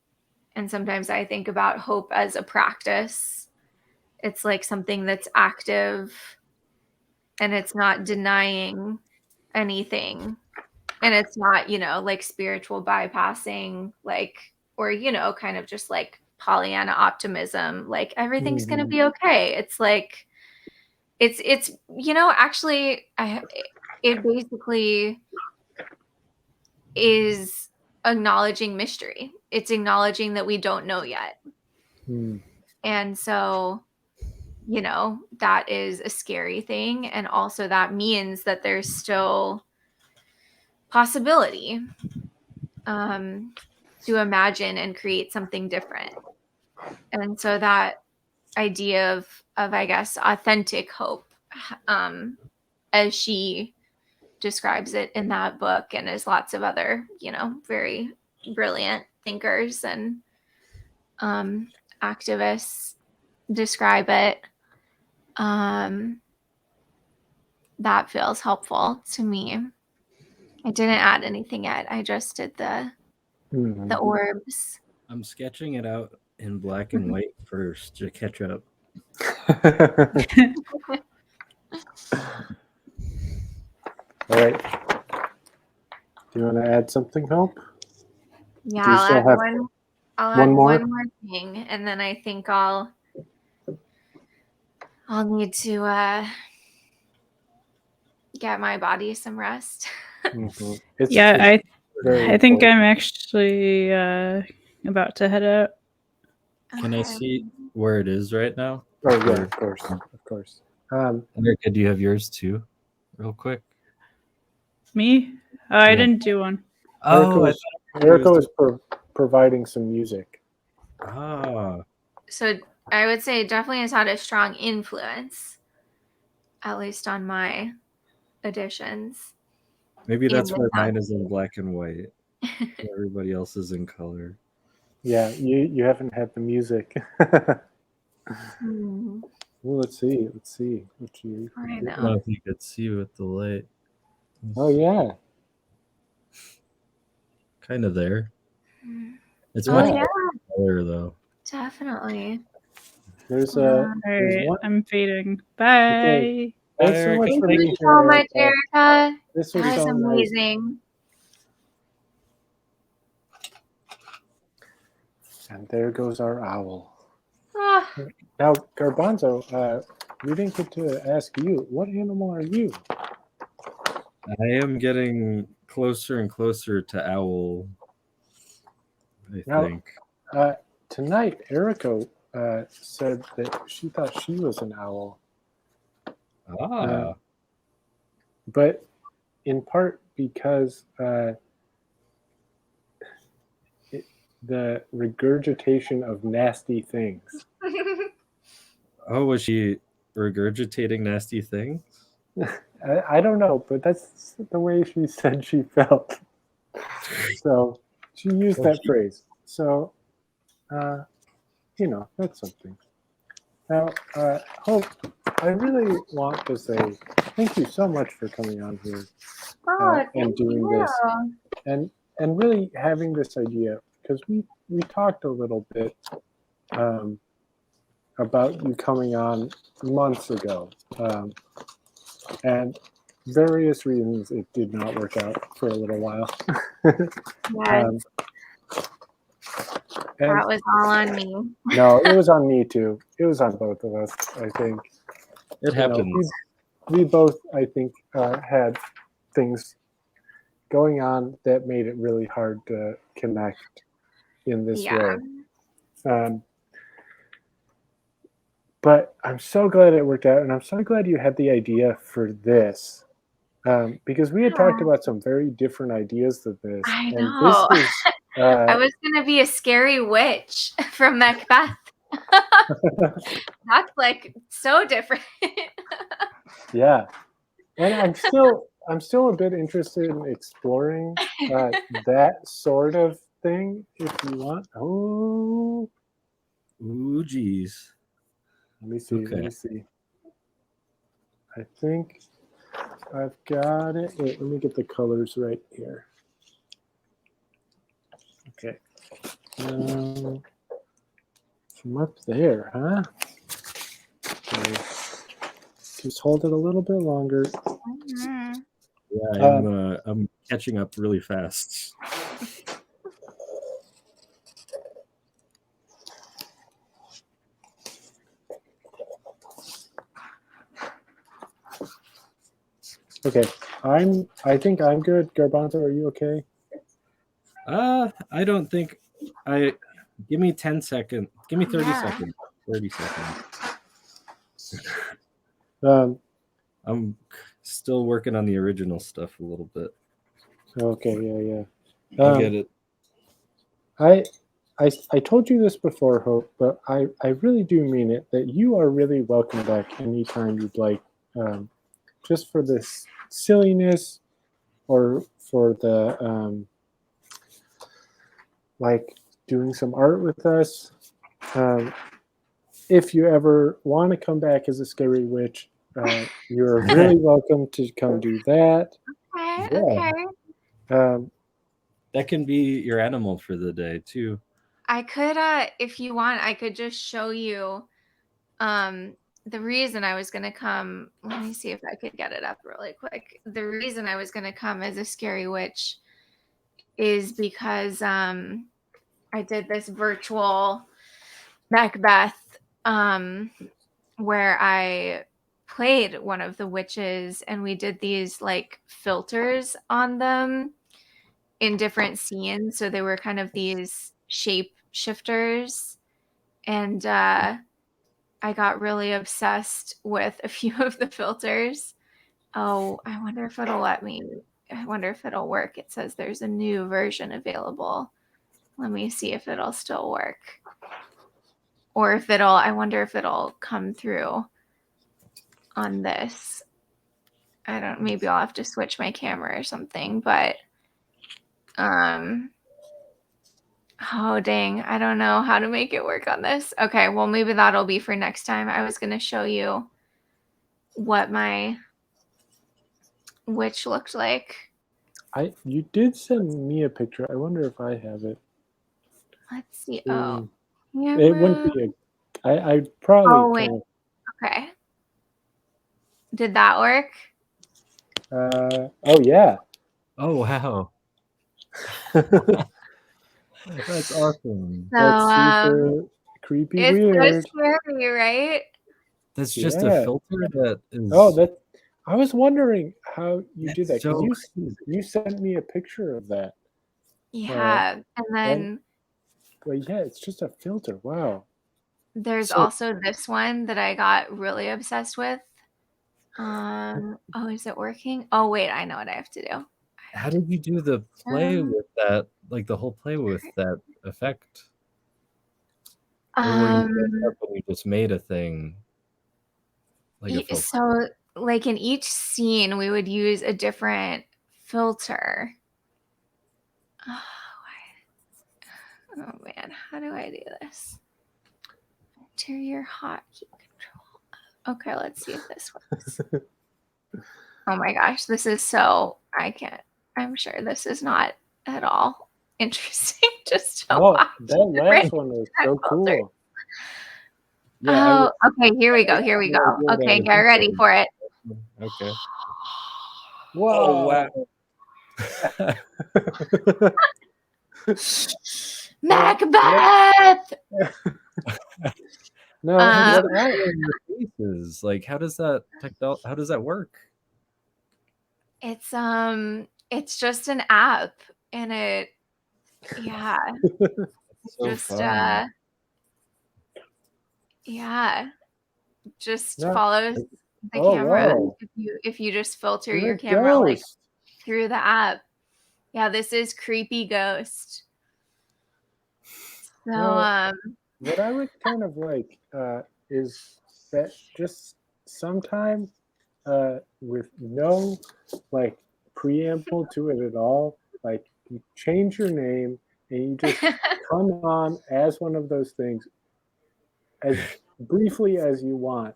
And sometimes I think about hope as a practice. It's like something that's active, and it's not denying anything. And it's not, like spiritual bypassing, like, or, kind of just like Pollyanna optimism, like everything's going to be okay. It's like, it's, actually, it basically is acknowledging mystery. It's acknowledging that we don't know yet. And so, that is a scary thing. And also that means that there's still possibility to imagine and create something different. And so that idea of I guess authentic hope, as she describes it in that book, and as lots of other very brilliant thinkers and activists describe it, that feels helpful to me. I didn't add anything yet. I just did the orbs. I'm sketching it out in black and white first to catch up. All right. Do you want to add something, Hope? Yeah, I'll add one. I'll One add more? one more thing, and then I think I'll need to get my body some rest. Mhm. It's Yeah, very I think important. I'm actually about to head out. Can I Okay. see where it is right now? Oh yeah, Or- of course, of course. Erica, do you have yours too? Real quick. Me? Oh, I Yeah. didn't do one. Oh, I Erica thought it was is providing some music. Ah, So I would say definitely has had a strong influence, at least on my editions. maybe that's In why the mine is in black and white. Everybody else is in color. Yeah, you haven't had the music. Hmm, Well, let's see. What you? I I don't know. know if you could see with the light. Oh yeah, Kind of there. It's Oh much Yeah. yeah, color though. definitely. there's All there's right, one. I'm fading. Bye. Thanks so much Erica, for Thank being you here, so much, Erica. Erica. This That was was so nice. amazing. And there goes our owl. Oh, Now, Garbanzo, we didn't get to ask you, what animal are you? I am getting closer and closer to owl. I Now, think. Tonight, Erica said that she thought she was an owl, Ah, but in part because the regurgitation of nasty things. oh, was she regurgitating nasty things? I don't know, but that's the way she said she felt. So she used that phrase. So, that's something. Now, Hope, I really want to say thank you so much for coming on here oh, and thank doing you. this and really having this idea, because we talked a little bit about you coming on months ago, and various reasons it did not work out for a little while. Yes, And that was all on me. no, it was on me too. It was on both of us, I think. It happens. We both, I think, had things going on that made it really hard to connect in this Yeah. way. But I'm so glad it worked out, and I'm so glad you had the idea for this, because we had talked about some very different ideas of this, I and know. this is. I was gonna be a scary witch from Macbeth. That's like so different. Yeah, and I'm still a bit interested in exploring that sort of thing if you want. Oh, Ooh, geez. let me see. Let Okay. me see. I think I've got it. Wait, let me get the colors right here. Okay. From up there, huh? Okay. Just hold it a little bit longer. Mhm. Yeah, I'm catching up really fast. Okay. I think I'm good. Garbanzo, are you okay? I don't think give me 10 seconds. Give me 30 Yeah. seconds. 30 seconds. Um, I'm still working on the original stuff a little bit. okay, yeah. I'll get it. I told you this before, Hope, but I really do mean it, that you are really welcome back anytime you'd like, just for this silliness or for the like doing some art with us. If you ever want to come back as a scary witch, you're really welcome to come do that. Okay. Yeah. Okay. That can be your animal for the day too. I could, if you want, I could just show you the reason I was gonna come. Let me see if I could get it up really quick. The reason I was gonna come as a scary witch is because I did this virtual Macbeth where I played one of the witches, and we did these like filters on them in different scenes. So they were kind of these shape shifters. And I got really obsessed with a few of the filters. Oh, I wonder if it'll let me. I wonder if it'll work. It says there's a new version available. Let me see if it'll still work. Or if it'll, I wonder if it'll come through on this. I don't, maybe I'll have to switch my camera or something, but oh dang, I don't know how to make it work on this. Okay, well maybe that'll be for next time. I was going to show you what my witch looked like. You did send me a picture. I wonder if I have it. Let's see. Oh, it wouldn't be I probably oh wait. Okay. Did that work? Oh yeah. Oh wow. That's awesome. So That's super creepy it's weird. so scary, right? That's just a filter that is. Oh, that I was wondering how you did that, so because you sent me a picture of that. Yeah, and then well, yeah, it's just a filter. Wow. there's also this one that I got really obsessed with. Oh, is it working? Oh wait, I know what I have to do. How did you do the play with that? Like the whole play with that effect? Or were you up and you just made a thing? Like a filter? So, like in each scene, we would use a different filter. Oh man, how do I do this? Interior hotkey control. Okay, let's see if this works. Oh my gosh, this is so I'm sure this is not at all interesting. Just to watch. That last one was so cool. Yeah. Okay, here we go. Here we go. Okay, get ready for it. Okay. Whoa. Oh wow. Macbeth. No, faces. Like, how does that work? It's just an app, and it, yeah, so just fun. yeah, just follows the camera. If you just filter your camera like through the app. Yeah, this is Creepy Ghost. So what I would kind of like is that just sometime with no like preamble to it at all, like you change your name and you just come on as one of those things as briefly as you want.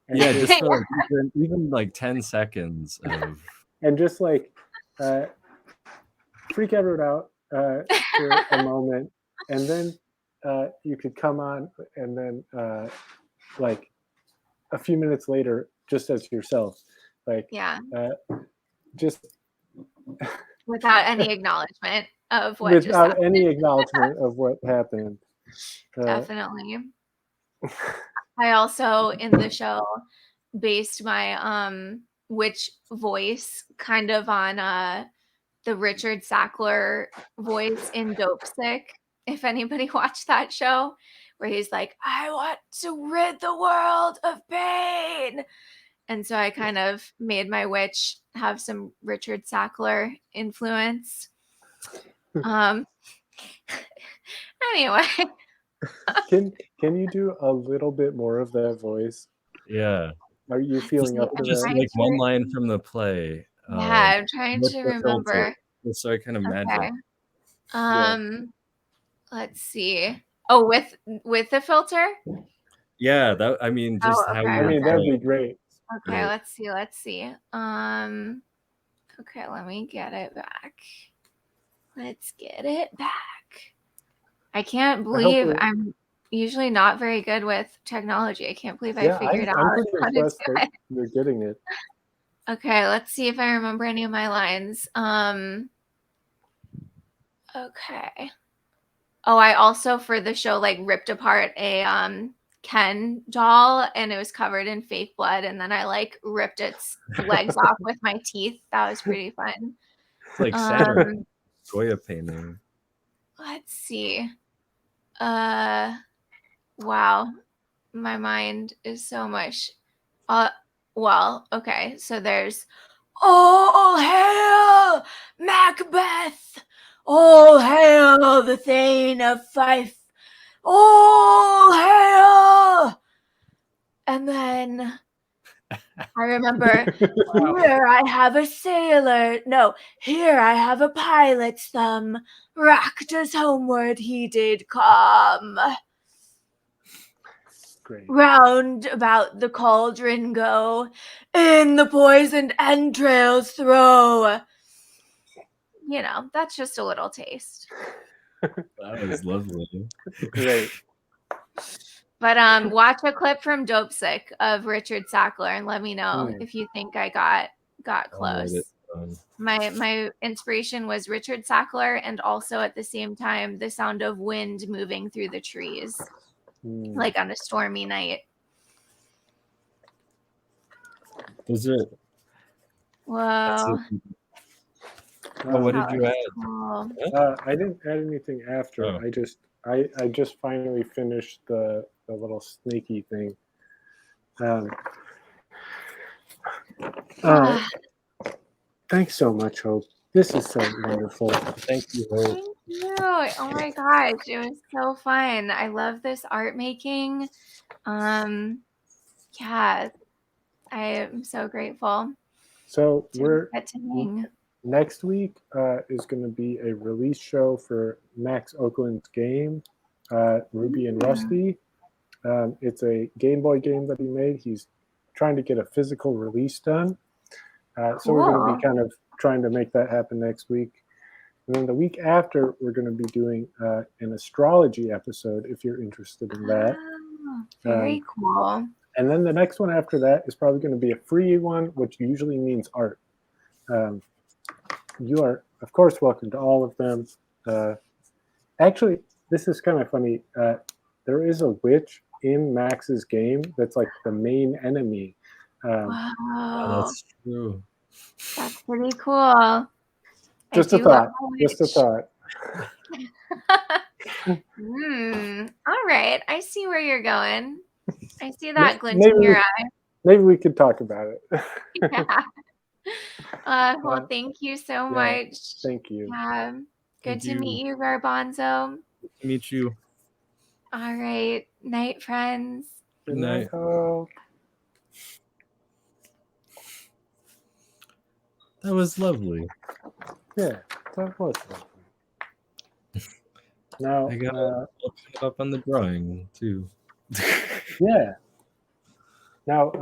And just for like, even like 10 seconds of and just like freak everyone out for a moment, and then you could come on and then like a few minutes later just as yourself, like just without any acknowledgement of what just happened. any acknowledgement of what happened. Definitely. I also in the show based my witch voice kind of on the Richard Sackler voice in Dope Sick. If anybody watched that show, where he's like, I want to rid the world of pain. And so I kind of made my witch have some Richard Sackler influence. Anyway. Can you do a little bit more of that voice? Yeah. Are you feeling up to just that? like one line from the play? Yeah, I'm trying to remember. So I kind of magic. Let's see. Oh, with the filter? Yeah, that how you. I mean, that'd be great. Okay, let's see. Okay, let me get it back. Let's get it back. I can't believe I'm usually not very good with technology. I can't believe I figured out I'm pretty how to do impressed that it. you're getting it. Okay, let's see if I remember any of my lines. Okay. Oh, I also for the show like ripped apart a Ken doll, and it was covered in fake blood, and then I like ripped its legs off with my teeth. That was pretty fun. It's like Saturn Um, Goya painting. let's see. Wow, my mind is so much. Well, okay, so there's all hail Macbeth, all hail the Thane of Fife, all hail. And then I remember, here I have a sailor. No, here I have a pilot's thumb. Racked as homeward he did come. Great. Round about the cauldron go, in the poisoned entrails throw. You know, that's just a little taste. That was lovely. Great. But watch a clip from Dope Sick of Richard Sackler and let me know Hmm. if you think I got I'll write close. it down. My inspiration was Richard Sackler, and also at the same time the sound of wind moving through the trees, like on a stormy night. Was it? Whoa. Oh, what did That you was add? cool. I didn't add anything after. Oh. I just finally finished the little snaky thing. Thanks so much, Hope. This is so wonderful. Thank you, Hope. Thank you. Oh my gosh, it was so fun. I love this art making. Yeah, I am so grateful So to get to hang. next week is going to be a release show for Max Oakland's game, Ruby and Rusty. It's a Game Boy game that he made. He's trying to get a physical release done. So we're going to be kind of trying to make that happen next week. And then the week after, we're going to be doing an astrology episode if you're interested in that. Oh, very cool. And then the next one after that is probably going to be a free one, which usually means art. You are, of course, welcome to all of them. Actually, this is kind of funny. There is a witch in Max's game that's like the main enemy. Wow. Oh, that's true. That's pretty cool. Just a thought. Just a thought. All right. I see where you're going. I see that glint in your eye. Maybe we could talk about it. Yeah. Well, thank you so much. Thank you. Good to meet you, Garbanzo. Good to meet you. All right. Night, friends. Good night, Hope. That was lovely. Yeah, that was lovely. Now, I got up on the drawing too. Yeah. Now,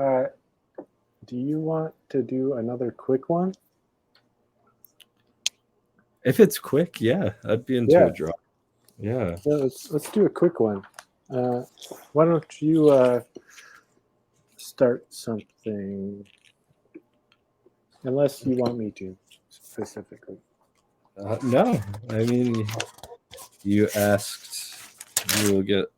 do you want to do another quick one? If it's quick, yeah, I'd be into a draw. Yeah. Let's do a quick one. Why don't you start something? Unless you want me to specifically. No, I mean, you asked, you will get.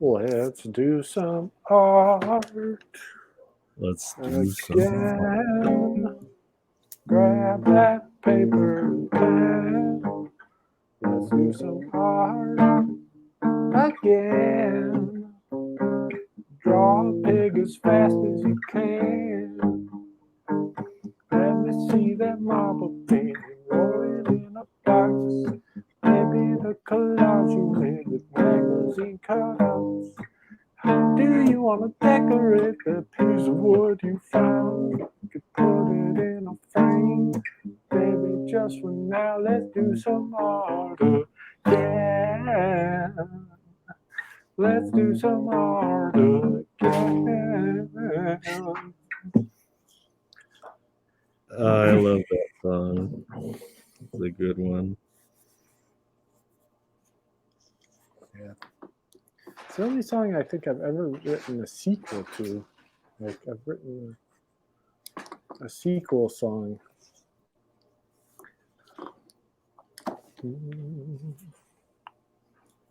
Let's do some art. Let's do some. Again. Grab that paper and pen. Let's do some art again. Draw a pig as fast as you can. Let me see that marble painting rolling in a box. Maybe the collage you made with magazine cutouts. How do you want to decorate that piece of wood you found? You could put it in a frame. Baby, just for now, let's do some art again. Let's do some art again. I love that song. It's a good one. Yeah. It's the only song I think I've ever written a sequel to. Like, I've written a sequel song. Do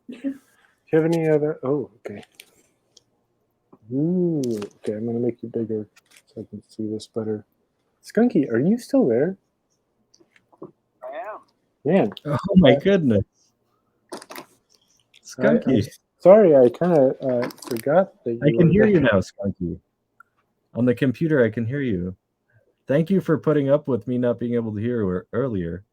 you have any other? Oh, okay. Ooh, okay. I'm gonna make you bigger so I can see this better. Skunky, are you still there? I am. Man, Oh my goodness. I'm Skunky. sorry. I kind of forgot that you I can were hear there. you now, Skunky. On the computer, I can hear you. Thank you for putting up with me not being able to hear earlier.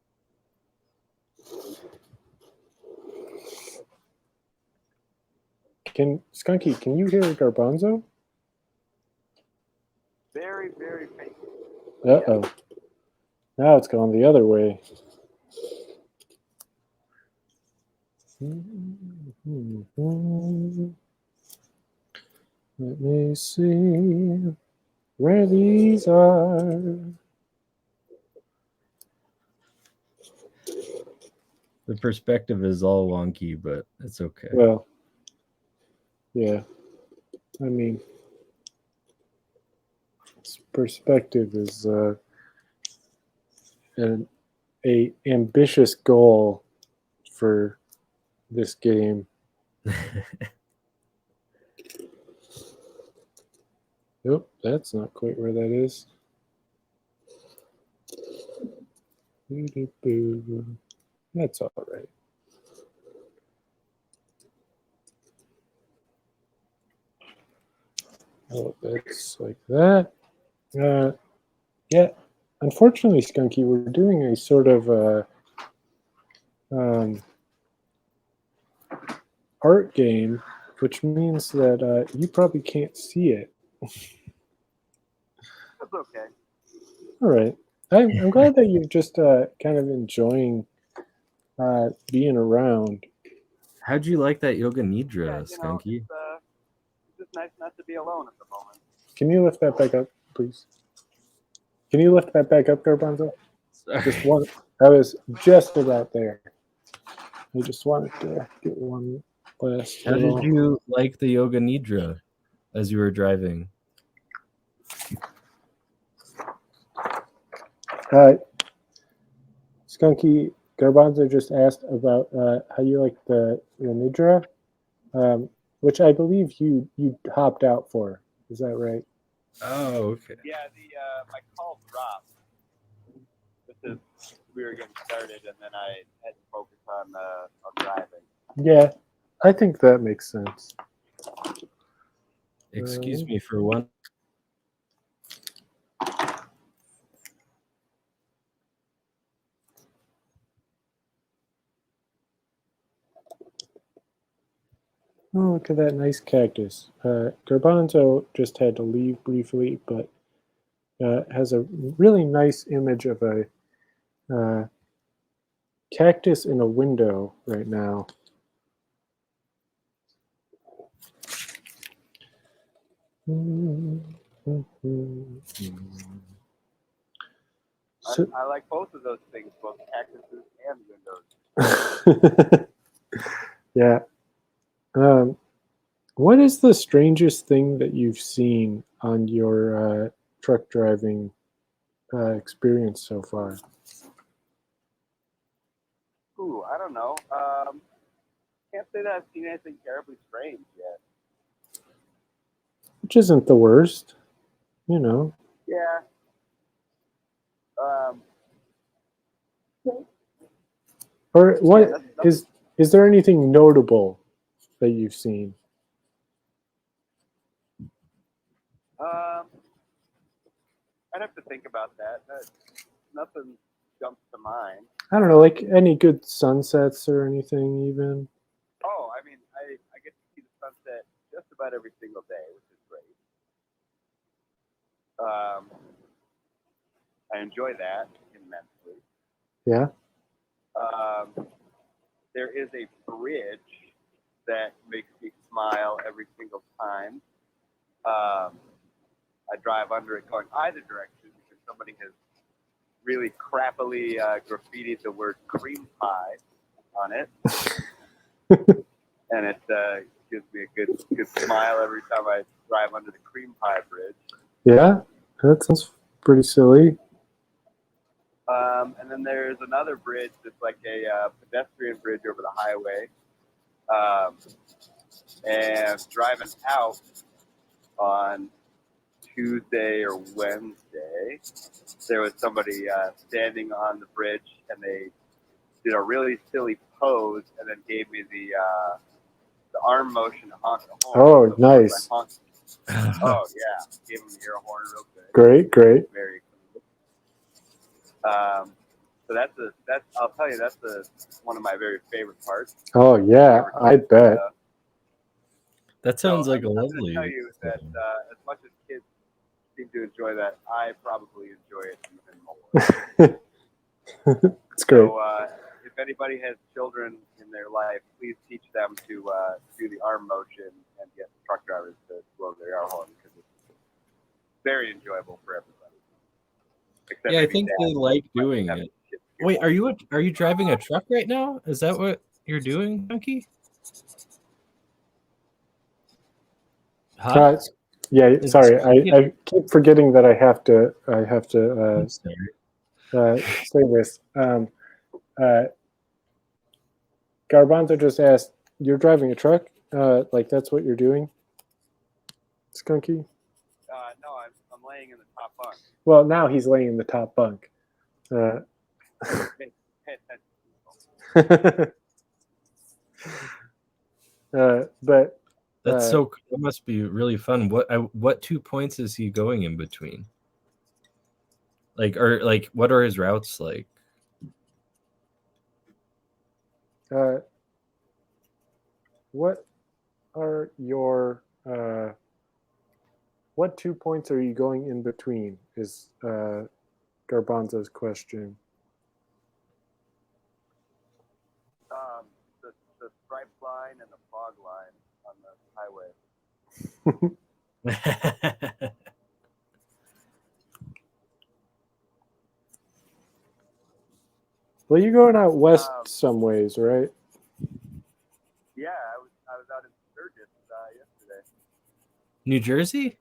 Skunky, can you hear Garbanzo? Very, very faint. Uh-oh. Now it's gone the other way. Let me see where these are. The perspective is all wonky, but it's okay. Well, yeah. I mean, perspective is an ambitious goal for this game. Nope, that's not quite where that is. That's all right. Oh, that's like that. Yeah, unfortunately, Skunky, we're doing a sort of art game, which means that you probably can't see it. That's okay. All right. I'm glad that you're just kind of enjoying being around. How'd you like that yoga nidra, Yeah, Skunky? It's just nice not to be alone at the moment. Can you lift that back up, please? Can you lift that back up, Garbanzo? Sorry. Just one. I was just about there. I just wanted to get one last. How did you like the yoga nidra as you were driving? Skunky, Garbanzo just asked about how you like the nidra, which I believe you hopped out for. Is that right? Oh, okay. Yeah, my call dropped. Just as we were getting started, and then I had to focus on driving. Yeah, I think that makes sense. Excuse me for one. Oh, look at that nice cactus. Garbanzo just had to leave briefly, but has a really nice image of a cactus in a window right now. So, I like both of those things, both cactuses and windows. yeah. What is the strangest thing that you've seen on your truck driving experience so far? Ooh, I don't know. Can't say that I've seen anything terribly strange yet. Which isn't the worst, you know. Yeah. Or what Yeah, is there anything notable that you've seen? I'd have to think about that. Nothing jumps to mind. I don't know, like any good sunsets or anything even. Oh, I mean, I get to see the sunset just about every single day, which is great. I enjoy that immensely. Yeah. There is a bridge that makes me smile every single time. I drive under it going either direction because somebody has really crappily graffitied the word cream pie on it. And it gives me a good smile every time I drive under the cream pie bridge. Yeah, that sounds pretty silly. And then there's another bridge that's like a pedestrian bridge over the highway. And driving out on Tuesday or Wednesday, there was somebody standing on the bridge, and they did a really silly pose, and then gave me the arm motion to honk the horn. Oh, So of course nice. I honked. Oh yeah, gave him the air horn real good. Great. Very cool. So that's I'll tell you, that's one of my very favorite parts. Oh yeah, I bet. That sounds like a I'm lovely. going to tell you that as much as kids seem to enjoy that, I probably enjoy it even more. It's great. So if anybody has children in their life, please teach them to do the arm motion and get truck drivers to blow their air horn, because it's very enjoyable for everybody. Except Yeah, I maybe think dads they who like might doing have it. kids. Wait, are you driving a truck right now? Is that what you're doing, Skunky? Huh? Yeah, Is sorry. it- I keep forgetting that I have to I'm sorry. say this. Garbanzo just asked, "You're driving a truck? Like that's what you're doing, Skunky?" No, I'm laying in the top bunk. Well, now he's laying in the top bunk. But That's so. That must be really fun. What 2 points is he going in between? Like, or like, what are his routes like? what are your what 2 points are you going in between? Is Garbanzo's question. The stripe line and the fog line on the highway. Well, you're going out west some ways, right? Yeah, I was out in Sturgis yesterday. New Jersey?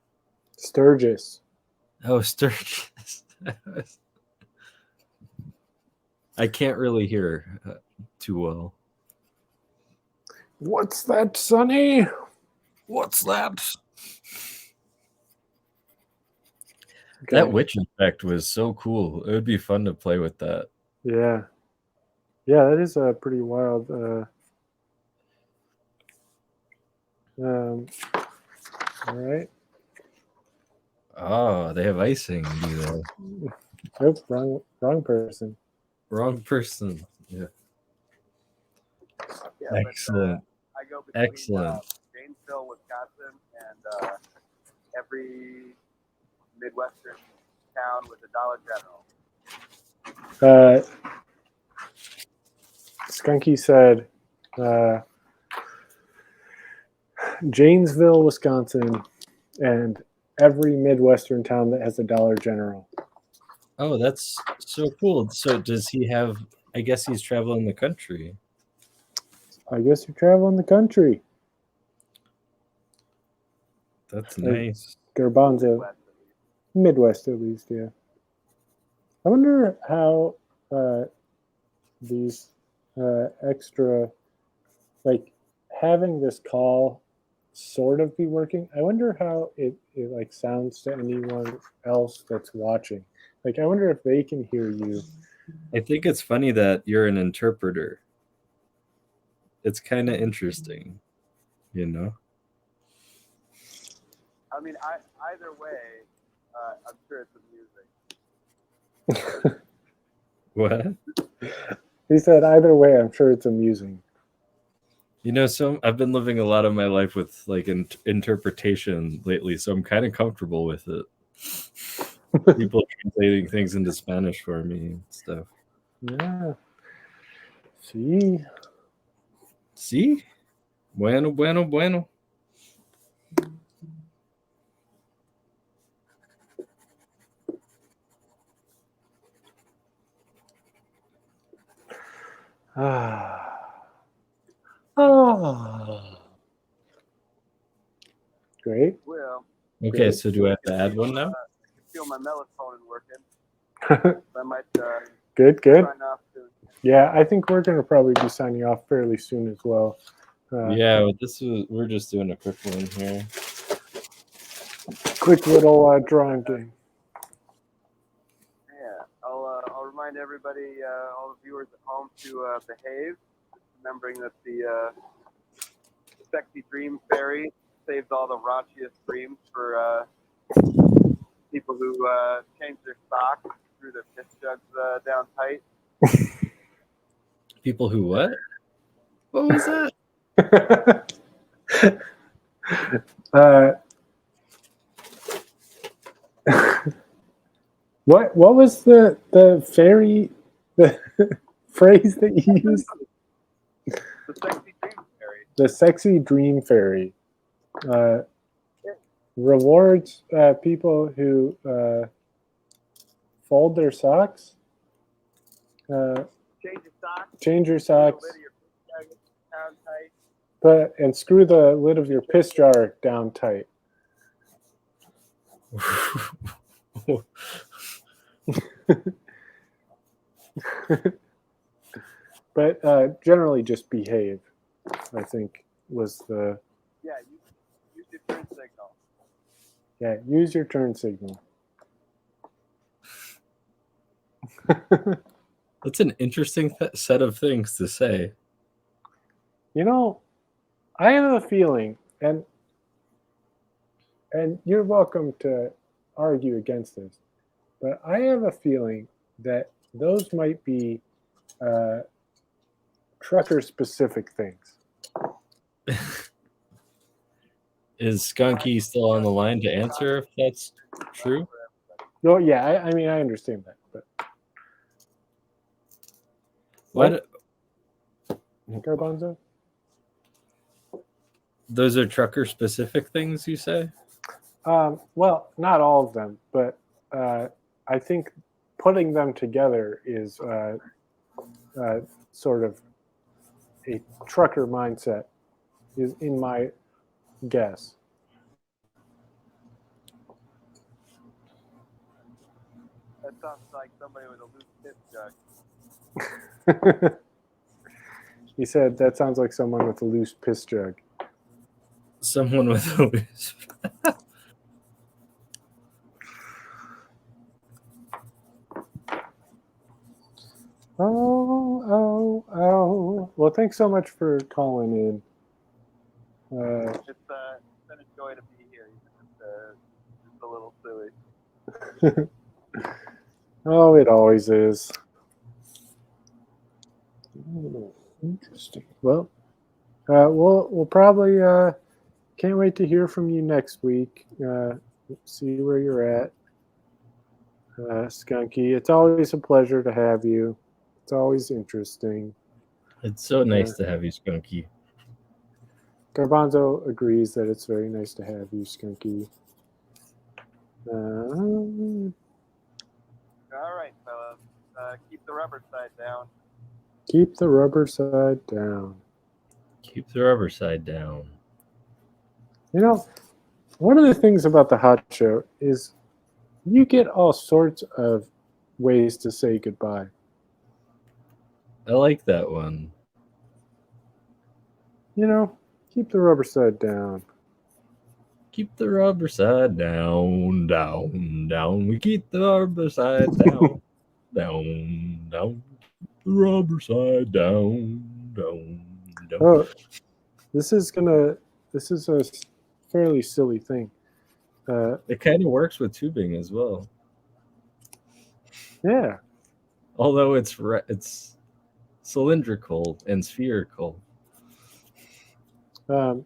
Sturgis. Oh, Sturgis. I can't really hear too well. What's that, Sonny? What's that? Okay. That witch effect was so cool. It would be fun to play with that. Yeah. Yeah, that is a pretty wild. All right. Oh, they have icing. Do they? Nope, wrong person. Wrong person. Yeah. Excellent. I go between Excellent. Janesville, Wisconsin, and every Midwestern town with a Dollar General. Skunky said Janesville, Wisconsin, and every Midwestern town that has a Dollar General. Oh, that's so cool. So does he have, I guess he's traveling the country. I guess you're traveling the country. That's nice. Garbanzo. Midwest at least, yeah. I wonder how these extra, like having this call sort of be working. I wonder how it like sounds to anyone else that's watching. Like I wonder if they can hear you. I think it's funny that you're an interpreter. It's kind of interesting, you know? I mean, either way, I'm sure it's amusing. What? He said, either way, I'm sure it's amusing. You know, so I've been living a lot of my life with like interpretation lately, so I'm kind of comfortable with it. People translating things into Spanish for me and stuff. Yeah. See? Bueno. Great. Well, Okay, so do I have to add one now? I can feel my melatonin working. I might Good. sign off soon. Yeah, I think we're going to probably be signing off fairly soon as well. Yeah, but we're just doing a quick one here. Quick little drawing game. Yeah, I'll remind everybody, all the viewers at home, to behave, remembering that the sexy dream fairy saves all the raunchiest dreams for people who change their socks, threw their piss jugs down tight. People who what? What was that? What was the fairy the phrase that you used? The sexy dream fairy. The sexy dream fairy rewards people who fold their socks. Change your socks. Change your socks. Lid of your piss jug down tight. And screw the lid of your piss jar down tight. But generally just behave, I think, was the... Yeah, use your turn signal. Yeah, use your turn signal. That's an interesting set of things to say. You know, I have a feeling, and you're welcome to argue against this, but I have a feeling that those might be trucker-specific things. Is Skunky still on the line to answer if that's true? No, yeah, I mean, I understand that, but... What? Garbanzo? Those are trucker-specific things, you say? Well, not all of them, but I think putting them together is sort of a trucker mindset, is in my guess. That sounds like somebody with a loose piss jug. He said that sounds like someone with a loose piss jug. Someone with a loose... Oh. Well, thanks so much for calling in. It's been a joy to be here, even if it's a little silly. Oh, it always is. Oh, interesting. Well, we'll probably can't wait to hear from you next week. See where you're at, Skunky. It's always a pleasure to have you. It's always interesting. It's so nice to have you, Skunky. Garbanzo agrees that it's very nice to have you, Skunky. All right, fellas. Keep the rubber side down. Keep the rubber side down. Keep the rubber side down. You know, one of the things about the Hot Show is you get all sorts of ways to say goodbye. I like that one. You know, keep the rubber side down. Keep the rubber side down, down, down. We keep the rubber side down, down, down. The rubber side down, down, down. Oh, this is a fairly silly thing. It kind of works with tubing as well. Yeah. Although it's cylindrical and spherical. The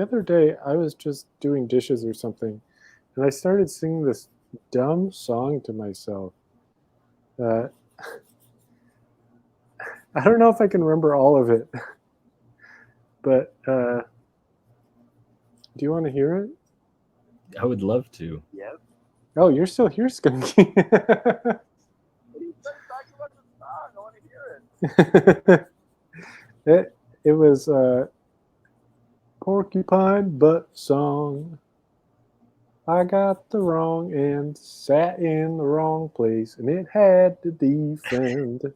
other day I was just doing dishes or something, and I started singing this dumb song to myself. I don't know if I can remember all of it, but do you want to hear it? I would love to. Yes. Oh, you're still here, Skunky. What are you talking about the song? I want to hear it. It was Porcupine Butt Song. I got the wrong end, sat in the wrong place, and it had to defend.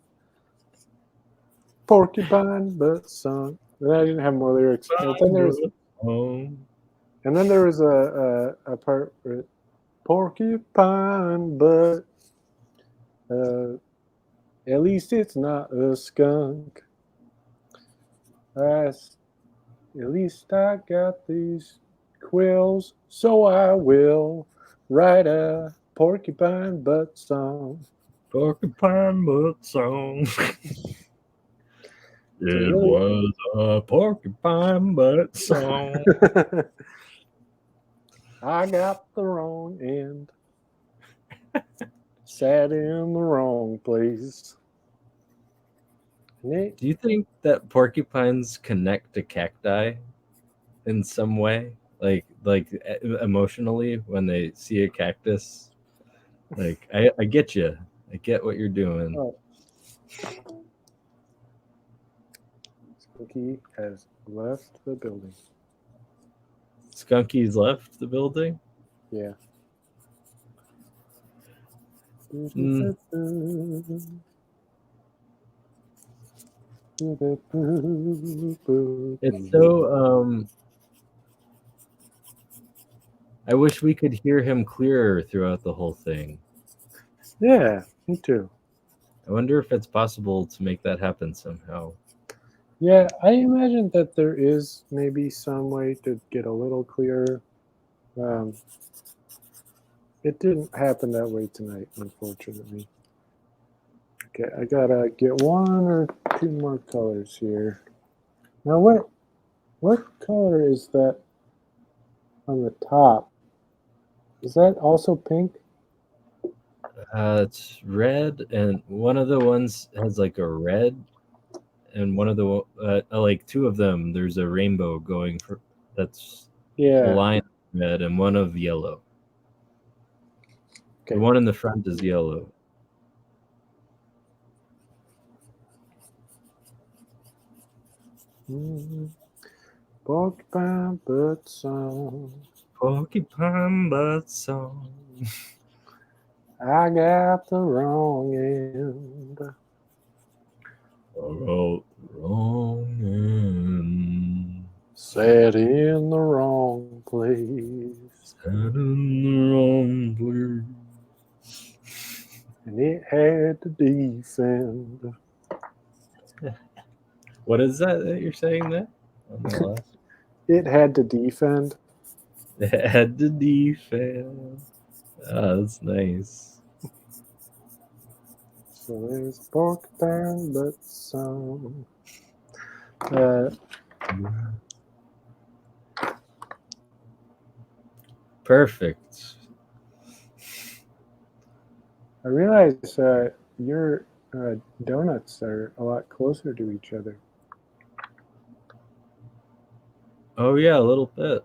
Porcupine butt song. And I didn't have more lyrics. And then there was a part where porcupine butt. At least it's not a skunk. At least I got these quills, so I will write a porcupine butt song. Porcupine butt song. It really- was a porcupine butt song. I got the wrong end. Sat in the wrong place. Do you think that porcupines connect to cacti in some way? Like emotionally when they see a cactus? Like, I get you. I get what you're doing. Oh. Skunky has left the building. Skunky's left the building? Yeah. Mm. It's so I wish we could hear him clearer throughout the whole thing. Yeah, me too. I wonder if it's possible to make that happen somehow. Yeah, I imagine that there is maybe some way to get a little clearer. It didn't happen that way tonight, unfortunately. Okay, I gotta get one or two more colors here. Now, what color is that on the top? Is that also pink? It's red, and one of the ones has like a red, and one of the like two of them, there's a rainbow going for that's a line of red and one of yellow. Okay. The one in the front is yellow. Porcupine butt song. Porcupine butt song. I got the wrong end. I got the wrong end. Sat in the wrong place. Sat in the wrong place. And it had to defend. What is that you're saying there? On the last? It had to defend. It had to defend. Oh, that's nice. So there's porcupine butt song. Perfect. I realize your donuts are a lot closer to each other. Oh yeah, a little bit.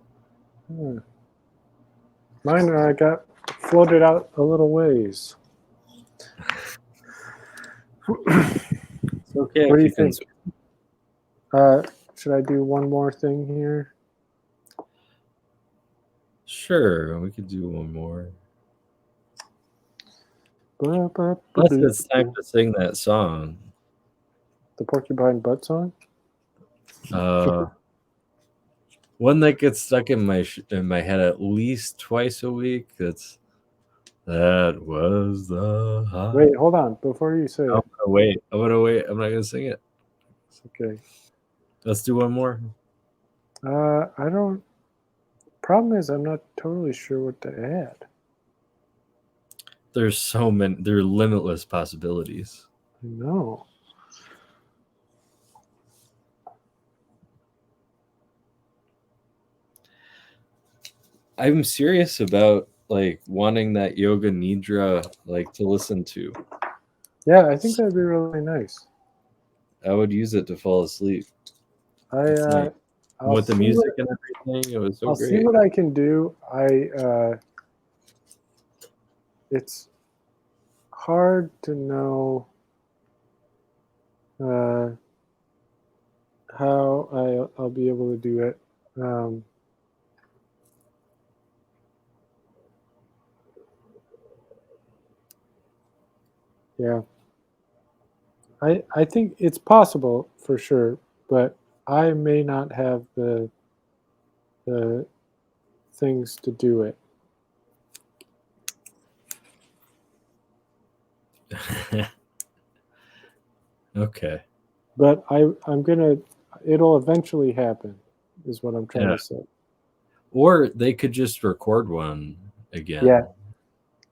Mine got floated out a little ways. It's okay. What do you can think? Should I do one more thing here? Sure, we could do one more. Plus, it's time to sing that song. The porcupine butt song? One that gets stuck in my head at least twice a week. That was the high. Wait, hold on. Before you say it. I'm gonna wait. I'm not gonna sing it. It's okay. Let's do one more. I don't. Problem is, I'm not totally sure what to add. There's so many. There are limitless possibilities. I know. I'm serious about like wanting that yoga nidra like to listen to. Yeah, I think that'd be really nice. I would use it to fall asleep. With the music and everything, it was so I'll great. see what I can do. It's hard to know how I'll be able to do it. Yeah. I think it's possible for sure, but I may not have the things to do it. Okay. But I'm gonna. It'll eventually happen, is what I'm trying Yeah. to say. Or they could just record one again. Yeah.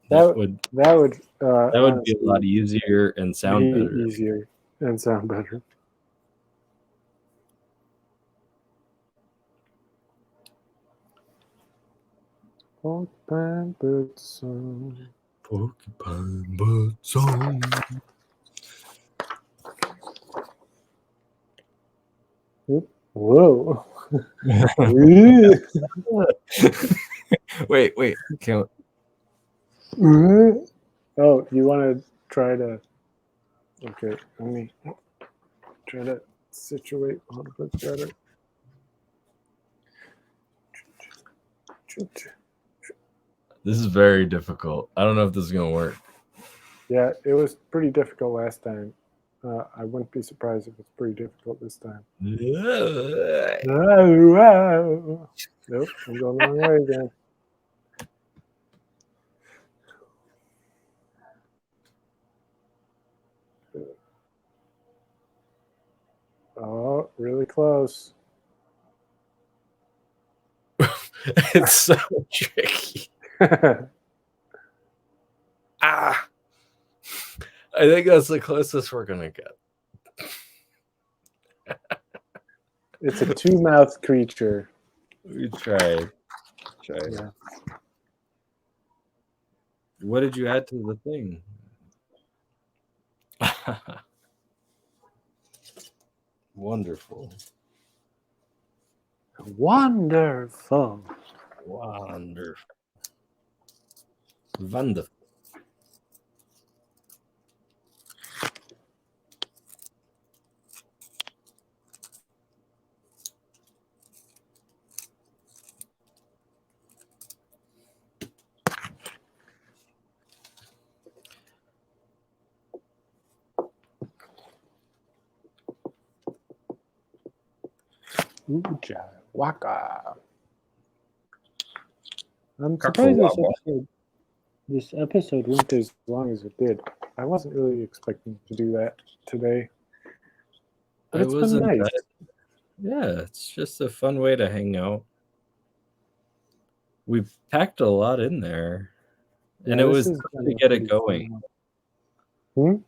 That would That would be a honestly lot easier and sound be better. easier and sound better. Porcupine bird song. Porcupine bird song. Whoa. Wait. Can't. Oh, you want to try to? Okay, let me try to situate a little bit better. This is very difficult. I don't know if this is gonna work. Yeah, it was pretty difficult last time. I wouldn't be surprised if it's pretty difficult this time. Nope, I'm going the wrong way again. Oh, really close. It's so tricky. Ah, I think that's the closest we're gonna get. It's a two-mouthed creature. We tried. Yeah. What did you add to the thing? Wonderful. Wonderful. Wonderful. Uja waka. I'm surprised this episode went as long as it did. I wasn't really expecting to do that today. But it's been nice. Yeah, it's just a fun way to hang out. We packed a lot in there. And Yeah, it this was has tough been to a get it pretty fun going. one.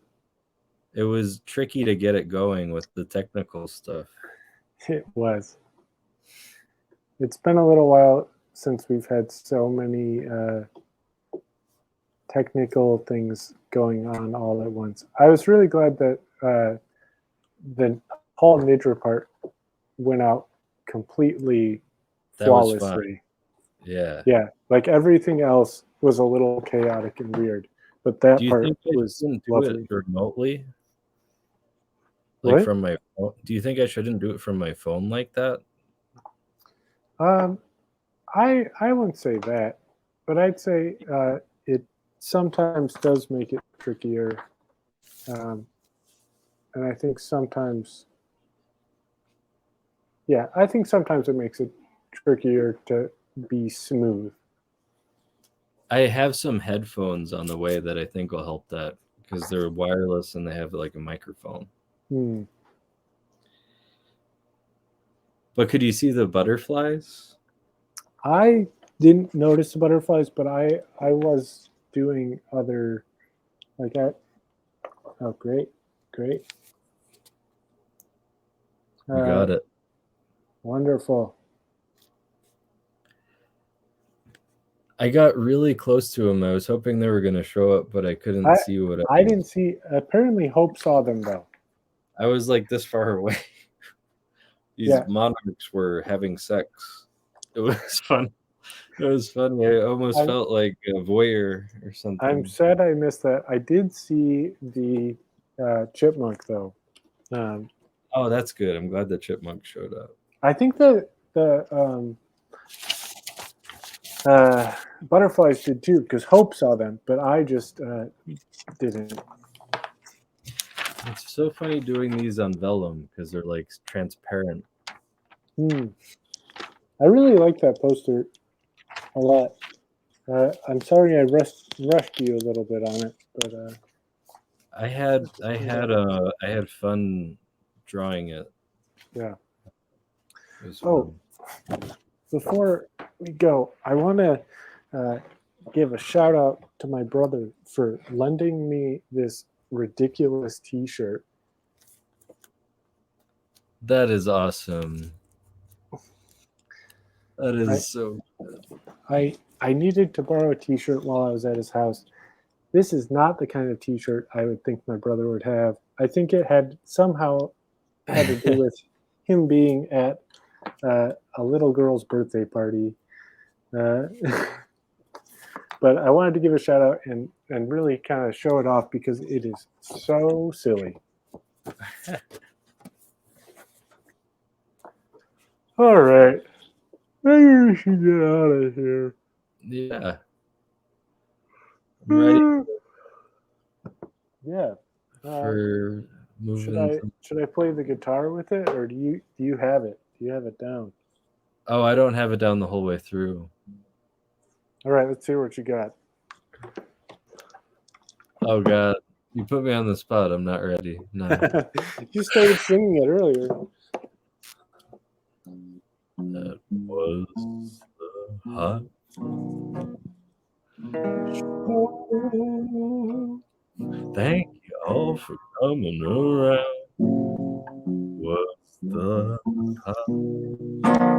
It was tricky to get it going with the technical stuff. It was. It's been a little while since we've had so many technical things going on all at once. I was really glad that the whole nidra part went out completely That was fun. flawlessly. Yeah. Like everything else was a little chaotic and weird, but that Do you part think I was shouldn't do lovely. it remotely? Like What? from my phone? Do you think I shouldn't do it from my phone like that? I wouldn't say that, but I'd say it sometimes does make it trickier, and I think sometimes, I think sometimes it makes it trickier to be smooth. I have some headphones on the way that I think will help that because they're wireless and they have like a microphone. But could you see the butterflies? I didn't notice the butterflies, but I was doing other like that. Oh, great. You got it. Wonderful. I got really close to them. I was hoping they were going to show up, but I couldn't see what I didn't see. Apparently, Hope saw them though. I was like this far away. These monarchs were having sex. It was fun. It was fun. I almost felt like a voyeur or something. I'm sad I missed that. I did see the chipmunk though. Oh, that's good. I'm glad the chipmunk showed up. I think the butterflies did too because Hope saw them, but I just didn't. It's so funny doing these on vellum because they're like transparent. I really like that poster a lot. I'm sorry I rushed you a little bit on it, but I had fun drawing it. yeah. It was Oh, fun. before we go, I want to give a shout out to my brother for lending me this ridiculous T-shirt. That is awesome. That is so good. I needed to borrow a T-shirt while I was at his house. This is not the kind of T-shirt I would think my brother would have. I think it had somehow had to do with him being at a little girl's birthday party. But I wanted to give a shout out and really kind of show it off because it is so silly. All right. Maybe we should get out of here. Yeah. I'm ready Yeah. for moving. Should I play the guitar with it, or do you have it? Do you have it down? Oh, I don't have it down the whole way through. All right, let's see what you got. Oh God, you put me on the spot. I'm not ready. No. You started singing it earlier. That was the hot. Thank you all for coming around. What's the hot?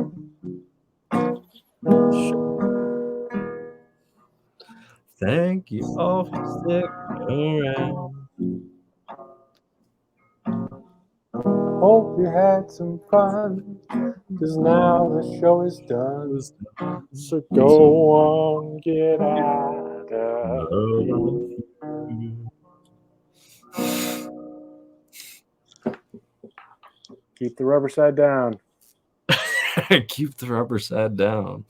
Thank you all for sticking around. Hope you had some fun, because now the show is done. So go on, get out of here. Keep the rubber side down. Keep the rubber side down.